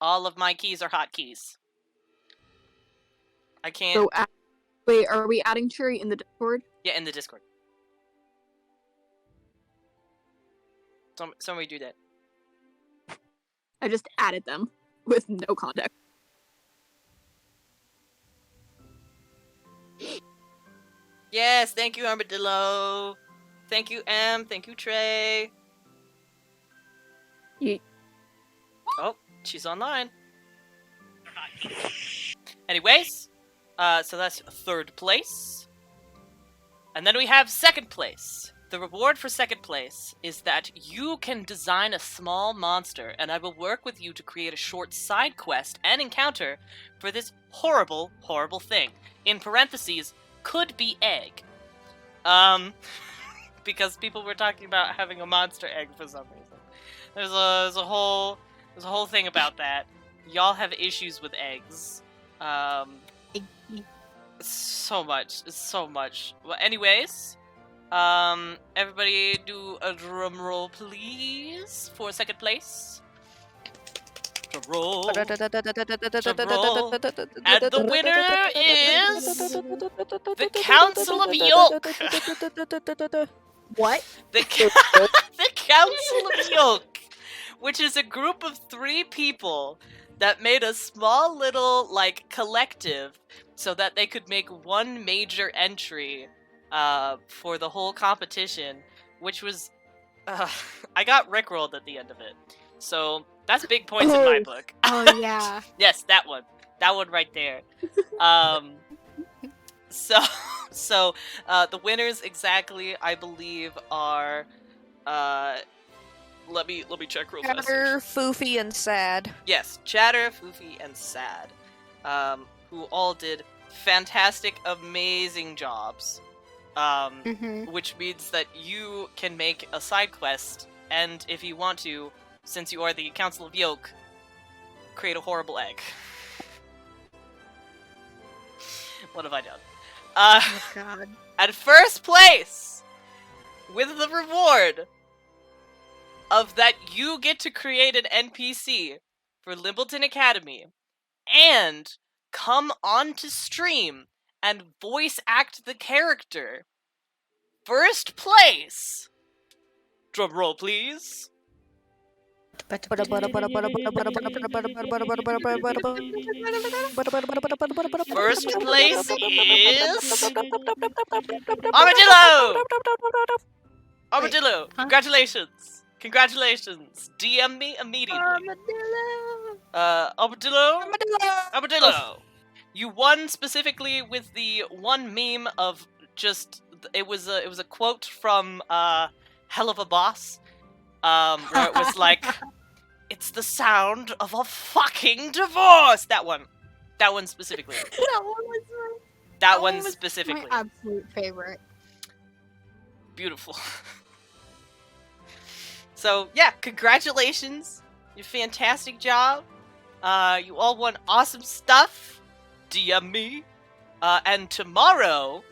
Speaker 1: All of my keys are hotkeys. I can't...
Speaker 4: So, wait, are we adding Cherry in the Discord?
Speaker 1: Yeah, in the Discord. Somebody do that.
Speaker 4: I just added them with no context.
Speaker 1: Yes, thank you, Armadillo. Thank you, M. Thank you, Trey. Oh, she's online. Anyways, so that's third place. And then we have second place. The reward for second place is that you can design a small monster, and I will work with you to create a short side quest and encounter for this horrible, horrible thing. In parentheses, could be egg. Because people were talking about having a monster egg for some reason. There's a whole thing about that. Y'all have issues with eggs. So much. Well, anyways, everybody do a drum roll, please, for second place. Drum roll. And the winner is the Council of Yolk.
Speaker 3: What?
Speaker 1: The Council of Yolk. which is a group of 3 people that made a small little, like, collective so that they could make one major entry for the whole competition, which was... I got rickrolled at the end of it. So, that's big points in my book.
Speaker 3: Oh yeah.
Speaker 1: Yes, that one. That one right there. So the winners exactly, I believe, are let me check real fast.
Speaker 2: Chatter, Foofy, and Sad.
Speaker 1: Yes, Chatter, Foofy, and Sad, who all did fantastic, amazing jobs. Which means that you can make a side quest, and if you want to, since you are the Council of Yoke, create a horrible egg. What have I done?
Speaker 3: Oh god.
Speaker 1: At first place, with the reward of that you get to create an NPC for Limbleton Academy, and come onto stream and voice act the character. First place! Drum roll, please. First place is... Armadillo! Armadillo! Congratulations! Congratulations! DM me immediately. Armadillo? Armadillo! You won specifically with the one meme of just... It was a quote from Hell of a Boss, where it was like, it's the sound of a fucking divorce! That one specifically. That one specifically.
Speaker 3: My absolute favorite.
Speaker 1: Beautiful. So, yeah, congratulations. You fantastic job. You all won awesome stuff. DM me. And tomorrow,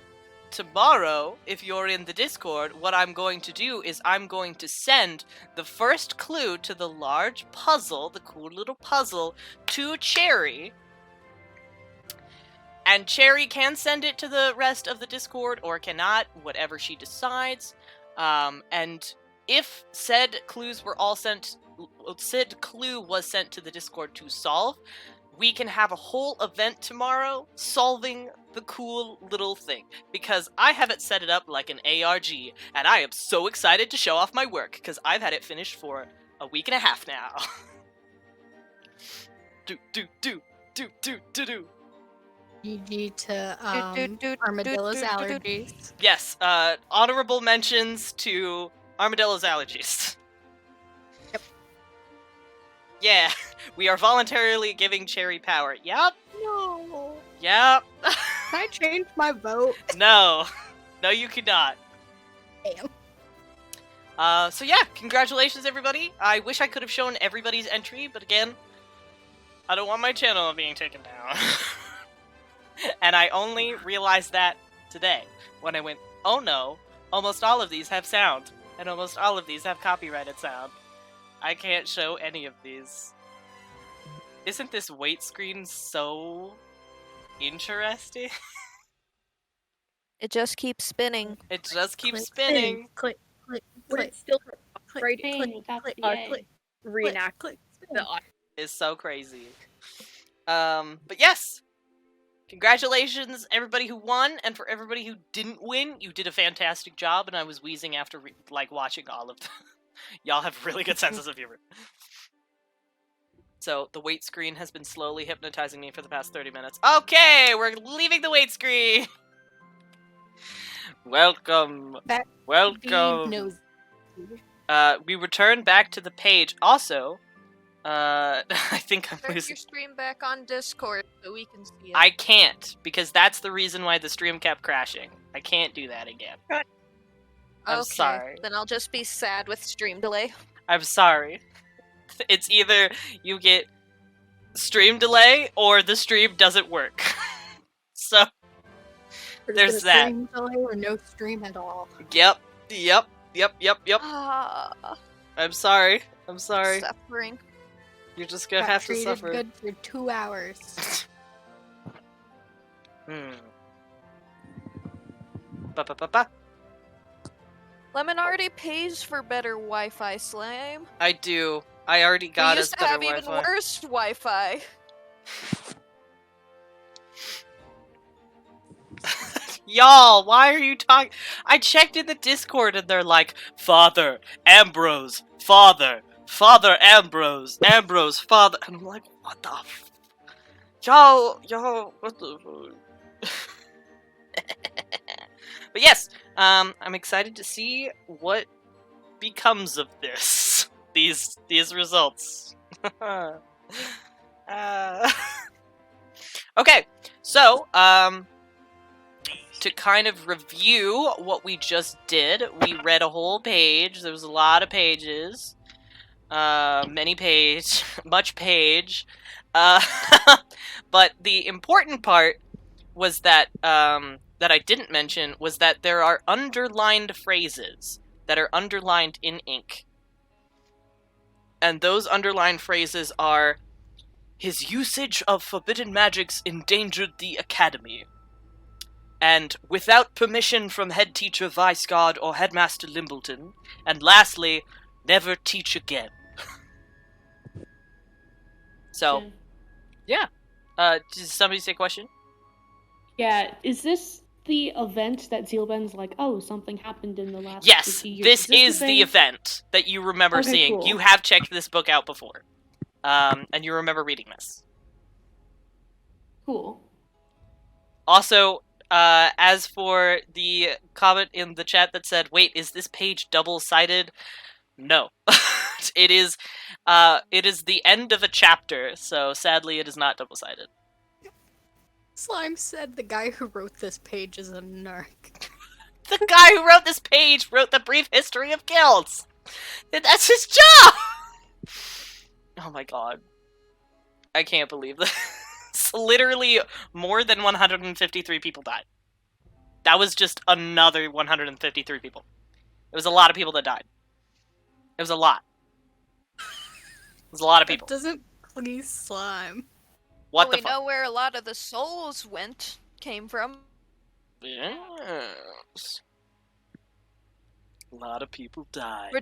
Speaker 1: if you're in the Discord, what I'm going to do is I'm going to send the first clue to the large puzzle, the cool little puzzle, to Cherry. And Cherry can send it to the rest of the Discord or cannot, whatever she decides. And if said clue was sent to the Discord to solve, we can have a whole event tomorrow solving the cool little thing. Because I have it set it up like an ARG, and I am so excited to show off my work, because I've had it finished for a week and a half now. do.
Speaker 3: GG to Armadillo's allergies.
Speaker 1: Yes, honorable mentions to Armadillo's allergies.
Speaker 3: Yep.
Speaker 1: Yeah, we are voluntarily giving Cherry power. Yep.
Speaker 3: No.
Speaker 1: Yep.
Speaker 3: Can I change my vote?
Speaker 1: No. No, you cannot.
Speaker 3: Damn.
Speaker 1: So yeah, congratulations everybody. I wish I could have shown everybody's entry, but again, I don't want my channel being taken down. And I only realized that today, when I went, oh no, almost all of these have sound, and almost all of these have copyrighted sound. I can't show any of these. Isn't this wait screen so interesting?
Speaker 2: It just keeps spinning.
Speaker 1: It just keeps
Speaker 3: Click,
Speaker 1: spinning.
Speaker 3: Click, click,
Speaker 4: But
Speaker 3: click,
Speaker 4: it's still
Speaker 3: click,
Speaker 4: right.
Speaker 3: click,
Speaker 5: Dang, that's
Speaker 3: click,
Speaker 5: yay.
Speaker 3: click,
Speaker 4: Reenact
Speaker 3: click,
Speaker 4: the
Speaker 1: It's so crazy. But yes, congratulations everybody who won, and for everybody who didn't win, you did a fantastic job, and I was wheezing after watching all of them. Y'all have really good senses of humor. So the wait screen has been slowly hypnotizing me for the past 30 minutes. Okay, we're leaving the wait screen. Welcome. Welcome.
Speaker 3: Nose.
Speaker 1: We return back to the page. Also, I think I'm
Speaker 2: Turn
Speaker 1: losing.
Speaker 2: your stream back on Discord so we can see it.
Speaker 1: I can't, because that's the reason why the stream kept crashing. I can't do that again. I'm
Speaker 2: Okay,
Speaker 1: sorry.
Speaker 2: then I'll just be sad with stream delay.
Speaker 1: I'm sorry. It's either you get stream delay or the stream doesn't work. So, there's that.
Speaker 3: Stream delay or no stream at all.
Speaker 1: Yep.
Speaker 2: Ah,
Speaker 1: I'm sorry.
Speaker 2: suffering.
Speaker 1: You're just gonna
Speaker 3: Got
Speaker 1: have to
Speaker 3: treated
Speaker 1: suffer.
Speaker 3: good for 2 hours.
Speaker 1: Ba-ba-ba-ba.
Speaker 2: Lemon already pays for better Wi-Fi, Slime.
Speaker 1: I do. I already got
Speaker 2: we
Speaker 1: us
Speaker 2: used to
Speaker 1: better
Speaker 2: have even
Speaker 1: Wi-Fi.
Speaker 2: worse Wi-Fi.
Speaker 1: Y'all, why are you talking? I checked in the Discord and they're like, Father, Ambrose, Father, Father Ambrose, Ambrose, Father. And I'm like, what the f... Y'all, what the fuck? But yes, I'm excited to see what becomes of this. These results. Okay, so, to kind of review what we just did, we read a whole page. There was a lot of pages. Much page. But the important part was that, that I didn't mention was that there are underlined phrases that are underlined in ink. And those underlined phrases are, his usage of forbidden magics endangered the academy. And without permission from head teacher Viceguard or headmaster Limbleton. And lastly, never teach again. So, yeah. Did somebody say a question?
Speaker 5: Yeah, is this the event that Zeelbend's like, oh, something happened in the last
Speaker 1: Yes,
Speaker 5: 50 years?
Speaker 1: this is
Speaker 5: the
Speaker 1: the event that you remember
Speaker 5: Okay,
Speaker 1: seeing.
Speaker 5: cool.
Speaker 1: You have checked this book out before. And you remember reading this.
Speaker 5: Cool.
Speaker 1: Also, as for the comment in the chat that said, wait, is this page double-sided? No. It is the end of a chapter, so sadly it is not double-sided.
Speaker 3: Slime said the guy who wrote this page is a narc.
Speaker 1: The guy who wrote this page wrote the brief history of guilds! That's his job! Oh my god. I can't believe this. Literally, more than 153 people died. That was just another 153 people. It was a lot of people that died. It was a lot. It was a lot of people.
Speaker 3: That doesn't please Slime.
Speaker 1: What
Speaker 2: Well,
Speaker 1: the
Speaker 2: we
Speaker 1: fuck?
Speaker 2: know where a lot of the souls came from.
Speaker 1: Yes. A lot of people died.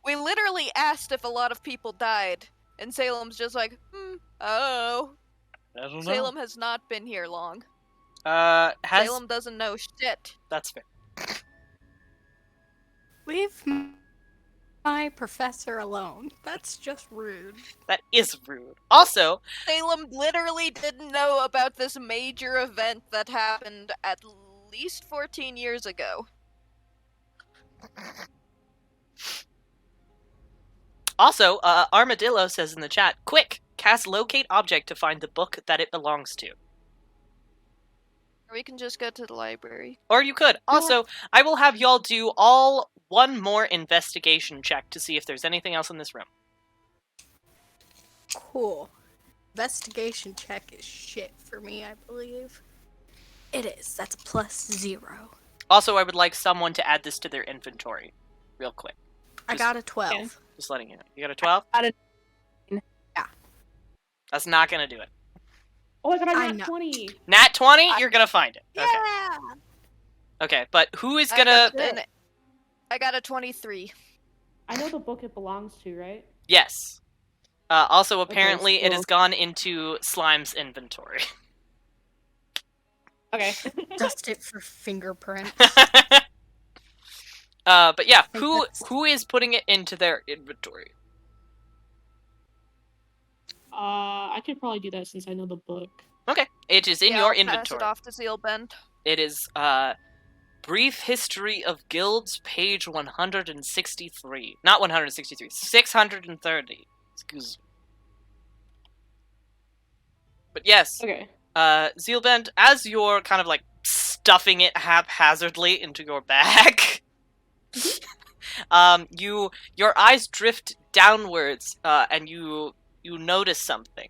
Speaker 2: We literally asked if a lot of people died, and Salem's just like, oh.
Speaker 1: I don't know.
Speaker 2: Salem has not been here long.
Speaker 1: Salem
Speaker 2: doesn't know shit.
Speaker 1: That's fair.
Speaker 3: Leave my professor alone. That's just rude.
Speaker 1: That is rude. Also,
Speaker 2: Salem literally didn't know about this major event that happened at least 14 years ago.
Speaker 1: Armadillo says in the chat, quick, cast locate object to find the book that it belongs to.
Speaker 2: Or we can just go to the library.
Speaker 1: Or you could. Also, I will have y'all do all one more investigation check to see if there's anything else in this room.
Speaker 3: Cool. Investigation check is shit for me, I believe. It is. That's a +0.
Speaker 1: Also, I would like someone to add this to their inventory. Real quick.
Speaker 3: I got a 12.
Speaker 1: Just letting you know. You got a 12?
Speaker 3: Yeah.
Speaker 1: That's not gonna do it.
Speaker 5: Oh, I got a
Speaker 3: I
Speaker 5: nat
Speaker 3: know.
Speaker 5: 20.
Speaker 1: Nat 20? You're gonna find it. Okay.
Speaker 3: Yeah!
Speaker 1: Okay, but who is gonna...
Speaker 2: I got a 23.
Speaker 5: I know the book it belongs to, right?
Speaker 1: Yes. Also, apparently, it
Speaker 5: cool.
Speaker 1: has gone into Slime's inventory.
Speaker 5: Okay.
Speaker 3: Dust it for fingerprints.
Speaker 1: But yeah,
Speaker 3: think
Speaker 1: who
Speaker 3: that's-
Speaker 1: who is putting it into their inventory?
Speaker 5: I could probably do that since I know the book.
Speaker 1: Okay, it is in
Speaker 2: Yeah,
Speaker 1: your
Speaker 2: I'll
Speaker 1: inventory.
Speaker 2: pass it off to Zeelbend.
Speaker 1: It is Brief History of Guilds, page 163. Not 163, 630. Excuse me. But yes,
Speaker 5: Okay.
Speaker 1: Zeelbend, as you're kind of like stuffing it haphazardly into your bag, your eyes drift downwards, and you notice something.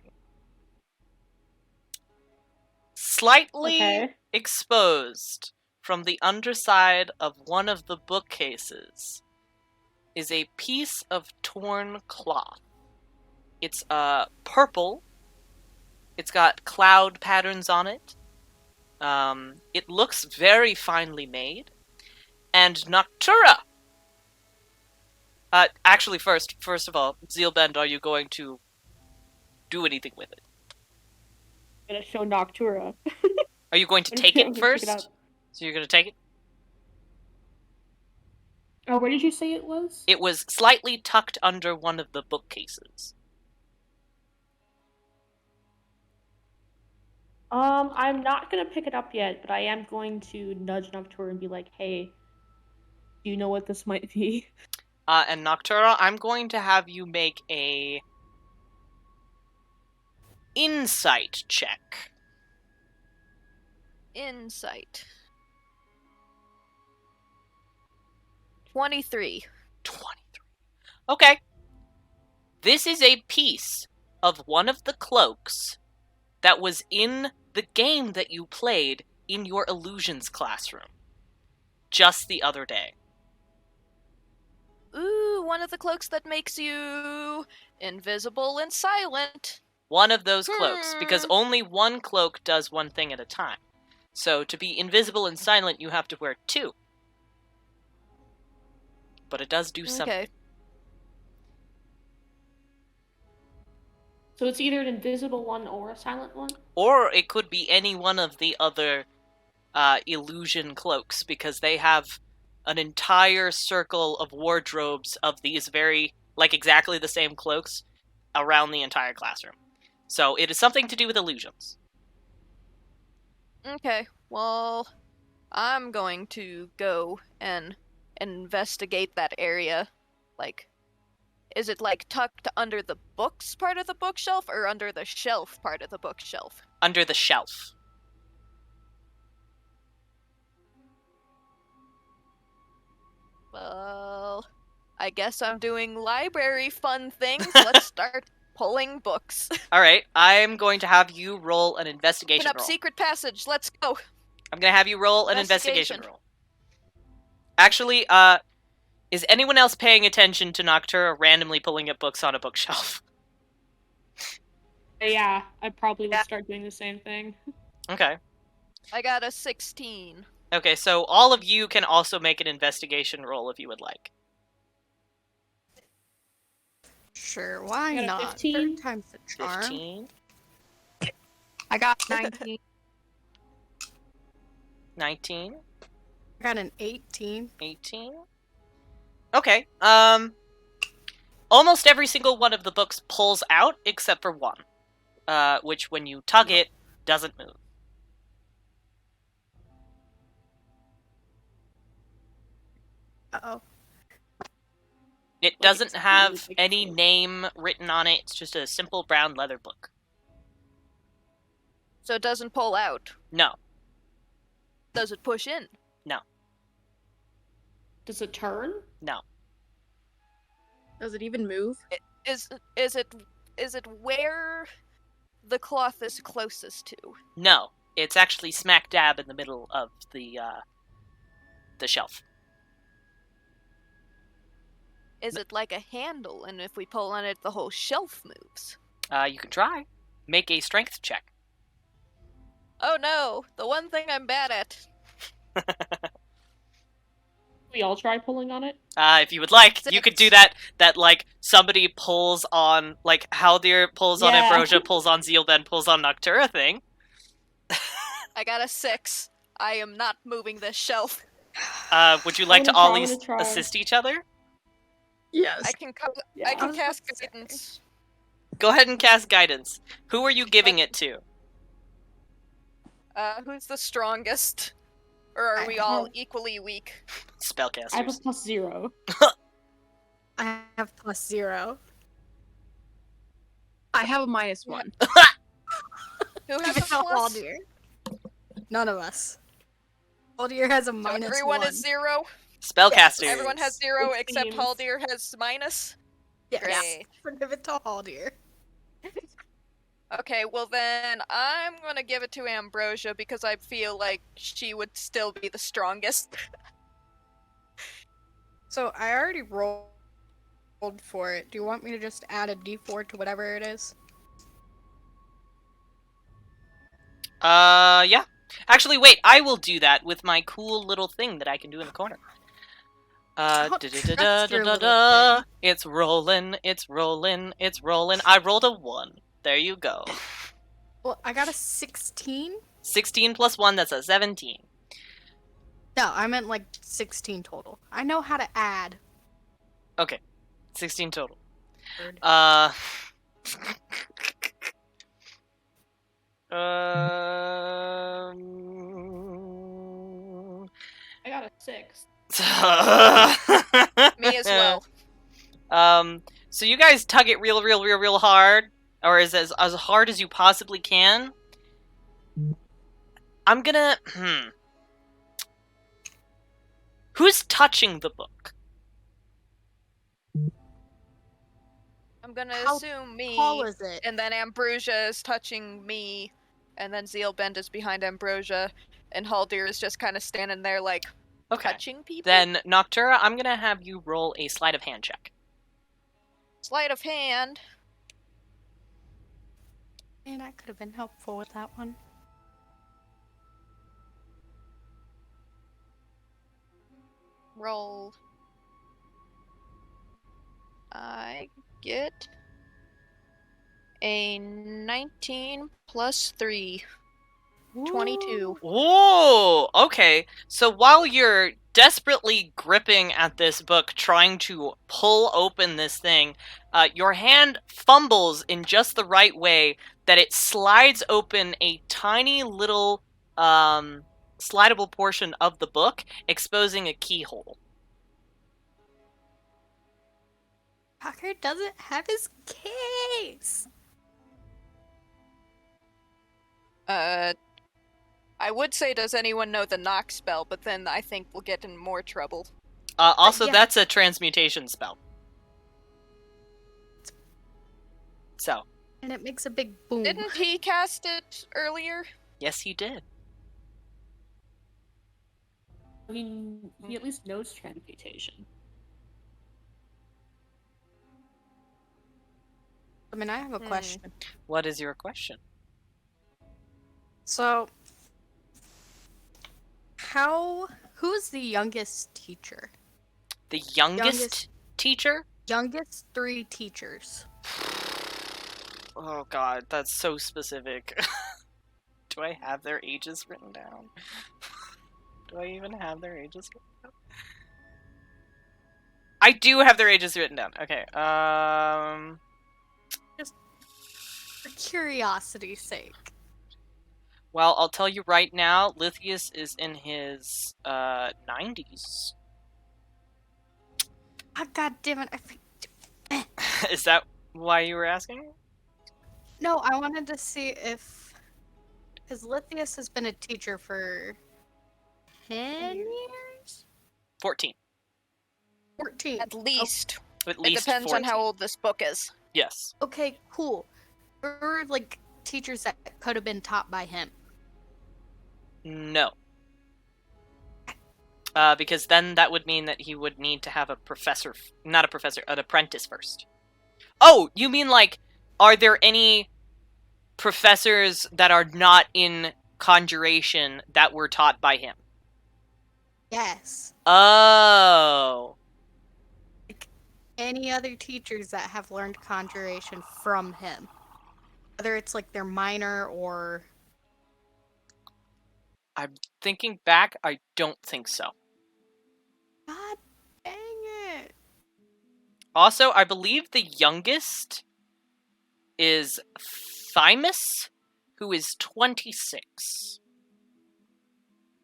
Speaker 1: Slightly
Speaker 5: Okay.
Speaker 1: exposed from the underside of one of the bookcases is a piece of torn cloth. It's purple. It's got cloud patterns on it. It looks very finely made. And Noctura! Actually, first of all, Zeelbend, are you going to do anything with it?
Speaker 5: I'm gonna show Noctura.
Speaker 1: Are you going to
Speaker 5: I'm
Speaker 1: take
Speaker 5: gonna
Speaker 1: it
Speaker 5: pick
Speaker 1: first?
Speaker 5: up.
Speaker 1: So you're going to take it?
Speaker 5: Oh, where did you say it was?
Speaker 1: It was slightly tucked under one of the bookcases.
Speaker 5: I'm not gonna pick it up yet, but I am going to nudge Noctura and be like, "Hey, do you know what this might be?"
Speaker 1: And Noctura, I'm going to have you make a insight check.
Speaker 2: Insight. 23.
Speaker 1: 23. Okay. This is a piece of one of the cloaks that was in the game that you played in your illusions classroom just the other day.
Speaker 2: Ooh, one of the cloaks that makes you invisible and silent.
Speaker 1: One of those cloaks, because only one cloak does one thing at a time. So to be invisible and silent, you have to wear two. But it does do something.
Speaker 2: Okay.
Speaker 5: So it's either an invisible one or a silent one?
Speaker 1: Or it could be any one of the other illusion cloaks, because they have an entire circle of wardrobes of these very, like, exactly the same cloaks around the entire classroom. So it is something to do with illusions.
Speaker 2: Okay, well, I'm going to go and investigate that area. Like, is it, like, tucked under the books part of the bookshelf, or under the shelf part of the bookshelf?
Speaker 1: Under the shelf.
Speaker 2: Well, I guess I'm doing library fun things. Let's start pulling books.
Speaker 1: Alright, I'm going to have you roll an investigation
Speaker 2: Open up
Speaker 1: roll.
Speaker 2: secret passage. Let's go.
Speaker 1: I'm going to have you roll an investigation
Speaker 2: Investigation.
Speaker 1: roll. Actually, is anyone else paying attention to Noctura randomly pulling up books on a bookshelf?
Speaker 5: Yeah, I probably would start doing the same thing.
Speaker 1: Okay.
Speaker 2: I got a 16.
Speaker 1: Okay, so all of you can also make an investigation roll if you would like.
Speaker 3: Sure, why
Speaker 5: You got a
Speaker 3: not?
Speaker 5: 15?
Speaker 3: Third time's the charm.
Speaker 1: 15,
Speaker 4: I got 19.
Speaker 1: 19,
Speaker 3: I got an 18.
Speaker 1: 18. Okay, almost every single one of the books pulls out except for one, which when you tug it, doesn't move.
Speaker 3: Uh-oh.
Speaker 1: It doesn't have any name written on it, it's just a simple brown leather book.
Speaker 2: So it doesn't pull out.
Speaker 1: No.
Speaker 2: Does it push in?
Speaker 5: Does it turn?
Speaker 1: No.
Speaker 4: Does it even move?
Speaker 2: Is it where the cloth is closest to?
Speaker 1: No. It's actually smack dab in the middle of the shelf.
Speaker 2: Is it like a handle, and if we pull on it, the whole shelf moves?
Speaker 1: You can try. Make a strength check.
Speaker 2: Oh no, the one thing I'm bad at.
Speaker 5: We all try pulling on it?
Speaker 1: If you would like, you
Speaker 2: 6.
Speaker 1: could do that, like, somebody pulls on, like, Haldir pulls on
Speaker 5: Yeah.
Speaker 1: Ambrosia, pulls on Zeelbend, pulls on Noctura thing.
Speaker 2: I got a 6. I am not moving this shelf.
Speaker 1: Would you like to
Speaker 5: I'm
Speaker 1: always
Speaker 5: gonna try.
Speaker 1: assist each other?
Speaker 4: Yes.
Speaker 2: I can
Speaker 5: Yeah.
Speaker 2: I can
Speaker 3: was
Speaker 2: cast
Speaker 3: about to say.
Speaker 2: guidance.
Speaker 1: Go ahead and cast guidance. Who are you giving it to?
Speaker 2: Who's the strongest? Or are we all equally weak?
Speaker 5: I have a
Speaker 1: Spellcasters.
Speaker 5: +0.
Speaker 3: I have +0.
Speaker 4: I have a -1.
Speaker 2: Who has
Speaker 3: Give
Speaker 2: a
Speaker 3: it to
Speaker 2: plus?
Speaker 3: Haldir. None of us. Haldir has a
Speaker 2: So
Speaker 3: -1.
Speaker 2: everyone is 0?
Speaker 1: Spellcasters.
Speaker 2: Everyone has 0
Speaker 5: It
Speaker 2: except
Speaker 5: seems.
Speaker 2: Haldir has minus?
Speaker 3: Yes.
Speaker 2: Great.
Speaker 3: So give it to Haldir.
Speaker 2: Okay, well then, I'm gonna give it to Ambrosia because I feel like she would still be the strongest.
Speaker 3: So I already rolled for it. Do you want me to just add a d4 to whatever it is?
Speaker 1: Yeah. Actually, wait, I will do that with my cool little thing that I can do in the corner.
Speaker 3: Don't trust your little
Speaker 1: Da-da-da-da-da-da.
Speaker 3: thing.
Speaker 1: It's rolling, it's rolling, it's rolling. I rolled a 1. There you go.
Speaker 3: Well, I got a 16.
Speaker 1: 16 plus 1, that's a 17.
Speaker 3: No, I meant like 16 total. I know how to add.
Speaker 1: Okay, 16 total.
Speaker 3: Word.
Speaker 1: Um,
Speaker 5: I got a 6.
Speaker 2: Me as well.
Speaker 1: So you guys tug it real hard, or is as hard as you possibly can. I'm gonna. Who's touching the book?
Speaker 2: I'm gonna
Speaker 3: How
Speaker 2: assume me,
Speaker 3: tall is it?
Speaker 2: and then Ambrosia is touching me, and then Zeelbend is behind Ambrosia, and Haldir is just kind of standing there like
Speaker 1: Okay.
Speaker 2: touching people.
Speaker 1: Then Noctura, I'm gonna have you roll a sleight of hand check.
Speaker 2: Sleight of hand.
Speaker 3: And I could have been helpful with that one.
Speaker 2: Roll. I get a 19 plus 3. 22.
Speaker 1: Whoa! Okay, so while you're desperately gripping at this book, trying to pull open this thing, your hand fumbles in just the right way that it slides open a tiny little slidable portion of the book, exposing a keyhole.
Speaker 3: Tucker doesn't have his case.
Speaker 2: I would say, does anyone know the knock spell, but then I think we'll get in more trouble.
Speaker 1: Also,
Speaker 3: yeah.
Speaker 1: that's a transmutation spell. So,
Speaker 3: And it makes a big boom.
Speaker 2: Didn't he cast it earlier?
Speaker 1: yes, he did.
Speaker 5: I mean, he at least knows transmutation.
Speaker 3: I mean, I have a question.
Speaker 1: What is your question?
Speaker 3: So, who's the youngest teacher?
Speaker 1: The youngest
Speaker 3: Youngest.
Speaker 1: teacher?
Speaker 3: Youngest 3 teachers.
Speaker 1: Oh god, that's so specific. Do I have their ages written down? Do I even have their ages written down? I do have their ages written down. Okay,
Speaker 3: For curiosity's sake.
Speaker 1: well, I'll tell you right now, Lithius is in his, 90s.
Speaker 3: Oh, God damn it.
Speaker 1: Is that why you were asking?
Speaker 3: No, I wanted to see if... Because Lithius has been a teacher for 10 years?
Speaker 1: 14.
Speaker 3: 14.
Speaker 2: At least.
Speaker 1: At
Speaker 2: It
Speaker 1: least
Speaker 2: depends
Speaker 1: 14.
Speaker 2: on how old this book is.
Speaker 1: Yes.
Speaker 3: Okay, cool. There were, like, teachers that could have been taught by him.
Speaker 1: No. Because then that would mean that he would need to have a professor, not a professor, an apprentice first. Oh, you mean like, are there any professors that are not in conjuration that were taught by him?
Speaker 3: Yes.
Speaker 1: Oh.
Speaker 3: Any other teachers that have learned conjuration from him. Whether it's like their minor or...
Speaker 1: I'm thinking back, I don't think so.
Speaker 3: God dang it.
Speaker 1: Also, I believe the youngest is Thymus, who is 26.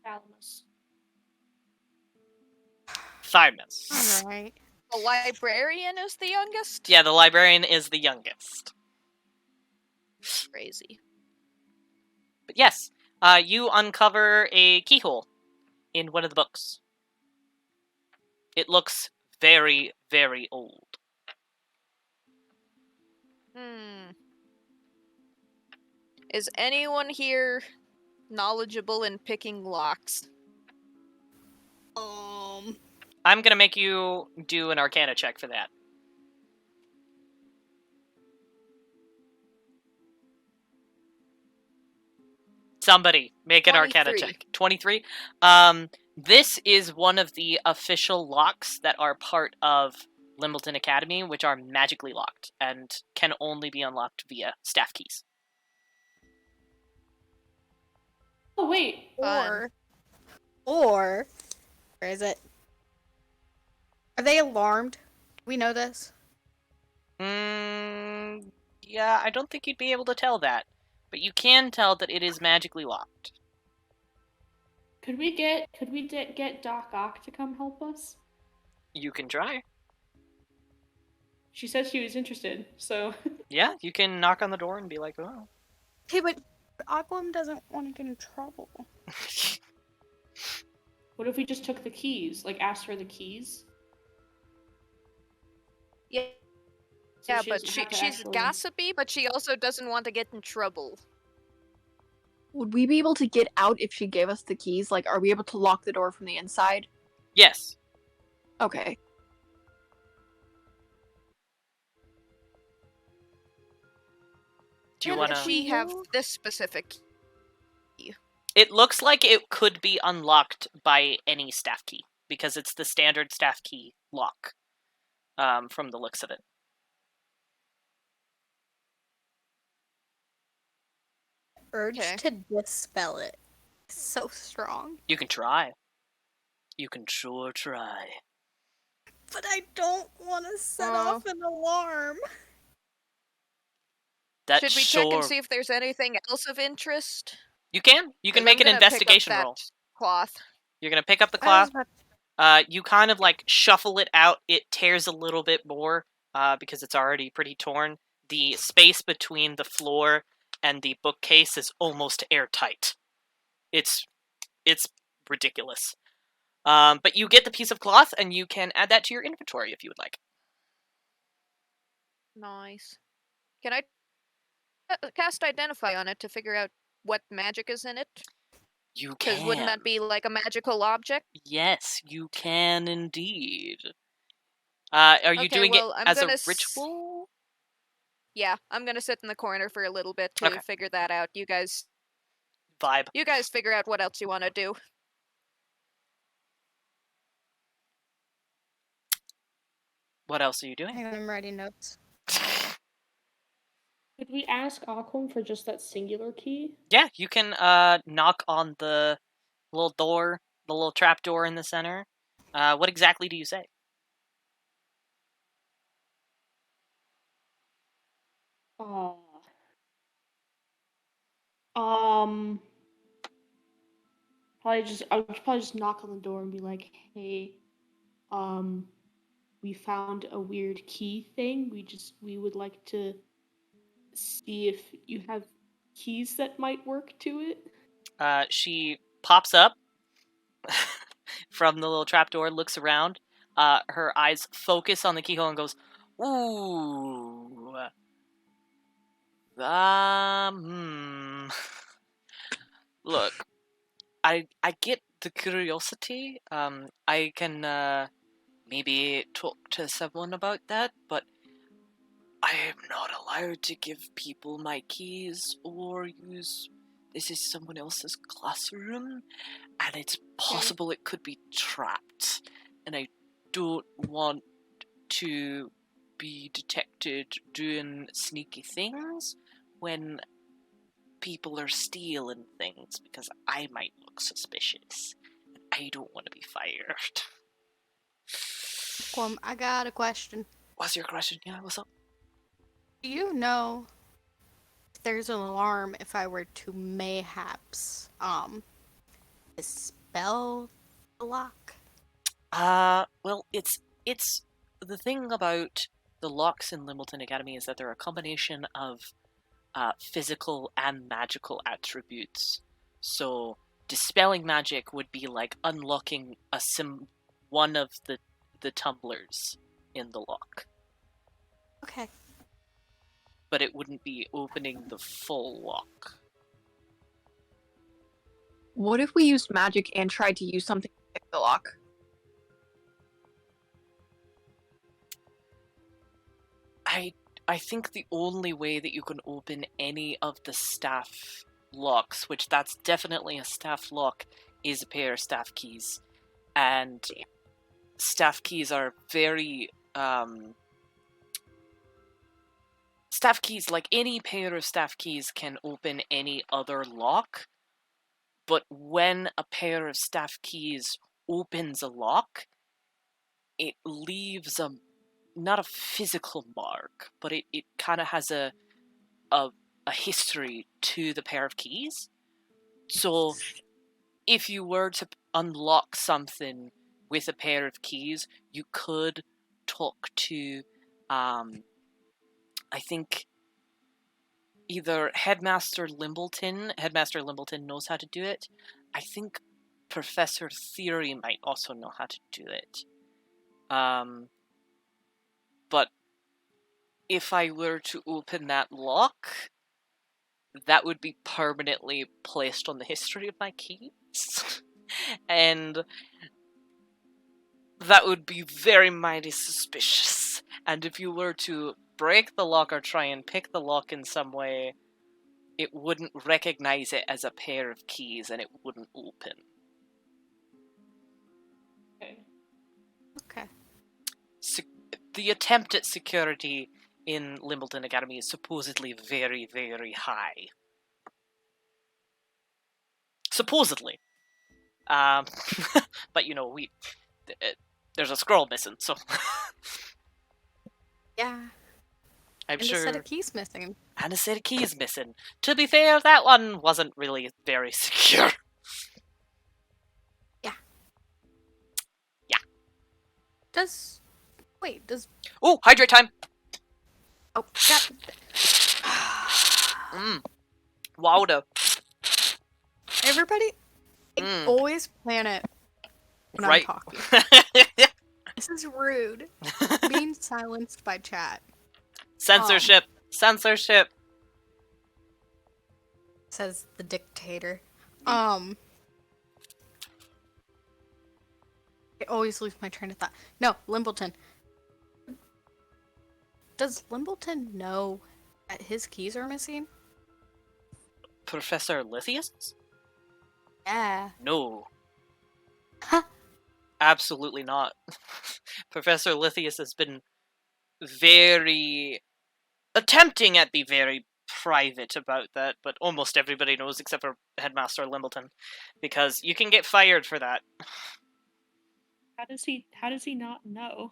Speaker 5: Thalamus.
Speaker 1: Thymus.
Speaker 3: Alright.
Speaker 2: The librarian is the youngest?
Speaker 1: Yeah, the librarian is the youngest.
Speaker 2: Crazy.
Speaker 1: But yes, you uncover a keyhole in one of the books. It looks very, very old.
Speaker 2: Is anyone here knowledgeable in picking locks?
Speaker 1: I'm gonna make you do an Arcana check for that. Somebody, make an Arcana
Speaker 2: 23.
Speaker 1: check. 23? This is one of the official locks that are part of Limbleton Academy, which are magically locked and can only be unlocked via staff keys.
Speaker 5: Oh wait.
Speaker 3: Or where is it? Are they alarmed? Do we know this?
Speaker 1: Yeah, I don't think you'd be able to tell that, but you can tell that it is magically locked.
Speaker 5: Could we get Doc Ock to come help us?
Speaker 1: You can try.
Speaker 5: She said she was interested, so
Speaker 1: Yeah, you can knock on the door and be like, oh.
Speaker 3: Hey, but Aquam doesn't want to get in trouble.
Speaker 5: what if we just took the keys? Like asked for the keys?
Speaker 2: Yeah,
Speaker 5: So
Speaker 2: yeah,
Speaker 5: she
Speaker 2: but
Speaker 5: doesn't have to
Speaker 2: she's
Speaker 5: actually-
Speaker 2: gossipy, but she also doesn't want to get in trouble.
Speaker 4: Would we be able to get out if she gave us the keys? Like, are we able to lock the door from the inside?
Speaker 1: Yes.
Speaker 4: Okay.
Speaker 1: Do you
Speaker 2: Can
Speaker 1: want to...
Speaker 2: she have this specific?
Speaker 1: It looks like it could be unlocked by any staff key, because it's the standard staff key lock, from the looks of it.
Speaker 3: Urge
Speaker 2: Okay.
Speaker 3: to dispel it. So strong.
Speaker 1: You can try. You can sure try.
Speaker 3: But I don't want to set
Speaker 2: Oh.
Speaker 3: off an alarm.
Speaker 1: That
Speaker 2: Should we
Speaker 1: sure...
Speaker 2: check and see if there's anything else of interest?
Speaker 1: You can. You can
Speaker 2: 'Cause
Speaker 1: make
Speaker 2: I'm
Speaker 1: an
Speaker 2: gonna pick up
Speaker 1: investigation
Speaker 2: that
Speaker 1: roll.
Speaker 2: Cloth.
Speaker 1: You're gonna pick up the
Speaker 3: I was
Speaker 1: cloth.
Speaker 3: about
Speaker 1: You kind of like shuffle it out. It tears a little bit more because it's already pretty torn. The space between the floor and the bookcase is almost airtight. It's ridiculous. But you get the piece of cloth and you can add that to your inventory if you would like.
Speaker 2: Nice. Can I cast Identify on it to figure out what magic is in it?
Speaker 1: You
Speaker 2: Because
Speaker 1: can.
Speaker 2: wouldn't that be like a magical object?
Speaker 1: Yes, you can indeed. Are you
Speaker 2: Okay,
Speaker 1: doing
Speaker 2: well,
Speaker 1: it
Speaker 2: I'm
Speaker 1: as a
Speaker 2: gonna
Speaker 1: ritual?
Speaker 2: Yeah, I'm gonna sit in the corner for a little bit to
Speaker 1: Okay.
Speaker 2: figure that out. You guys
Speaker 1: Vibe.
Speaker 2: figure out what else you want to do.
Speaker 1: What else are you doing?
Speaker 3: Hang on, I'm writing notes.
Speaker 5: Could we ask Aquam for just that singular key?
Speaker 1: Yeah, you can knock on the little door, the little trap door in the center. What exactly do you say?
Speaker 5: I would probably just knock on the door and be like, hey, we found a weird key thing. We would like to see if you have keys that might work to it.
Speaker 1: She pops up from the little trapdoor, looks around. Her eyes focus on the keyhole and goes, "Ooh, Look, I get the curiosity. I can maybe talk to someone about that, but I am not allowed to give people my keys or use. This is someone else's classroom, and it's possible it could be trapped, and I don't want to be detected doing sneaky things when people are stealing things, because I might look suspicious. I don't want to be fired."
Speaker 3: I got a question.
Speaker 1: What's your question? Yeah, what's up?
Speaker 3: Do you know if there's an alarm if I were to mayhaps dispel the lock?
Speaker 1: Well, it's the thing about the locks in Limbleton Academy is that they're a combination of physical and magical attributes. So dispelling magic would be like unlocking one of the tumblers in the lock,
Speaker 3: Okay.
Speaker 1: but it wouldn't be opening the full lock.
Speaker 4: What if we used magic and tried to use something to pick the lock?
Speaker 1: I think the only way that you can open any of the staff locks, which that's definitely a staff lock, is a pair of staff keys. And staff keys are very... staff keys, like any pair of staff keys, can open any other lock. But when a pair of staff keys opens a lock, it leaves not a physical mark, but it kind of has a history to the pair of keys. So if you were to unlock something with a pair of keys, you could talk to, I think, either Headmaster Limbleton. Headmaster Limbleton knows how to do it. I think Professor Theory might also know how to do it. But if I were to open that lock, that would be permanently placed on the history of my keys. And that would be very mighty suspicious. And if you were to break the lock or try and pick the lock in some way, it wouldn't recognize it as a pair of keys and it wouldn't open.
Speaker 3: Okay.
Speaker 1: The attempt at security in Limbleton Academy is supposedly very, very high. Supposedly. But you know, there's a scroll missing, so...
Speaker 3: Yeah.
Speaker 1: I'm
Speaker 3: And
Speaker 1: sure...
Speaker 3: a set of keys missing.
Speaker 1: And a set of keys missing. To be fair, that one wasn't really very secure.
Speaker 3: Yeah.
Speaker 1: Yeah.
Speaker 3: Does...
Speaker 1: Oh, hydrate time!
Speaker 3: Oh, God.
Speaker 1: Wowda.
Speaker 3: Everybody, I always plan it when
Speaker 1: Right.
Speaker 3: I'm talking. This is rude. Being silenced by chat.
Speaker 1: Censorship. Censorship.
Speaker 3: Says the dictator. I always lose my train of thought. No, Limbleton. Does Limbleton know that his keys are missing?
Speaker 1: Professor Lithius?
Speaker 3: Yeah.
Speaker 1: No.
Speaker 3: Huh.
Speaker 1: Absolutely not. Professor Lithius has been very... attempting at be very private about that, but almost everybody knows except for Headmaster Limbleton, because you can get fired for that.
Speaker 5: How does he not know?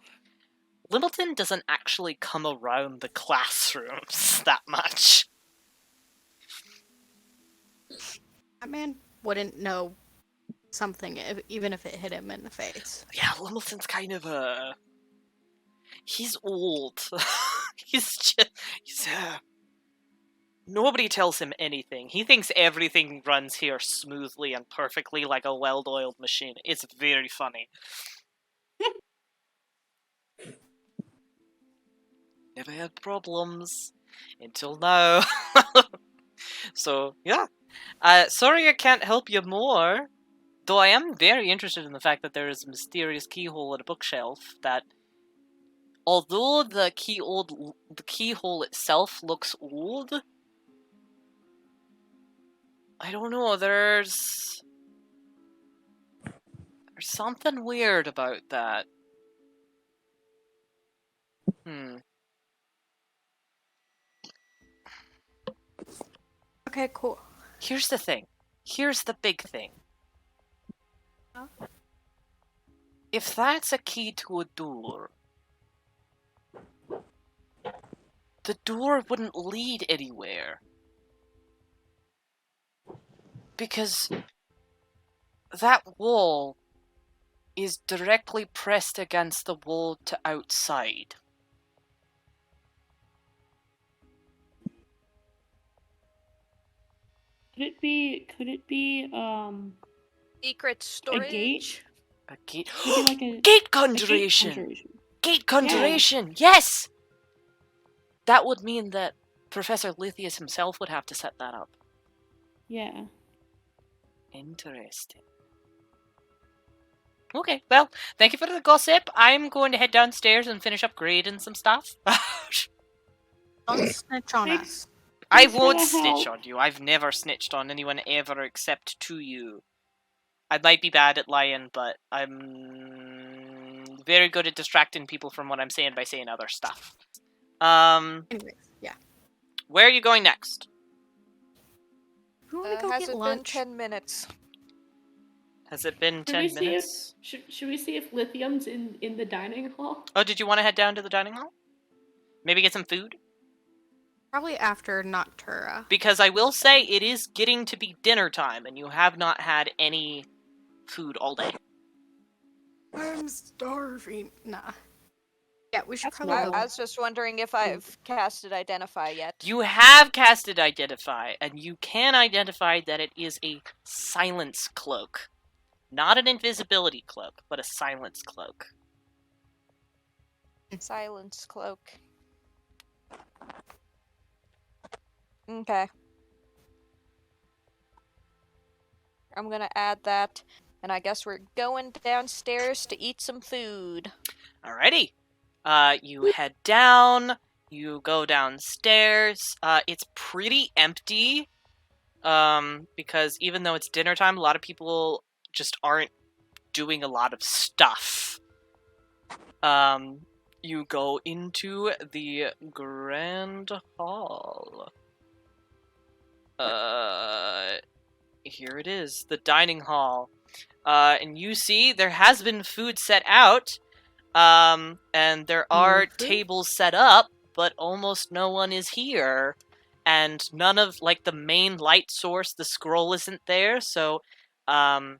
Speaker 1: Limbleton doesn't actually come around the classrooms that much.
Speaker 3: That man wouldn't know something even if it hit him in the face.
Speaker 1: Yeah, Limbleton's kind of a... He's old. he's Nobody tells him anything. He thinks everything runs here smoothly and perfectly like a well-oiled machine. It's very funny. Never had problems until now. So, yeah. Sorry I can't help you more. Though I am very interested in the fact that there is a mysterious keyhole at a bookshelf that, although the keyhole itself looks old, I don't know, there's something weird about that.
Speaker 3: Okay, cool.
Speaker 1: Here's the thing. Here's the big thing.
Speaker 3: Huh?
Speaker 1: If that's a key to a door, the door wouldn't lead anywhere. Because that wall is directly pressed against the wall to outside.
Speaker 5: Could it be
Speaker 2: Secret storage?
Speaker 5: a gate?
Speaker 1: A gate.
Speaker 5: Could it be like a
Speaker 1: Gate conjuration! Gate conjuration! Yes! That would mean that Professor Lithius himself would have to set that up.
Speaker 5: Yeah.
Speaker 1: Interesting. Okay, well, thank you for the gossip. I'm going to head downstairs and finish upgrading some stuff.
Speaker 3: Don't snitch on
Speaker 5: Thanks.
Speaker 3: us.
Speaker 1: I
Speaker 5: Thanks for
Speaker 1: won't
Speaker 5: the
Speaker 1: snitch
Speaker 5: help.
Speaker 1: on you. I've never snitched on anyone ever except to you. I might be bad at lying, but I'm very good at distracting people from what I'm saying by saying other stuff.
Speaker 3: Anyways, yeah.
Speaker 1: Where are you going next?
Speaker 3: Who wanna go
Speaker 2: Has
Speaker 3: get
Speaker 2: it
Speaker 3: lunch?
Speaker 2: been 10 minutes?
Speaker 1: Has it been 10 minutes?
Speaker 5: Should we see if lithium's in the dining hall?
Speaker 1: Oh, did you want to head down to the dining hall? Maybe get some food?
Speaker 3: Probably after Noctura.
Speaker 1: Because I will say it is getting to be dinner time, and you have not had any food all day.
Speaker 3: I'm starving. Nah. Yeah, we should
Speaker 5: That's
Speaker 3: probably
Speaker 5: wild.
Speaker 3: go.
Speaker 2: I was just wondering if I've casted Identify yet.
Speaker 1: You have casted Identify, and you can identify that it is a silence cloak. Not an invisibility cloak, but a silence cloak.
Speaker 2: Silence cloak. Okay. I'm gonna add that, and I guess we're going downstairs to eat some food.
Speaker 1: Alrighty. You head down, you go downstairs. It's pretty empty. Because even though it's dinner time, a lot of people just aren't doing a lot of stuff. You go into the Grand Hall. Here it is, the dining hall. And you see there has been food set out. And there are tables set up, but almost no one is here. And none of, like, the main light source, the scroll isn't there, so, the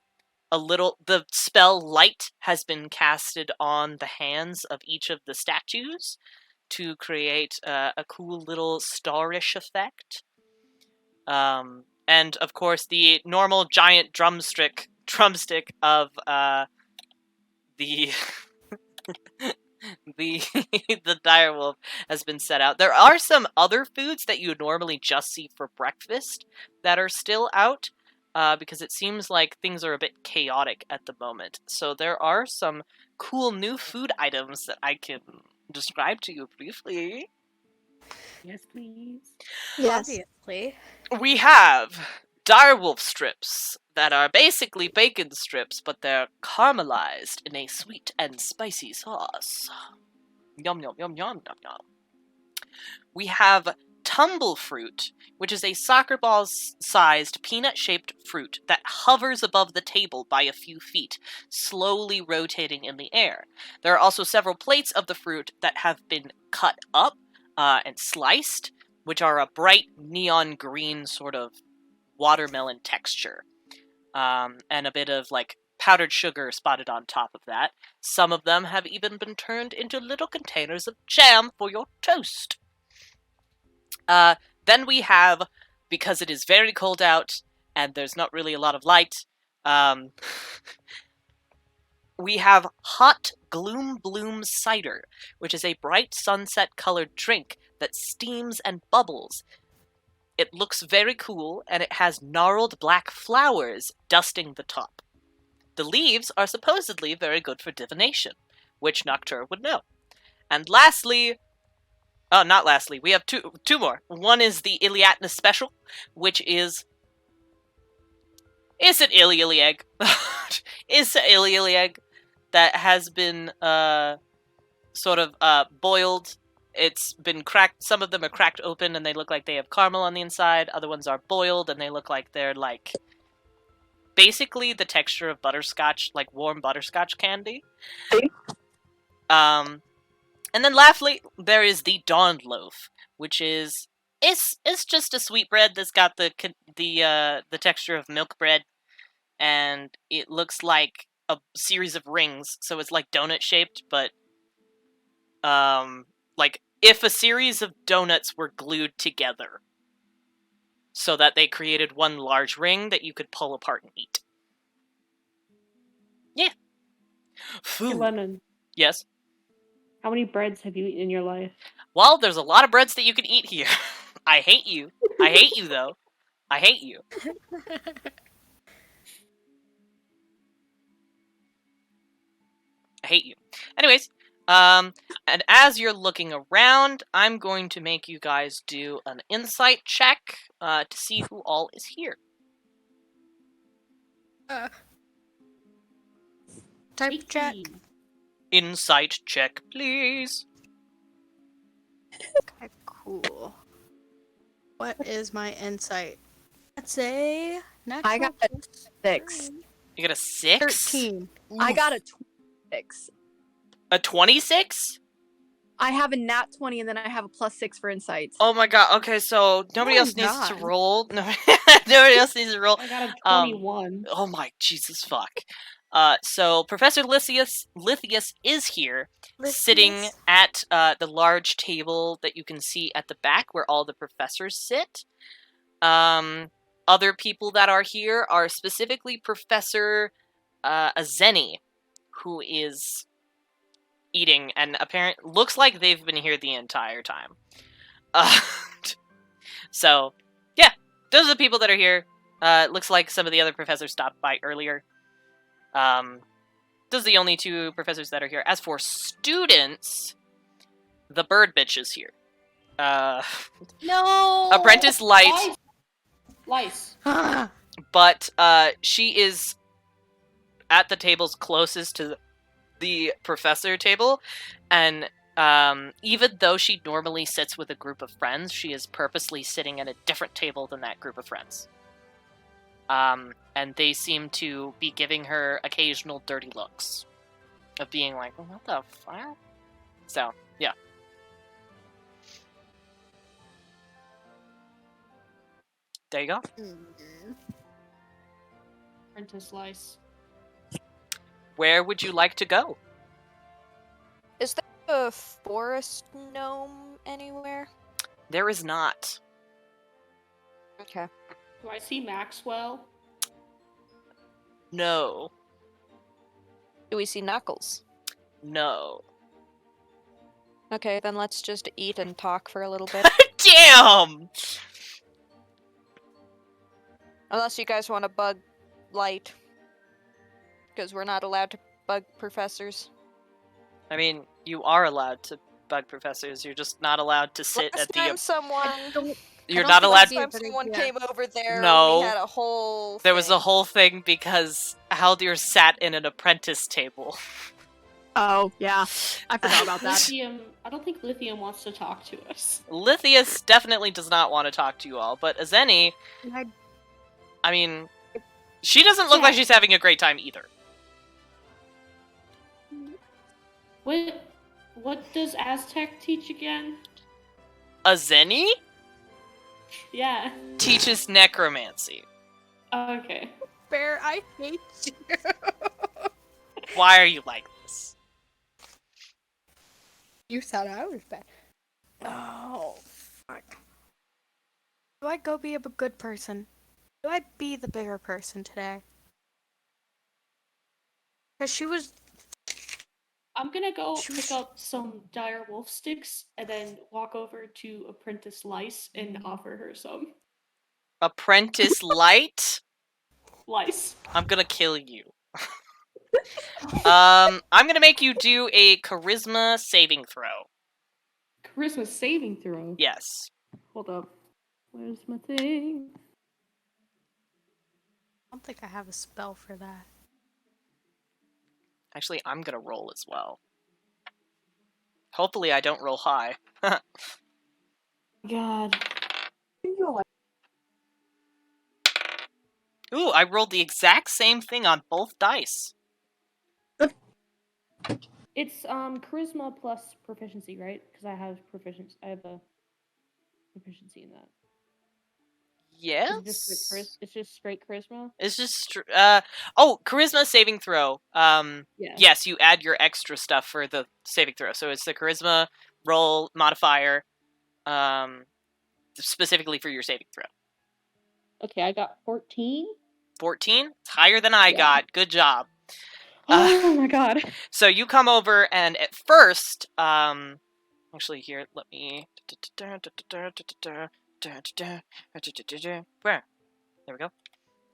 Speaker 1: spell Light has been casted on the hands of each of the statues to create a cool little starish effect. And, of course, the normal giant drumstick of, the... the direwolf has been set out. There are some other foods that you would normally just see for breakfast that are still out, because it seems like things are a bit chaotic at the moment. So there are some cool new food items that I can describe to you briefly.
Speaker 5: Yes, please.
Speaker 3: Yes.
Speaker 2: Obviously.
Speaker 1: We have direwolf strips that are basically bacon strips, but they're caramelized in a sweet and spicy sauce. Yum, yum, yum, yum, yum, yum. We have tumble fruit, which is a soccer ball-sized peanut-shaped fruit that hovers above the table by a few feet, slowly rotating in the air. There are also several plates of the fruit that have been cut up and sliced, which are a bright neon green sort of watermelon texture. And a bit of, like, powdered sugar spotted on top of that. Some of them have even been turned into little containers of jam for your toast. Then we have, because it is very cold out, and there's not really a lot of light, we have hot Gloom Bloom cider, which is a bright sunset-colored drink that steams and bubbles. It looks very cool, and it has gnarled black flowers dusting the top. The leaves are supposedly very good for divination, which Noctura would know. And lastly... Oh, not lastly. We have two more. One is the Iliatna Special, which is... It's an illy egg. It's an illy egg that has been, sort of, boiled. It's been cracked. Some of them are cracked open and they look like they have caramel on the inside. Other ones are boiled and they look like they're, like, basically the texture of butterscotch, like warm butterscotch candy. And then lastly, there is the Dawn Loaf, which is it's just a sweetbread that's got the texture of milk bread, and it looks like a series of rings, so it's like donut shaped, but like if a series of donuts were glued together so that they created one large ring that you could pull apart and eat. Yeah. Food.
Speaker 5: Hey, Lemon,
Speaker 1: Yes.
Speaker 5: how many breads have you eaten in your life?
Speaker 1: Well, there's a lot of breads that you can eat here. I hate you. I hate you, though. I hate you. I hate you. Anyways, and as you're looking around, I'm going to make you guys do an insight check to see who all is here.
Speaker 3: type check.
Speaker 5: 18.
Speaker 1: Insight check, please.
Speaker 3: Okay, cool. What is my insight? That's a natural
Speaker 4: I got a
Speaker 3: plus
Speaker 4: 6.
Speaker 3: 3.
Speaker 1: You got a 6?
Speaker 3: 13.
Speaker 4: I got a 26.
Speaker 1: A 26?
Speaker 4: I have a nat 20 and then I have a +6 for insights.
Speaker 1: Oh my god, okay, so nobody
Speaker 3: Oh
Speaker 1: else needs to
Speaker 3: God.
Speaker 1: roll. Nobody else needs to roll.
Speaker 5: I got a
Speaker 1: Um,
Speaker 5: 21.
Speaker 1: Oh my Jesus fuck. So Professor Lithius is here, sitting at the large table that you can see at the back where all the professors sit. Other people that are here are specifically Professor Azeni, who is eating, and apparently looks like they've been here the entire time. So, yeah, those are the people that are here. Looks like some of the other professors stopped by earlier. Those are the only 2 professors that are here. As for students, the bird bitch is here.
Speaker 2: No.
Speaker 1: Apprentice Light,
Speaker 5: Lice.
Speaker 1: but she is at the tables closest to the professor table, and even though she normally sits with a group of friends, she is purposely sitting at a different table than that group of friends. And they seem to be giving her occasional dirty looks of being like, what the fuck? So, yeah. There you go.
Speaker 5: Apprentice Lice.
Speaker 1: Where would you like to go?
Speaker 2: Is there a forest gnome anywhere?
Speaker 1: There is not.
Speaker 2: Okay.
Speaker 5: Do I see Maxwell?
Speaker 1: No.
Speaker 2: Do we see Knuckles?
Speaker 1: No.
Speaker 2: Okay, then let's just eat and talk for a little bit.
Speaker 1: Damn!
Speaker 2: Unless you guys want to bug Light. Because we're not allowed to bug professors.
Speaker 1: I mean, you are allowed to bug professors. You're just not allowed to sit
Speaker 2: Last
Speaker 1: at
Speaker 2: time
Speaker 1: the...
Speaker 2: someone...
Speaker 1: You're not allowed...
Speaker 2: Last time someone came over there,
Speaker 1: No.
Speaker 2: we had a whole
Speaker 1: There was a
Speaker 2: thing.
Speaker 1: whole thing because Haldir sat in an apprentice table.
Speaker 4: Oh, yeah. I forgot about that.
Speaker 5: Lithium. I don't think Lithium wants to talk to us.
Speaker 1: Lithius definitely does not want to talk to you all, but Azeni,
Speaker 3: I
Speaker 1: I mean, she doesn't look like she's having a great time either.
Speaker 5: What does Aztec teach again?
Speaker 1: Azeni
Speaker 5: Yeah.
Speaker 1: teaches necromancy.
Speaker 5: Okay.
Speaker 3: Bear, I hate you.
Speaker 1: Why are you like this?
Speaker 3: You said I was bad. Oh, fuck. Do I go be a good person? Do I be the bigger person today? Because she was...
Speaker 5: I'm gonna go pick up some dire wolf sticks and then walk over to Apprentice Lice and offer her some
Speaker 1: Apprentice Light?
Speaker 5: lice.
Speaker 1: I'm gonna kill you. I'm gonna make you do a charisma saving throw.
Speaker 5: Charisma saving throw.
Speaker 1: Yes.
Speaker 5: Hold up. Where's my thing?
Speaker 3: I don't think I have a spell for that.
Speaker 1: Actually, I'm gonna roll as well. Hopefully I don't roll high.
Speaker 5: God.
Speaker 1: Ooh, I rolled the exact same thing on both dice.
Speaker 5: It's charisma plus proficiency, right? Because I have proficiency. I have a proficiency in that.
Speaker 1: Yes?
Speaker 5: It's just straight charisma.
Speaker 1: It's just charisma saving throw.
Speaker 5: Yeah.
Speaker 1: Yes, you add your extra stuff for the saving throw. So it's the charisma roll modifier, specifically for your saving throw.
Speaker 5: Okay, I got 14.
Speaker 1: 14? It's higher than I got. Good job.
Speaker 5: Oh my god.
Speaker 1: So you come over, and at first, actually here, let me. Where? There we go.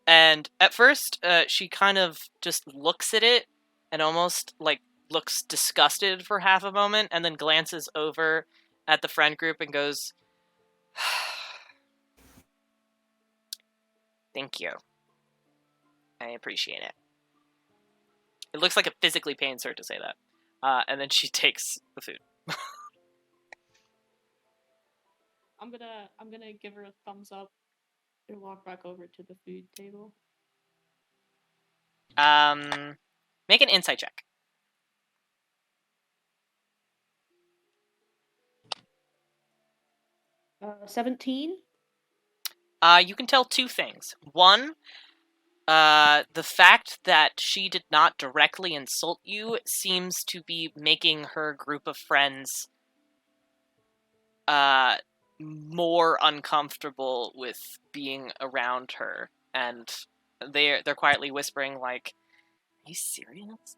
Speaker 1: And at first, she kind of just looks at it and almost like looks disgusted for half a moment, and then glances over at the friend group and goes, "Thank you. I appreciate it." It looks like it physically pains her to say that. And then she takes the food.
Speaker 5: I'm gonna give her a thumbs up and walk back over to the food table.
Speaker 1: Make an insight check.
Speaker 5: 17.
Speaker 1: You can tell two things. One, the fact that she did not directly insult you seems to be making her group of friends more uncomfortable with being around her, and they're quietly whispering like, "Are you serious?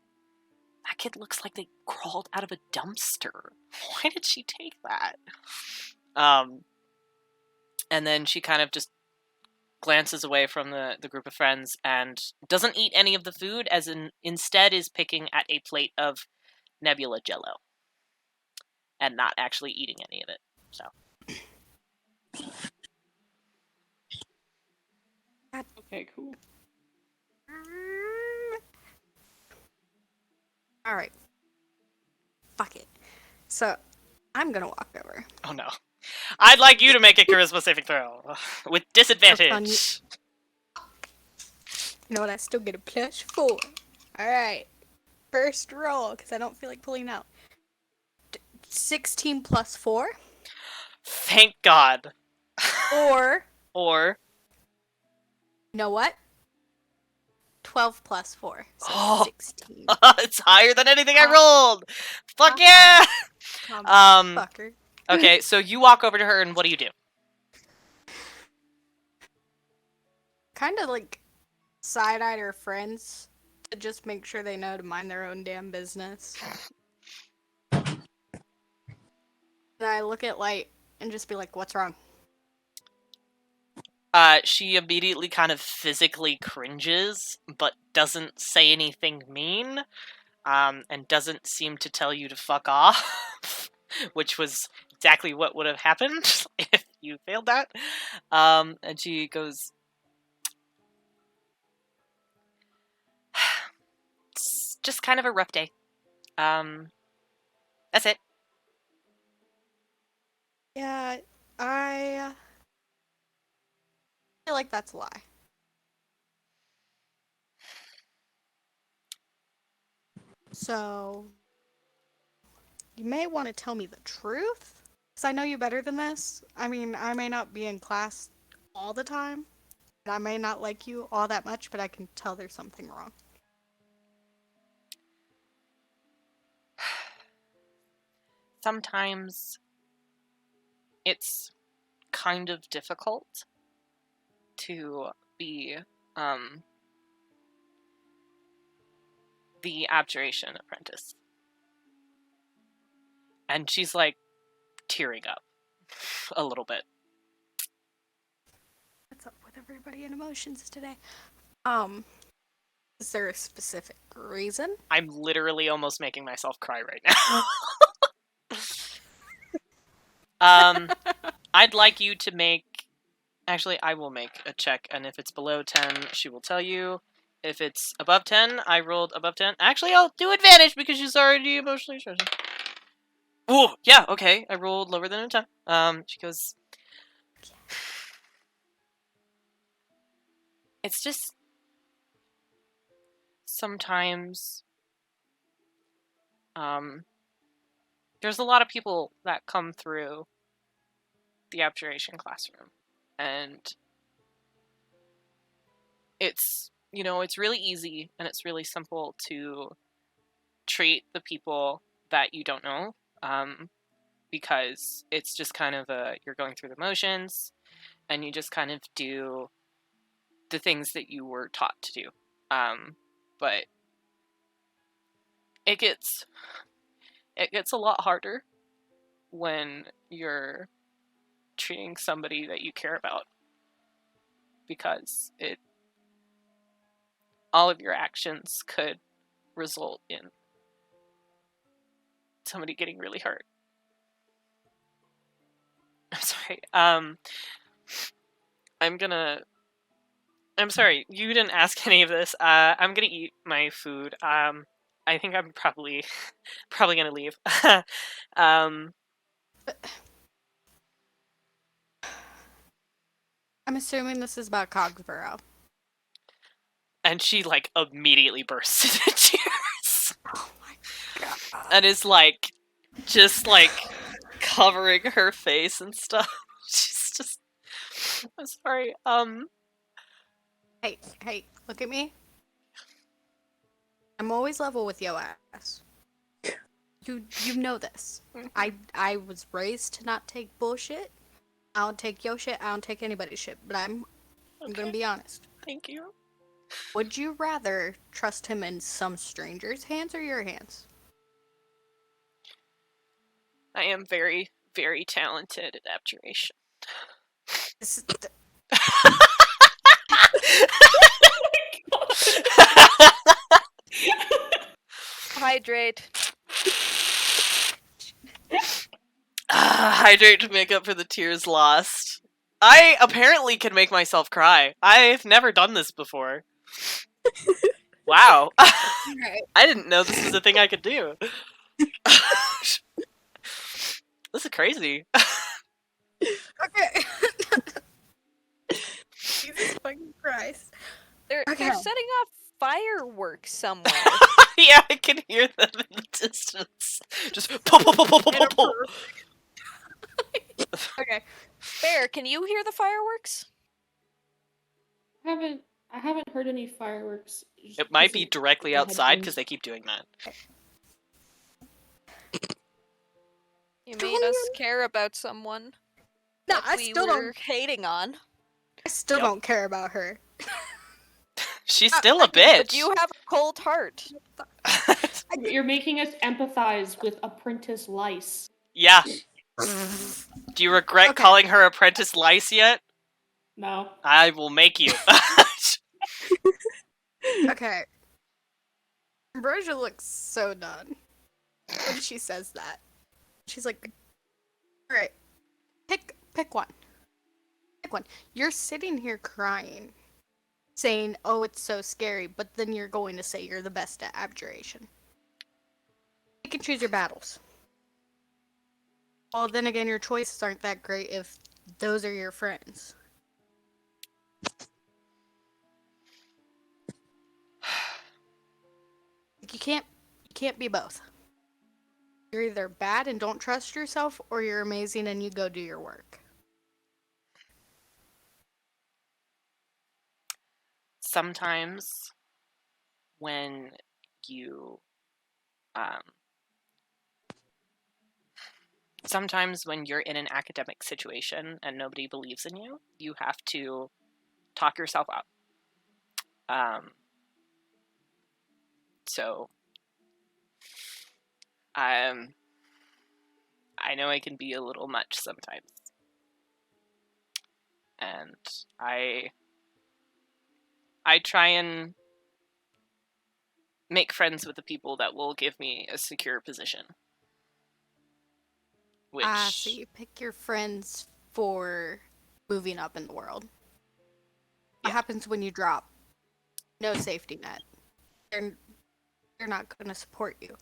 Speaker 1: That kid looks like they crawled out of a dumpster. Why did she take that?" And then she kind of just glances away from the group of friends and doesn't eat any of the food, instead is picking at a plate of Nebula Jello and not actually eating any of it. So
Speaker 5: Okay, cool.
Speaker 3: Alright. Fuck it. So, I'm gonna walk over.
Speaker 1: oh no, I'd like you to make a charisma saving throw with disadvantage.
Speaker 3: You know what? I still get a +4. Alright. First roll, because I don't feel like pulling out. 16 plus 4.
Speaker 1: Thank God.
Speaker 3: Or,
Speaker 1: Or
Speaker 3: you know what? 12 plus 4. So
Speaker 1: Oh.
Speaker 3: 16.
Speaker 1: it's higher than anything I rolled. Fuck yeah.
Speaker 3: Fucker.
Speaker 1: Okay, so you walk over to her, and what do you do?
Speaker 3: Kind of like side-eyed her friends to just make sure they know to mind their own damn business. And I look at Light and just be like, what's wrong?
Speaker 1: She immediately kind of physically cringes, but doesn't say anything mean, and doesn't seem to tell you to fuck off, which was exactly what would have happened if you failed that. And she goes, "It's just kind of a rough day. That's it."
Speaker 3: Yeah, I feel like that's a lie. So, you may want to tell me the truth, because I know you better than this. I mean, I may not be in class all the time, and I may not like you all that much, but I can tell there's something wrong.
Speaker 1: Sometimes it's kind of difficult to be the abjuration apprentice. And she's like tearing up a little bit.
Speaker 3: What's up with everybody in emotions today? Is there a specific reason?
Speaker 1: I'm literally almost making myself cry right now. I'd like you to make... Actually, I will make a check, and if it's below 10, she will tell you. If it's above 10, I rolled above 10. Actually, I'll do advantage because she's already emotionally stressed. Ooh, yeah, okay. I rolled lower than a 10. She goes... It's just... Sometimes... There's a lot of people that come through the abjuration classroom. And... It's, it's really easy and it's really simple to treat the people that you don't know, because it's just kind of you're going through the motions and you just kind of do the things that you were taught to do. But it gets a lot harder when you're treating somebody that you care about, because all of your actions could result in somebody getting really hurt. I'm sorry. I'm gonna I'm sorry, you didn't ask any of this. I'm gonna eat my food. I think I'm probably gonna leave. um,
Speaker 3: I'm assuming this is about Cogsborough.
Speaker 1: and she like immediately bursts into tears
Speaker 3: Oh my god.
Speaker 1: and is like, just like covering her face and stuff. She's just, I'm sorry.
Speaker 3: Hey, look at me. I'm always level with yo ass. You know this. I was raised to not take bullshit. I don't take yo shit, I don't take anybody's shit, but I'm gonna be honest.
Speaker 1: Thank you.
Speaker 3: Would you rather trust him in some stranger's hands or your hands?
Speaker 1: I am very, very talented at abjuration.
Speaker 3: This is
Speaker 2: Hydrate.
Speaker 1: Hydrate to make up for the tears lost. I apparently can make myself cry. I've never done this before. Wow.
Speaker 3: Right.
Speaker 1: I didn't know this was a thing I could do. This is crazy.
Speaker 3: Okay. Jesus fucking Christ.
Speaker 2: They're
Speaker 3: Okay.
Speaker 2: setting off fireworks somewhere.
Speaker 1: Yeah, I can hear them in the distance. Just pull, pull, pull, pull, pull, pull, pull.
Speaker 2: Okay. Bear, can you hear the fireworks?
Speaker 5: I haven't heard any fireworks.
Speaker 1: It might be
Speaker 5: Just
Speaker 1: directly
Speaker 5: the
Speaker 1: outside
Speaker 5: headphones.
Speaker 1: because they keep doing that.
Speaker 2: You made us care about someone
Speaker 3: No,
Speaker 2: that
Speaker 3: I
Speaker 2: we
Speaker 3: still
Speaker 2: were
Speaker 3: don't.
Speaker 2: hating on.
Speaker 3: I still
Speaker 1: Yep.
Speaker 3: don't care about her.
Speaker 1: She's still a
Speaker 2: But
Speaker 1: bitch.
Speaker 2: you have a cold heart.
Speaker 5: You're making us empathize with Apprentice Lice.
Speaker 1: Yeah. Do you regret
Speaker 3: Okay.
Speaker 1: calling her Apprentice Lice yet?
Speaker 5: No.
Speaker 1: I will make you.
Speaker 3: Okay. Ambrosia looks so done when she says that. She's like, "Alright, pick one. Pick one. You're sitting here crying, saying, oh, it's so scary, but then you're going to say you're the best at abjuration. You can choose your battles. Well, then again, your choices aren't that great if those are your friends. You can't be both. You're either bad and don't trust yourself, or you're amazing and you go do your work.
Speaker 1: Sometimes when you sometimes when you're in an academic situation and nobody believes in you, you have to talk yourself up. So I know I can be a little much sometimes. And I try and make friends with the people that will give me a secure position. Which
Speaker 3: So you pick your friends for moving up in the world. What
Speaker 1: Yeah.
Speaker 3: happens when you drop? No safety net. They're not going to support you.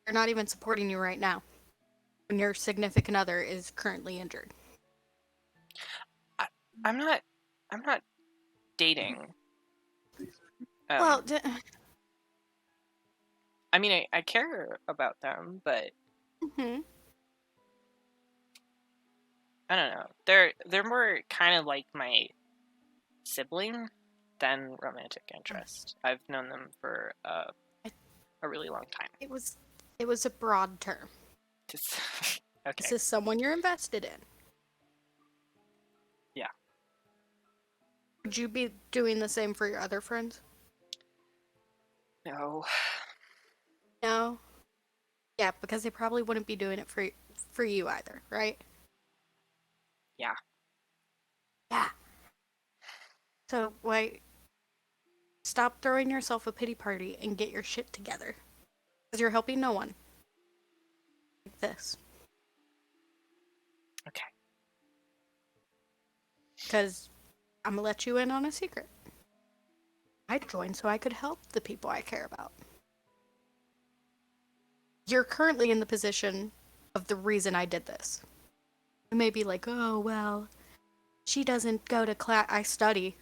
Speaker 3: They're not even supporting you right now. When your significant other is currently injured.
Speaker 1: I'm not dating.
Speaker 3: Well,
Speaker 1: I mean, I care about them, but
Speaker 3: mhm.
Speaker 1: I don't know. They're more kind of like my sibling than romantic interest. I've known them for a really long time.
Speaker 3: It was a broad term.
Speaker 1: Just
Speaker 3: This
Speaker 1: okay.
Speaker 3: is someone you're invested in.
Speaker 1: Yeah.
Speaker 3: Would you be doing the same for your other friends?
Speaker 1: No.
Speaker 3: No. Yeah, because they probably wouldn't be doing it for you either, right?
Speaker 1: Yeah.
Speaker 3: Yeah. So, wait. Stop throwing yourself a pity party and get your shit together. Because you're helping no one. Like this.
Speaker 1: Okay.
Speaker 3: Because I'm gonna let you in on a secret. I joined so I could help the people I care about. You're currently in the position of the reason I did this. You may be like, oh, well, she doesn't go to class. I study.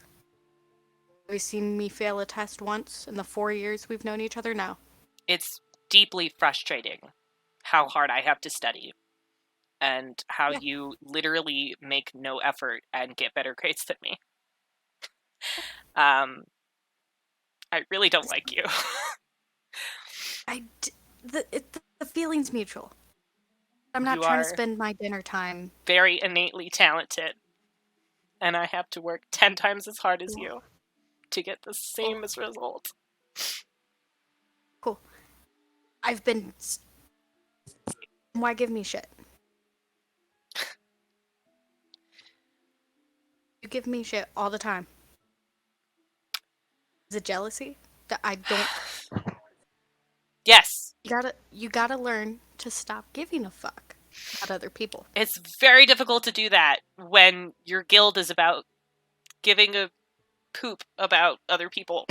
Speaker 3: Have you seen me fail a test once in the 4 years we've known each other? No.
Speaker 1: It's deeply frustrating how hard I have to study and how
Speaker 3: Yeah.
Speaker 1: you literally make no effort and get better grades than me. I really don't like you.
Speaker 3: The feeling's mutual. I'm not
Speaker 1: You
Speaker 3: trying
Speaker 1: are
Speaker 3: to spend my dinner time.
Speaker 1: very innately talented, and I have to work 10 times as hard as you to get the same as result.
Speaker 3: Cool. I've been. Why give me shit? You give me shit all the time. Is it jealousy that I don't?
Speaker 1: Yes.
Speaker 3: You gotta learn to stop giving a fuck about other people.
Speaker 1: It's very difficult to do that when your guild is about giving a poop about other people.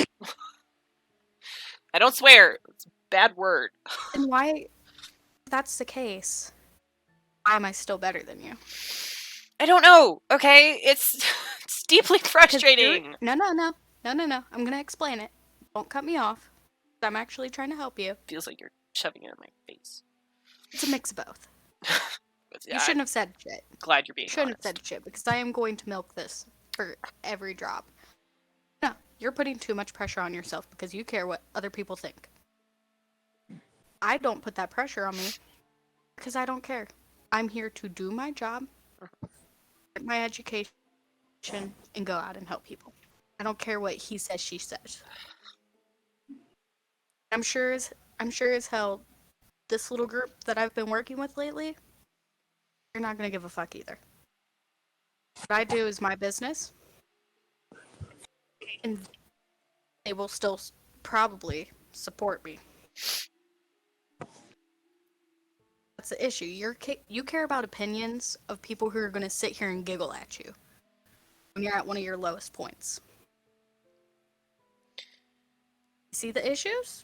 Speaker 1: I don't swear. It's a bad word.
Speaker 3: And why, if that's the case, why am I still better than you?
Speaker 1: I don't know, okay? It's deeply frustrating.
Speaker 3: No. I'm gonna explain it. Don't cut me off. I'm actually trying to help you.
Speaker 1: Feels like you're shoving it in my face.
Speaker 3: It's a mix of both.
Speaker 1: But,
Speaker 3: You shouldn't have said shit.
Speaker 1: Glad you're being
Speaker 3: Shouldn't
Speaker 1: honest.
Speaker 3: have said shit because I am going to milk this for every drop. No, you're putting too much pressure on yourself because you care what other people think. I don't put that pressure on me because I don't care. I'm here to do my job, get my education, and go out and help people. I don't care what he says, she says. I'm sure as hell this little group that I've been working with lately, you're not gonna give a fuck either. What I do is my business, and they will still probably support me. That's the issue. You care about opinions of people who are going to sit here and giggle at you when you're at one of your lowest points. See the issues?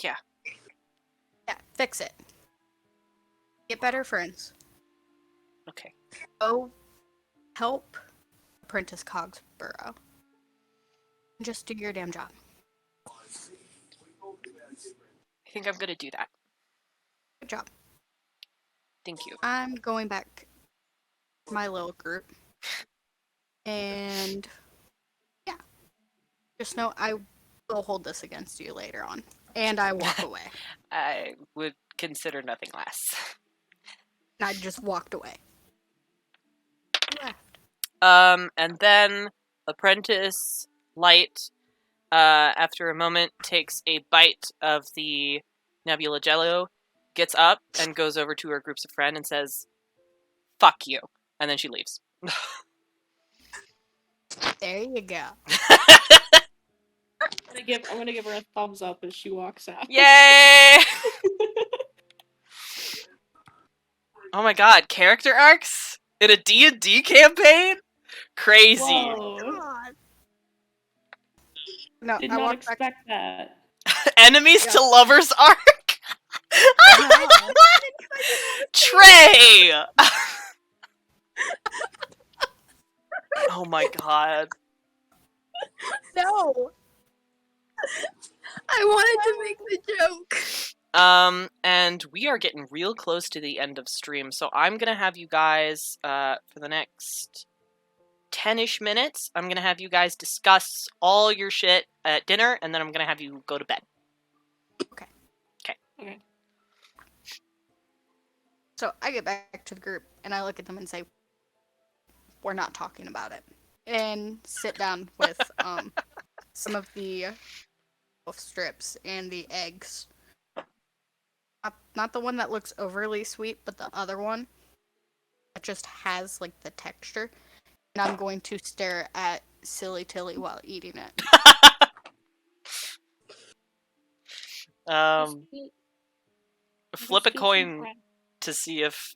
Speaker 1: Yeah.
Speaker 3: Yeah, fix it. Get better friends.
Speaker 1: Okay.
Speaker 3: Go help Apprentice Cogsborough. And just do your damn job.
Speaker 1: I think I'm gonna do that.
Speaker 3: Good job.
Speaker 1: Thank you.
Speaker 3: I'm going back to my little group. And yeah. Just know I will hold this against you later on. And I walk away.
Speaker 1: I would consider nothing less.
Speaker 3: And I just walked away. Left.
Speaker 1: And then Apprentice Light, after a moment, takes a bite of the Nebula Jello, gets up, and goes over to her groups of friends and says, "Fuck you." And then she leaves.
Speaker 3: There you go.
Speaker 5: I'm gonna give her a thumbs up as she walks out.
Speaker 1: Yay! Oh my god, character arcs? In a D&D campaign? Crazy.
Speaker 5: Whoa.
Speaker 3: God. No,
Speaker 5: Did
Speaker 3: I
Speaker 5: not
Speaker 3: walked
Speaker 5: expect
Speaker 3: back.
Speaker 5: that.
Speaker 1: Enemies
Speaker 3: Yeah.
Speaker 1: to lovers arc?
Speaker 3: No.
Speaker 1: Trey! Oh my god.
Speaker 4: No. I wanted to make the joke.
Speaker 1: And we are getting real close to the end of stream, so I'm gonna have you guys, for the next 10-ish minutes, I'm gonna have you guys discuss all your shit at dinner, and then I'm gonna have you go to bed.
Speaker 5: Okay.
Speaker 3: So I get back to the group and I look at them and say, "We're not talking about it." And sit down with some of the wolf strips and the eggs. Not the one that looks overly sweet, but the other one that just has like the texture. And I'm going to stare at Silly Tilly while eating it.
Speaker 1: Flip a coin to see if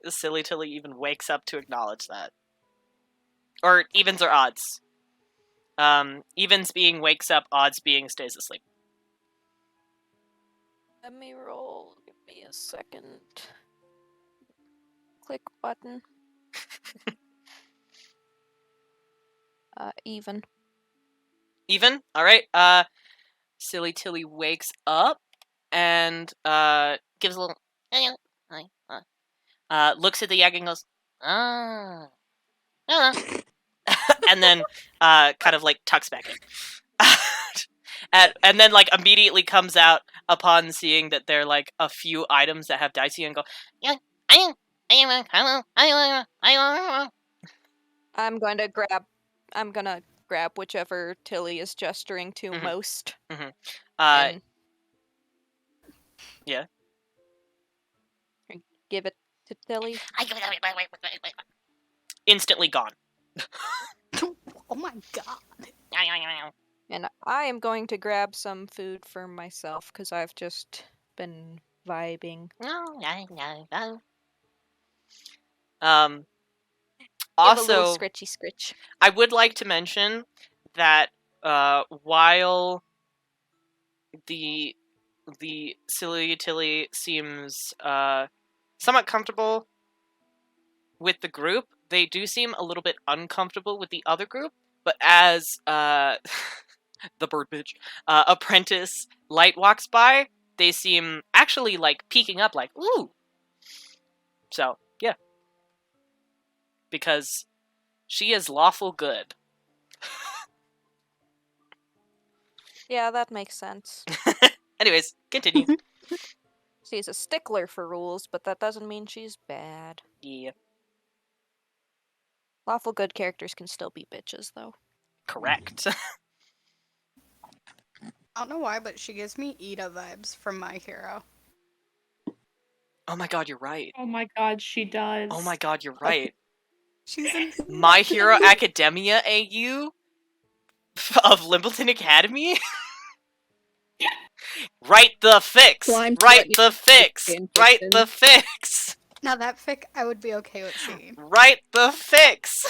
Speaker 1: Silly Tilly even wakes up to acknowledge that. Or evens or odds. Evens being wakes up, odds being stays asleep.
Speaker 2: Let me roll. Give me a second. Click button. Even.
Speaker 1: Even? Alright, Silly Tilly wakes up and, gives a little, looks at the egg and goes, ah, and then, kind of, like, tucks back in. And then, like, immediately comes out upon seeing that there are, like, a few items that have dicey and go,
Speaker 2: I'm gonna grab whichever Tilly is gesturing to most. And
Speaker 1: yeah.
Speaker 2: Give it to Tilly.
Speaker 1: Instantly gone.
Speaker 3: Oh my god.
Speaker 2: And I am going to grab some food for myself because I've just been vibing.
Speaker 1: Also,
Speaker 2: scritchy scritch.
Speaker 1: I would like to mention that while the Silly Tilly seems somewhat comfortable with the group, they do seem a little bit uncomfortable with the other group. But as the bird bitch apprentice Light walks by, they seem actually like peeking up, like ooh. So yeah, because she is lawful good.
Speaker 2: Yeah, that makes sense.
Speaker 1: Anyways, continue.
Speaker 2: She's a stickler for rules, but that doesn't mean she's bad.
Speaker 1: Yeah.
Speaker 2: Lawful good characters can still be bitches, though.
Speaker 1: Correct.
Speaker 3: I don't know why, but she gives me Ida vibes from My Hero.
Speaker 1: Oh my god, you're right.
Speaker 5: Oh my god, she does.
Speaker 1: Oh my god, you're right.
Speaker 3: She's in
Speaker 1: My Hero Academia AU of Limbleton Academy? Write the fix!
Speaker 4: Climb to
Speaker 1: Write
Speaker 4: let
Speaker 1: the fix!
Speaker 4: fan
Speaker 1: Write
Speaker 4: fiction.
Speaker 1: the fix!
Speaker 3: Now that fic I would be okay with seeing.
Speaker 1: Write the fix!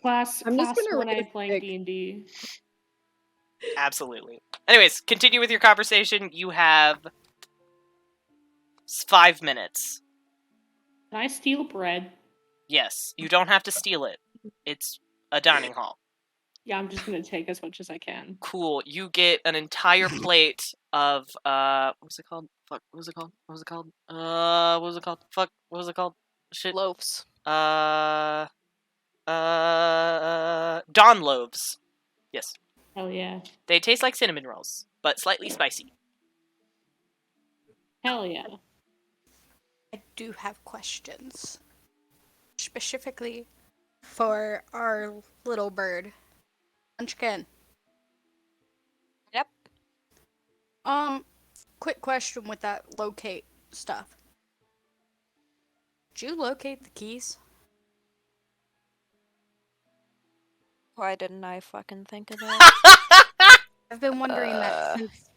Speaker 5: Class
Speaker 4: I'm just gonna
Speaker 5: 1
Speaker 4: write
Speaker 5: I
Speaker 4: a
Speaker 5: playing
Speaker 4: fic.
Speaker 5: D&D.
Speaker 1: Absolutely. Anyways, continue with your conversation. You have 5 minutes.
Speaker 5: Can I steal bread?
Speaker 1: Yes, you don't have to steal it. It's a dining hall.
Speaker 5: Yeah, I'm just gonna take as much as I can.
Speaker 1: Cool. You get an entire plate of what was it called? Fuck. What was it called? What was it called? What was it called? Fuck. What was it called? Shit.
Speaker 2: Loaves.
Speaker 1: Dawn loaves. Yes.
Speaker 5: Hell yeah.
Speaker 1: They taste like cinnamon rolls, but slightly spicy.
Speaker 5: Hell yeah.
Speaker 3: I do have questions. Specifically for our little bird. Munchkin.
Speaker 2: Yep.
Speaker 3: Quick question with that locate stuff. Did you locate the keys?
Speaker 2: Why didn't I fucking think of that?
Speaker 3: I've been wondering that since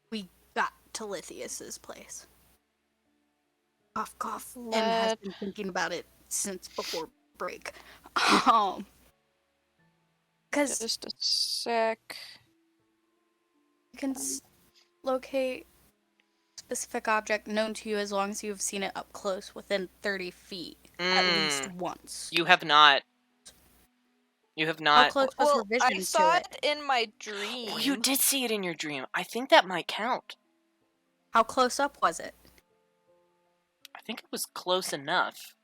Speaker 3: we got to Lithius's place. Cough, cough. And has been thinking about it since before break. Because
Speaker 2: Just a sec.
Speaker 3: you can locate specific object known to you as long as you have seen it up close within 30 feet at least once.
Speaker 1: You have not. You have not.
Speaker 3: How close was her vision
Speaker 2: I saw
Speaker 3: to it?
Speaker 2: it in my dream.
Speaker 1: Oh, you did see it in your dream. I think that might count.
Speaker 3: How close up was it?
Speaker 1: I think it was close enough.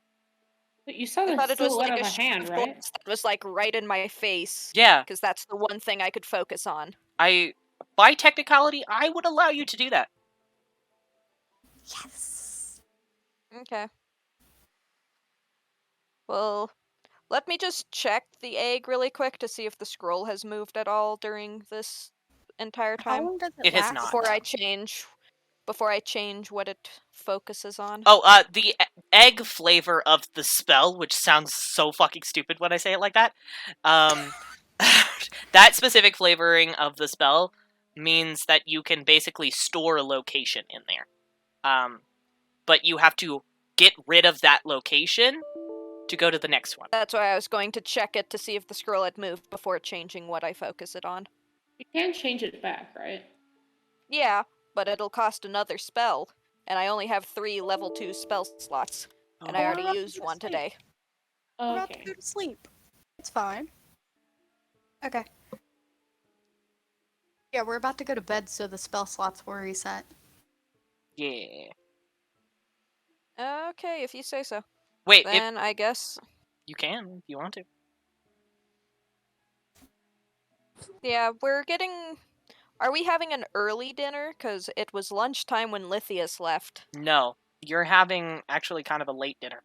Speaker 5: But you saw
Speaker 2: I
Speaker 5: the
Speaker 2: thought it was
Speaker 5: silhouette
Speaker 2: like
Speaker 5: of
Speaker 2: a
Speaker 5: a hand,
Speaker 2: shift
Speaker 5: right?
Speaker 2: force that was like right in my face.
Speaker 1: Yeah.
Speaker 2: Because that's the one thing I could focus on.
Speaker 1: By technicality, I would allow you to do that.
Speaker 3: Yes.
Speaker 2: Okay. Well, let me just check the egg really quick to see if the scroll has moved at all during this entire
Speaker 3: How
Speaker 2: time
Speaker 3: long does
Speaker 1: It has
Speaker 3: last?
Speaker 1: not.
Speaker 2: before I change what it focuses on.
Speaker 1: Oh, the egg flavor of the spell, which sounds so fucking stupid when I say it like that. That specific flavoring of the spell means that you can basically store a location in there. But you have to get rid of that location to go to the next one.
Speaker 2: That's why I was going to check it to see if the scroll had moved before changing what I focus it on.
Speaker 5: You can change it back, right?
Speaker 2: Yeah, but it'll cost another spell, and I only have 3 level 2 spell slots, and I
Speaker 3: Oh,
Speaker 2: already
Speaker 3: we're
Speaker 2: used one
Speaker 3: asleep.
Speaker 2: today.
Speaker 3: We're about to
Speaker 5: Okay.
Speaker 3: go to sleep. It's fine. Okay. Yeah, we're about to go to bed, so the spell slots will reset.
Speaker 1: Yeah.
Speaker 2: Okay, if you say so.
Speaker 1: Wait,
Speaker 2: Then I guess...
Speaker 1: you can if you want to.
Speaker 2: Yeah, we're getting... Are we having an early dinner? Because it was lunchtime when Lithius left.
Speaker 1: No, you're having actually kind of a late dinner.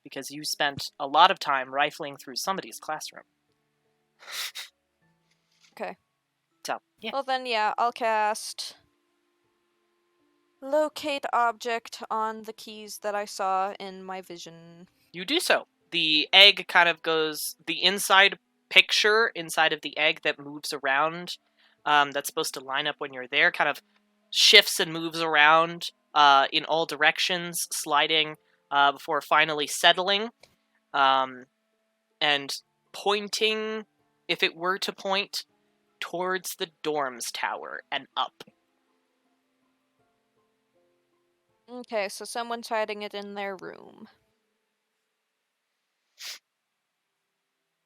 Speaker 1: Because you spent a lot of time rifling through somebody's classroom.
Speaker 2: Okay.
Speaker 1: So, yeah.
Speaker 2: Well then, yeah, I'll cast... Locate object on the keys that I saw in my vision.
Speaker 1: You do so. The egg kind of goes... The inside picture inside of the egg that moves around, that's supposed to line up when you're there, kind of shifts and moves around in all directions, sliding before finally settling and pointing, if it were to point, towards the dorms tower and up.
Speaker 2: Okay, so someone's hiding it in their room.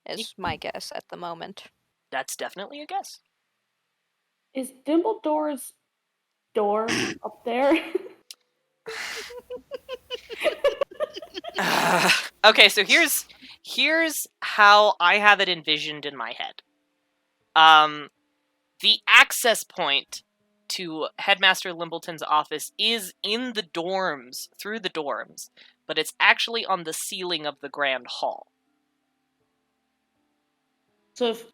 Speaker 2: Is my guess at the moment.
Speaker 1: That's definitely a guess.
Speaker 5: Is Dumbledore's door up there?
Speaker 1: Okay, so here's how I have it envisioned in my head. The access point to Headmaster Limbleton's office is in the dorms, through the dorms, but it's actually on the ceiling of the Grand Hall.
Speaker 5: So if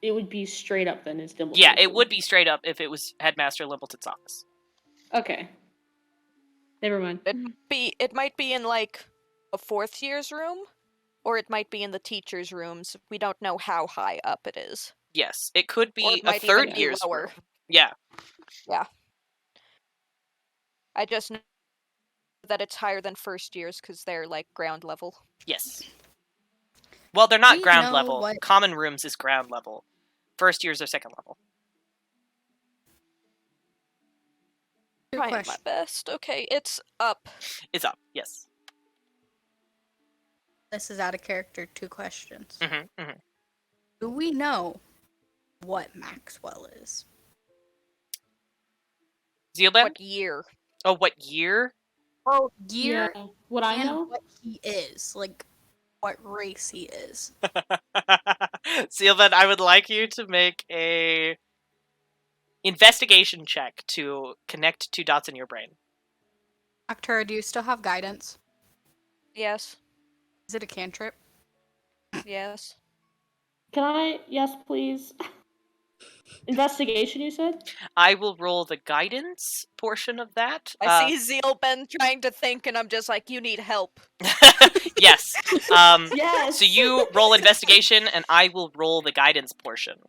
Speaker 5: it would be straight up then is Dumbledore's
Speaker 1: Yeah, it
Speaker 5: room.
Speaker 1: would be straight up if it was Headmaster Limbleton's office.
Speaker 5: Okay. Never mind.
Speaker 2: It might be in, like, a 4th year's room, or it might be in the teacher's rooms. We don't know how high up it is.
Speaker 1: Yes, it could
Speaker 2: Or
Speaker 1: be
Speaker 2: it
Speaker 1: a
Speaker 2: might even
Speaker 1: third
Speaker 2: be
Speaker 1: year's
Speaker 2: lower.
Speaker 1: room. Yeah.
Speaker 2: Yeah. I just know that it's higher than 1st year's because they're, like, ground level.
Speaker 1: Yes. Well, they're not
Speaker 3: We
Speaker 1: ground
Speaker 3: know
Speaker 1: level.
Speaker 3: what-
Speaker 1: Common rooms is ground level. First years are second level.
Speaker 3: Good
Speaker 2: Trying my
Speaker 3: question.
Speaker 2: best. Okay, it's up.
Speaker 1: It's up, yes.
Speaker 3: This is out of character. 2 questions.
Speaker 1: Mm-hmm, mm-hmm.
Speaker 3: Do we know what Maxwell is?
Speaker 1: Zeelbend?
Speaker 2: What year?
Speaker 1: Oh, what year?
Speaker 3: Oh, year
Speaker 5: Yeah. Would I
Speaker 3: and
Speaker 5: know?
Speaker 3: what he is. Like, what race he is.
Speaker 1: Zeelbend, I would like you to make a investigation check to connect 2 dots in your brain.
Speaker 3: Noctura, do you still have guidance?
Speaker 2: Yes.
Speaker 3: Is it a cantrip?
Speaker 2: Yes.
Speaker 5: Can I? Yes, please. Investigation, you said?
Speaker 1: I will roll the guidance portion of that.
Speaker 2: I see Zeelbend trying to think, and I'm just like, you need help.
Speaker 1: Yes.
Speaker 5: Yes!
Speaker 1: So you roll investigation, and I will roll the guidance portion.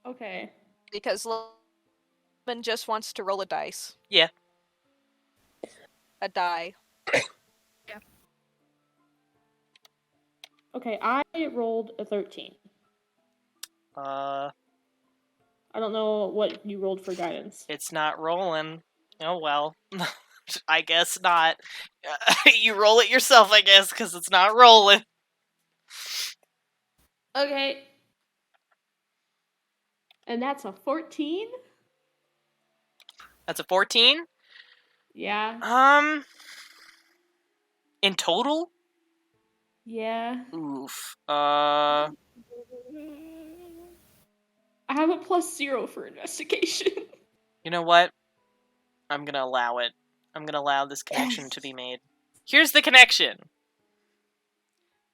Speaker 5: Okay.
Speaker 2: Because Zeelbend just wants to roll a dice.
Speaker 1: Yeah.
Speaker 2: A die.
Speaker 5: Okay, I rolled a 13. I don't know what you rolled for guidance.
Speaker 1: It's not rolling. Oh well. I guess not. You roll it yourself, I guess, because it's not rolling.
Speaker 5: Okay. And that's a 14?
Speaker 1: That's a 14?
Speaker 5: Yeah.
Speaker 1: In total?
Speaker 5: Yeah.
Speaker 1: Oof.
Speaker 5: I have a +0 for investigation.
Speaker 1: You know what? I'm gonna allow it. I'm gonna allow this connection to be made. Here's the connection.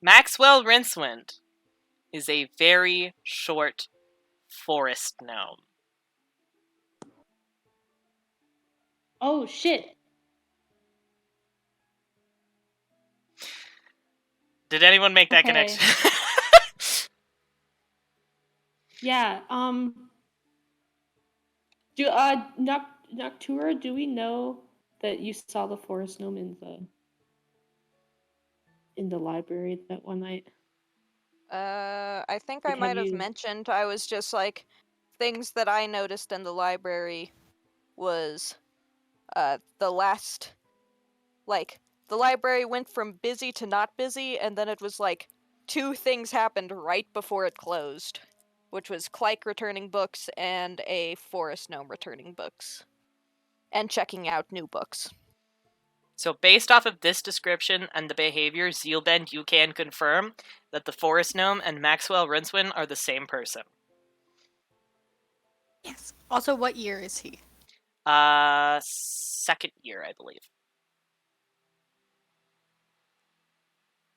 Speaker 1: Maxwell Rincewind is a very short forest gnome.
Speaker 5: Oh, shit.
Speaker 1: Did anyone make that
Speaker 5: Okay.
Speaker 1: connection?
Speaker 5: Yeah, Noctura, do we know that you saw the forest gnome in the in the library that one night?
Speaker 2: I think I
Speaker 5: Like,
Speaker 2: might
Speaker 5: have
Speaker 2: have
Speaker 5: you-
Speaker 2: mentioned I was just like things that I noticed in the library was the last the library went from busy to not busy, and then it was like 2 things happened right before it closed, which was Cleric returning books and a forest gnome returning books. And checking out new books.
Speaker 1: So based off of this description and the behavior, Zeelbend, you can confirm that the Forest Gnome and Maxwell Rincewind are the same person.
Speaker 3: Yes. Also, what year is he?
Speaker 1: Second year, I believe.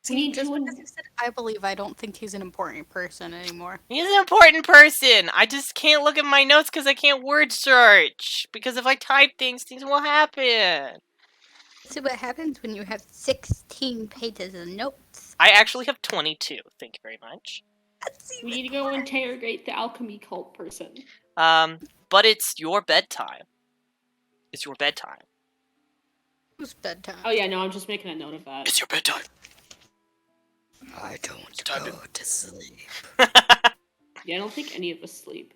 Speaker 5: We need
Speaker 3: Just
Speaker 5: to
Speaker 3: because you said I believe, I don't think he's an important person anymore.
Speaker 1: He's an important person! I just can't look at my notes because I can't word search. Because if I type things, things will happen.
Speaker 3: See what happens when you have 16 pages of notes.
Speaker 1: I actually have 22. Thank you very much.
Speaker 5: We need to go interrogate the alchemy cult person.
Speaker 1: But it's your bedtime. It's your bedtime.
Speaker 3: Who's bedtime?
Speaker 5: Oh yeah, no, I'm just making a note of that.
Speaker 1: It's your bedtime.
Speaker 3: I don't go to sleep.
Speaker 5: Yeah, I don't think any of us sleep.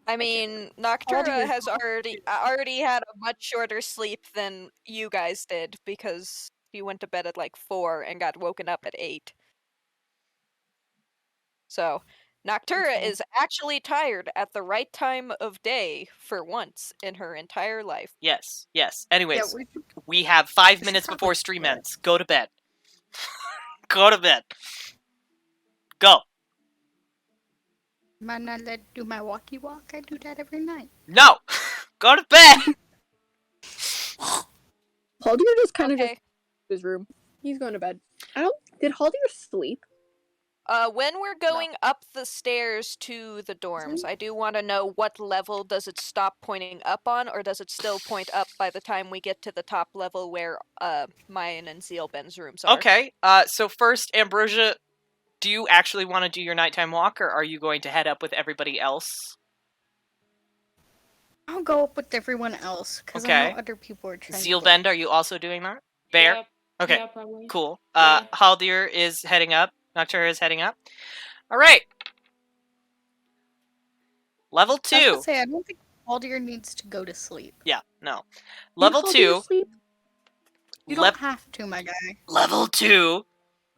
Speaker 2: I mean, Noctura has already had a much shorter sleep than you guys did because he went to bed at like 4 and got woken up at 8. So, Noctura is actually tired at the right time of day for once in her entire life.
Speaker 1: Yes, yes. Anyways,
Speaker 3: Yeah,
Speaker 1: we have 5
Speaker 3: should
Speaker 1: minutes
Speaker 3: probably
Speaker 1: before
Speaker 3: do
Speaker 1: stream
Speaker 3: it.
Speaker 1: ends. Go to bed. Go to bed. Go.
Speaker 3: Might not let do my walkie walk. I do that every night.
Speaker 1: No! Go to bed!
Speaker 4: Haldir just kind of
Speaker 2: Okay.
Speaker 4: his room. He's going to bed. Did Haldir sleep?
Speaker 2: When we're going up the stairs to the dorms, I do want to know what level does it stop pointing up on, or does it still point up by the time we get to the top level where mine and Zeelbend's rooms are?
Speaker 1: Okay, so first, Ambrosia, do you actually want to do your nighttime walk, or are you going to head up with everybody else?
Speaker 3: I'll go up with everyone else because I
Speaker 1: Okay.
Speaker 3: know other people are trying.
Speaker 1: Zeelbend, are you also doing that? Bear?
Speaker 5: Yep.
Speaker 1: Okay,
Speaker 5: Yeah, probably.
Speaker 1: cool.
Speaker 5: Yeah.
Speaker 1: Haldir is heading up. Noctura is heading up. Alright. Level 2.
Speaker 3: I was gonna say, I don't think Haldir needs to go to sleep.
Speaker 1: Yeah, no. Level
Speaker 4: Did
Speaker 1: 2.
Speaker 4: Haldir sleep?
Speaker 3: You don't have to, my guy.
Speaker 1: Level 2.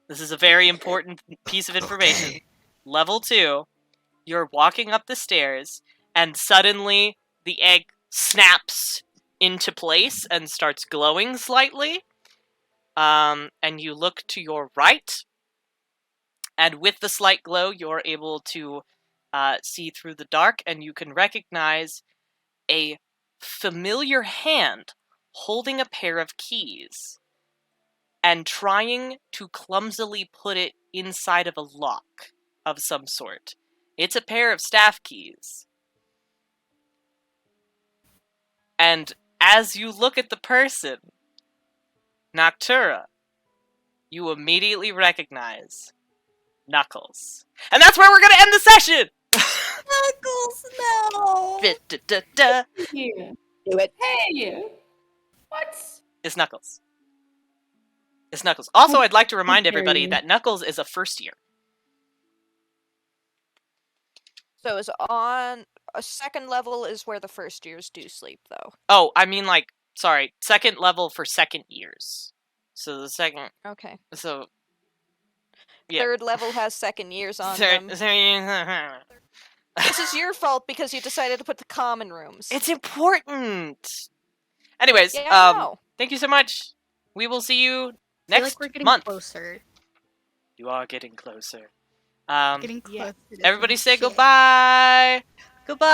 Speaker 1: This is a very important piece of information.
Speaker 3: Okay.
Speaker 1: Level 2. You're walking up the stairs, and suddenly the egg snaps into place and starts glowing slightly. And you look to your right, and with the slight glow, you're able to see through the dark, and you can recognize a familiar hand holding a pair of keys and trying to clumsily put it inside of a lock of some sort. It's a pair of staff keys. And as you look at the person, Noctura, you immediately recognize Knuckles. And that's where we're gonna end the session!
Speaker 3: Knuckles, no.
Speaker 1: Da-da-da-da.
Speaker 5: Yeah.
Speaker 4: Do it.
Speaker 5: Hey! What?
Speaker 1: It's Knuckles. It's Knuckles. Also, I'd like to remind
Speaker 5: dare
Speaker 1: everybody
Speaker 5: you.
Speaker 1: that Knuckles is a first year.
Speaker 2: So is on a second level is where the first years do sleep, though.
Speaker 1: Oh, I mean, like, sorry, second level for second years. So the second,
Speaker 2: Okay.
Speaker 1: so, yeah.
Speaker 2: Third level has second years on them. This is your fault because you decided to put the common rooms.
Speaker 1: It's important. Anyways,
Speaker 2: Yeah, I know.
Speaker 1: thank you so much. We will see you
Speaker 3: I feel
Speaker 1: next
Speaker 3: like we're getting
Speaker 1: month.
Speaker 3: closer.
Speaker 1: You are getting closer.
Speaker 3: Getting
Speaker 5: Yeah.
Speaker 3: closer. to
Speaker 1: Everybody
Speaker 3: some
Speaker 1: say
Speaker 3: shit.
Speaker 1: goodbye. Goodbye.